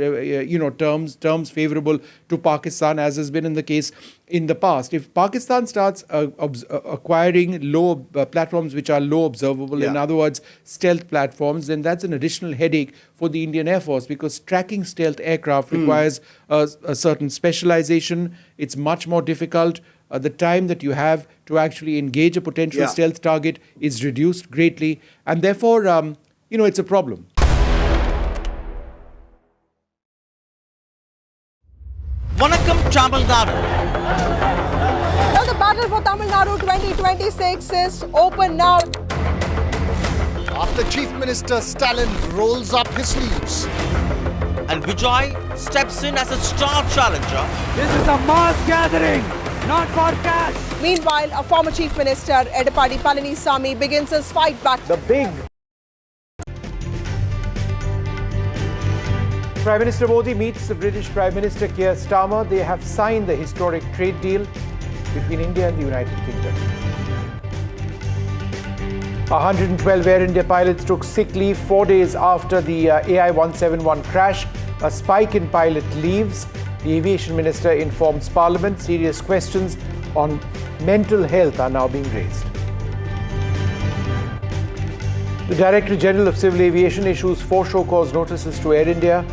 terms favorable to Pakistan, as has been in the case in the past. If Pakistan starts acquiring low platforms which are low observable, in other words, stealth platforms, then that's an additional headache for the Indian Air Force, because tracking stealth aircraft requires a certain specialization. It's much more difficult. The time that you have to actually engage a potential stealth target is reduced greatly, and therefore, it's a problem. Vanakkam Tamil Nadu. Now the battle for Tamil Nadu 2026 is open now. After Chief Minister Stalin rolls up his sleeves and Vijay steps in as a star challenger. This is a mass gathering, not for cash. Meanwhile, a former Chief Minister, Edapadi Palanisamy, begins his fight back. The big Prime Minister Modi meets the British Prime Minister Keir Starmer. They have signed the historic trade deal between India and the United Kingdom. 112 Air India pilots took sick leave 4 days after the AI-171 crash. A spike in pilot leaves. The Aviation Minister informs Parliament. Serious questions on mental health are now being raised. The Director General of Civil Aviation issues 4 show cause notices to Air India.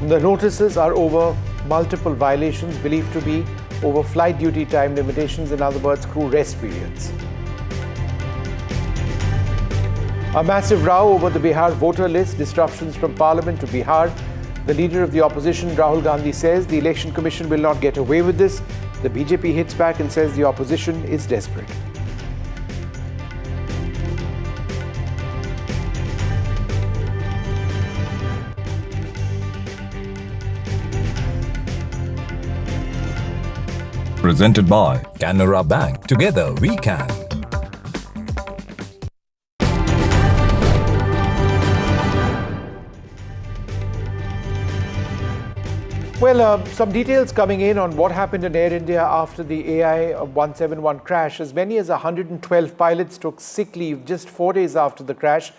The notices are over multiple violations believed to be over flight duty time limitations, in other words, crew rest periods. A massive row over the Bihar voter list, disruptions from Parliament to Bihar. The leader of the opposition, Rahul Gandhi, says the Election Commission will not get away with this. The BJP hits back and says the opposition is desperate. Presented by Canara Bank. Together we can. Well, some details coming in on what happened in Air India after the AI-171 crash. As many as 112 pilots took sick leave just 4 days after the crash.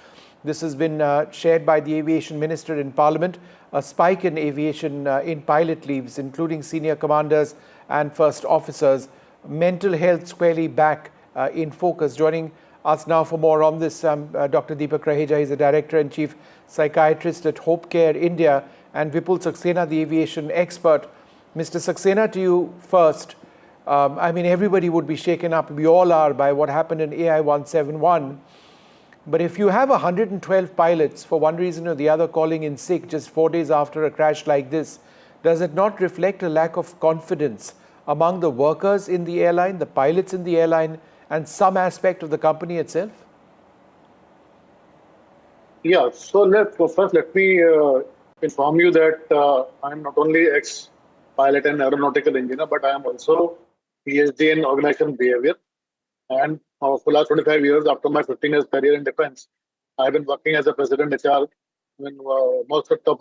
This has been shared by the Aviation Minister in Parliament. A spike in aviation in pilot leaves, including senior commanders and first officers. Mental health squarely back in focus. Joining us now for more on this, Dr. Deepak Raheja. He's the Director and Chief Psychiatrist at Hope Care India, and Vipul Saxena, the aviation expert. Mr. Saxena, to you first. I mean, everybody would be shaken up, we all are, by what happened in AI-171. But if you have 112 pilots, for one reason or the other, calling in sick just 4 days after a crash like this, Does it not reflect a lack of confidence among the workers in the airline, the pilots in the airline, and some aspect of the company itself? Yeah, so first let me inform you that I am not only ex-pilot and aeronautical engineer, but I am also PhD in organization behavior. And for the last 25 years, after my 15 years career in defense, I have been working as a president HR in most of the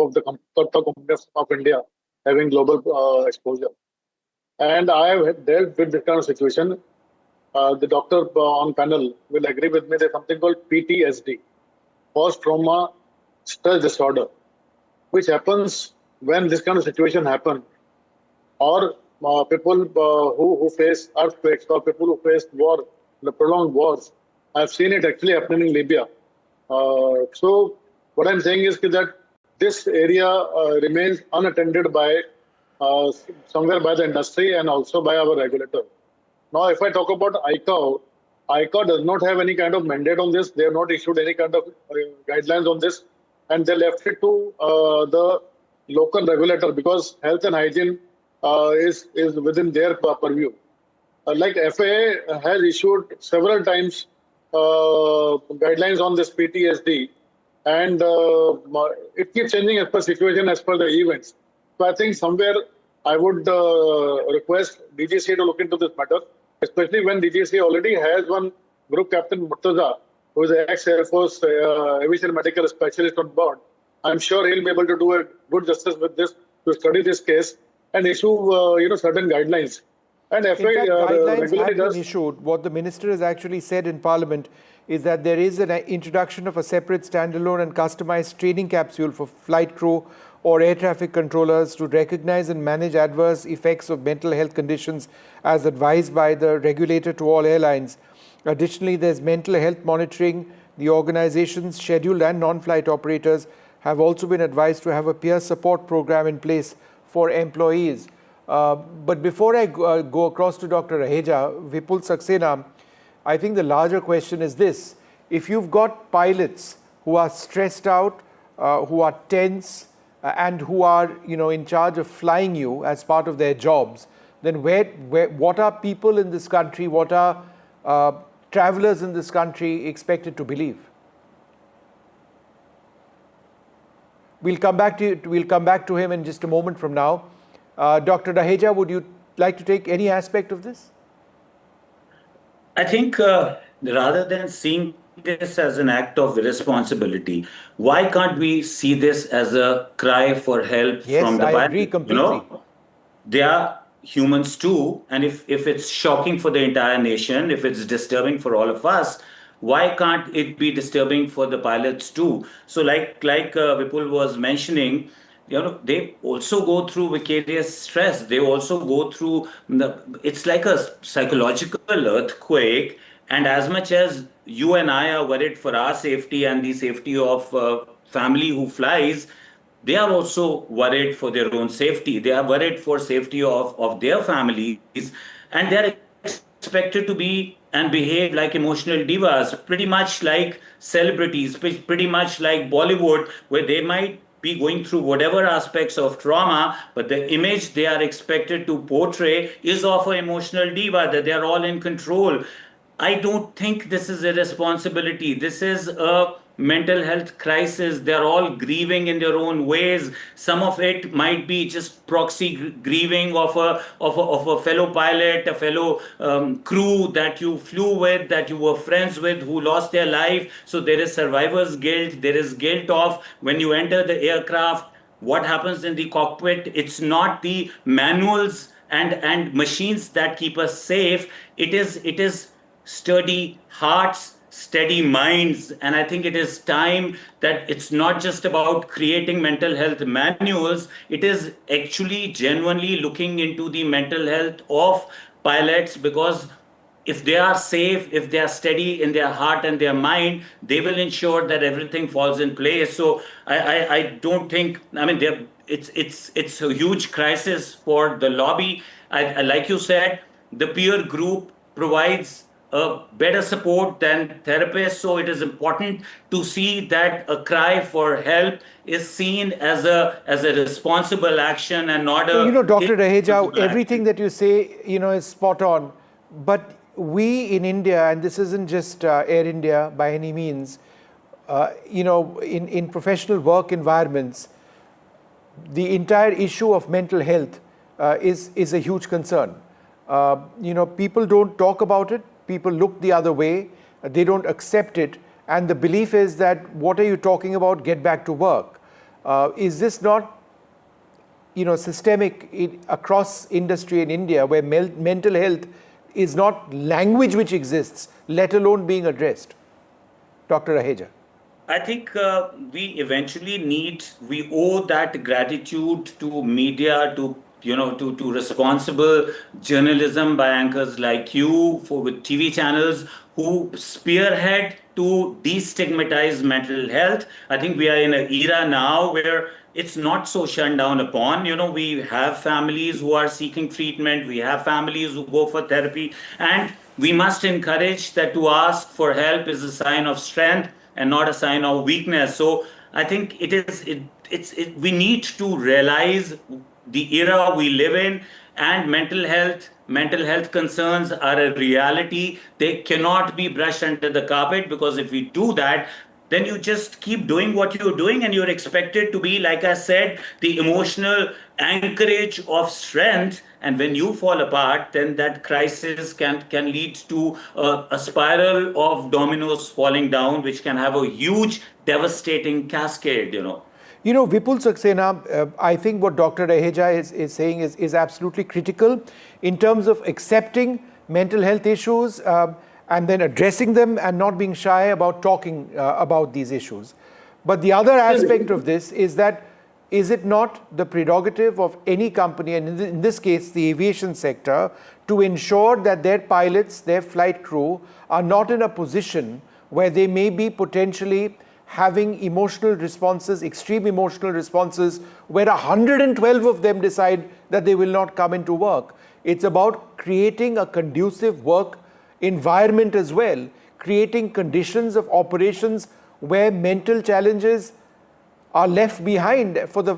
top companies of India, having global exposure. And I have dealt with this kind of situation. The doctor on panel will agree with me. There's something called PTSD, post-trauma stress disorder, which happens when this kind of situation happens, or people who face earthquakes, or people who face war, the prolonged wars. I've seen it actually happening in Libya. So what I'm saying is that this area remains unattended by somewhere by the industry and also by our regulator. Now, if I talk about ICAO does not have any kind of mandate on this. They have not issued any kind of guidelines on this, and they left it to the local regulator because health and hygiene is within their purview. Like FAA has issued several times guidelines on this PTSD, and it keeps changing as per situation, as per the events. So I think somewhere I would request DGCA to look into this matter, especially when DGCA already has one Group Captain Murtaza, who is an ex-Air Force aviation medical specialist on board. I'm sure he'll be able to do a good justice with this, to study this case and issue certain guidelines. And In FAA fact, guidelines regularly have does. been issued. What the minister has actually said in Parliament is that there is an introduction of a separate standalone and customized training capsule for flight crew or air traffic controllers to recognize and manage adverse effects of mental health conditions as advised by the regulator to all airlines. Additionally, there's mental health monitoring. The organizations, scheduled and non-flight operators, have also been advised to have a peer support program in place for employees. But before I go across to Dr. Raheja, Vipul Saxena, I think the larger question is this. If you've got pilots who are stressed out, who are tense, and who are in charge of flying you as part of their jobs, then what are people in this country, what are travelers in this country expected to believe? We'll come back to him in just a moment from now. Dr. Raheja, would you like to take any aspect of this? I think rather than seeing this as an act of irresponsibility, why can't we see this as a cry for help from the Yes, I pilot? agree completely. They are humans too, and if it's shocking for the entire nation, if it's disturbing for all of us, why can't it be disturbing for the pilots too? So like Vipul was mentioning, they also go through vicarious stress. They also go through it's like a psychological earthquake. And as much as you and I are worried for our safety and the safety of family who flies, they are also worried for their own safety. They are worried for safety of their families, and they're expected to be and behave like emotional divas, pretty much like celebrities, pretty much like Bollywood, where they might be going through whatever aspects of trauma, but the image they are expected to portray is of an emotional diva, that they are all in control. I don't think this is a responsibility. This is a mental health crisis. They're all grieving in their own ways. Some of it might be just proxy grieving of a fellow pilot, a fellow crew that you flew with, that you were friends with, who lost their life. So there is survivor's guilt. There is guilt of when you enter the aircraft, what happens in the cockpit. It's not the manuals and machines that keep us safe. It is sturdy hearts, steady minds. And I think it is time that it's not just about creating mental health manuals. It is actually genuinely looking into the mental health of pilots, because if they are safe, if they are steady in their heart and their mind, they will ensure that everything falls in place. So I don't think, it's a huge crisis for the lobby. Like you said, the peer group provides better support than therapists. So it is important to see that a cry for help is seen as a responsible action and not a... Dr. Raheja, everything that you say, is spot on. But we in India, and this isn't just Air India by any means, in professional work environments, the entire issue of mental health is a huge concern. People don't talk about it. People look the other way. They don't accept it. And the belief is that, what are you talking about? Get back to work. Is this not, systemic across industry in India, where mental health is not language which exists, let alone being addressed? Dr. Raheja. I think we owe that gratitude to media, to responsible journalism by anchors like you, with TV channels who spearhead to destigmatize mental health. I think we are in an era now where it's not so shunned down upon. We have families who are seeking treatment. We have families who go for therapy. And we must encourage that to ask for help is a sign of strength and not a sign of weakness. So I think we need to realize the era we live in, and mental health concerns are a reality. They cannot be brushed under the carpet, because if we do that, then you just keep doing what you're doing and you're expected to be, like I said, the emotional anchorage of strength. And when you fall apart, then that crisis can lead to a spiral of dominoes falling down, which can have a huge, devastating cascade, Vipul Saxena, I think what Dr. Raheja is saying is absolutely critical in terms of accepting mental health issues and then addressing them and not being shy about talking about these issues. But the other aspect of this is that, is it not the prerogative of any company, and in this case the aviation sector, to ensure that their pilots, their flight crew are not in a position where they may be potentially having emotional responses, extreme emotional responses, where 112 of them decide that they will not come into work? It's about creating a conducive work environment as well, creating conditions of operations where mental challenges are left behind for the,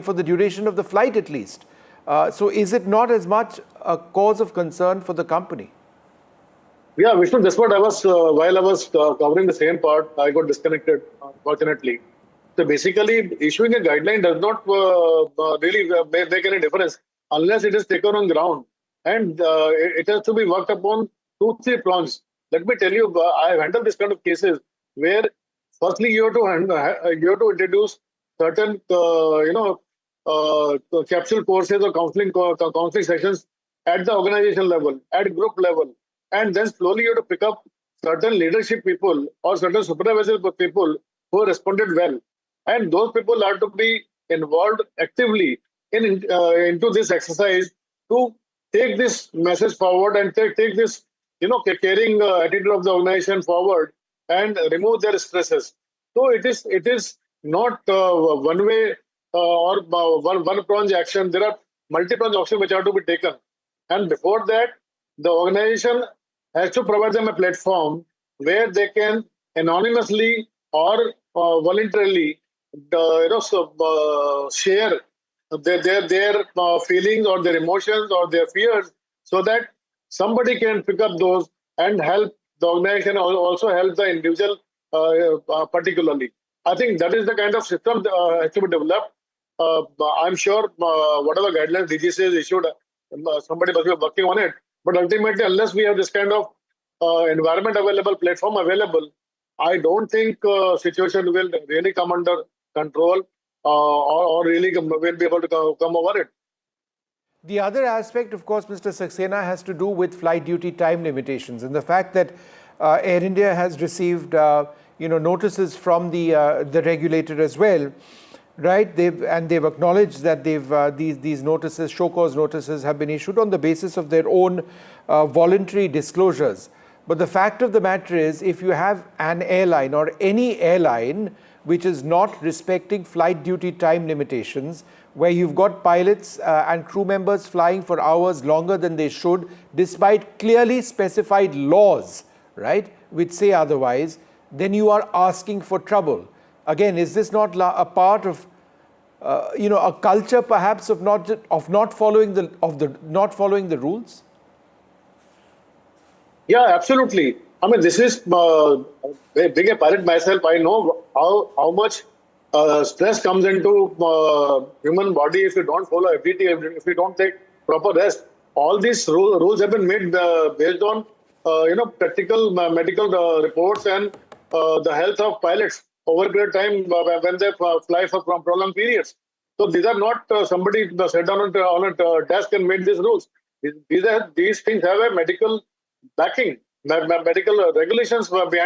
for the duration of the flight at least. So is it not as much a cause of concern for the company? Yeah, Vishnu, that's what I was, while I was covering the same part, I got disconnected, unfortunately. So basically, issuing a guideline does not really make any difference unless it is taken on ground. And it has to be worked upon 2-3 prongs. Let me tell you, I have handled this kind of cases where, firstly, you have to introduce certain, capsule courses or counseling sessions at the organization level, at group level. And then slowly you have to pick up certain leadership people or certain supervisory people who responded well. And those people are to be involved actively into this exercise to take this message forward and take this, caring attitude of the organization forward and remove their stresses. So it is not one way or one pronged action. There are multi-pronged actions which are to be taken. And before that, the organization has to provide them a platform where they can anonymously or voluntarily share their feelings or their emotions or their fears, so that somebody can pick up those and help the organization, also help the individual particularly. I think that is the kind of system has to be developed. I'm sure whatever guidelines DG says issued, somebody must be working on it. But ultimately, unless we have this kind of environment available, platform available, I don't think situation will really come under control or really will be able to come over it. The other aspect, of course, Mr. Saxena, has to do with flight duty time limitations and the fact that Air India has received notices from the regulator as well. Right, they've acknowledged that these notices, show cause notices, have been issued on the basis of their own voluntary disclosures. But the fact of the matter is, if you have an airline or any airline which is not respecting flight duty time limitations, where you've got pilots and crew members flying for hours longer than they should, despite clearly specified laws, right, which say otherwise, then you are asking for trouble. Again, is this not a part of a culture perhaps of not following the rules? Yeah, absolutely. I mean, this is being a pilot myself. I know how much stress comes into human body if you don't follow FTA, if you don't take proper rest. All these rules have been made based on practical medical reports and the health of pilots over a period of time when they fly for prolonged periods. So these are not somebody sat down on a desk and made these rules. These things have a medical backing, medical regulations behind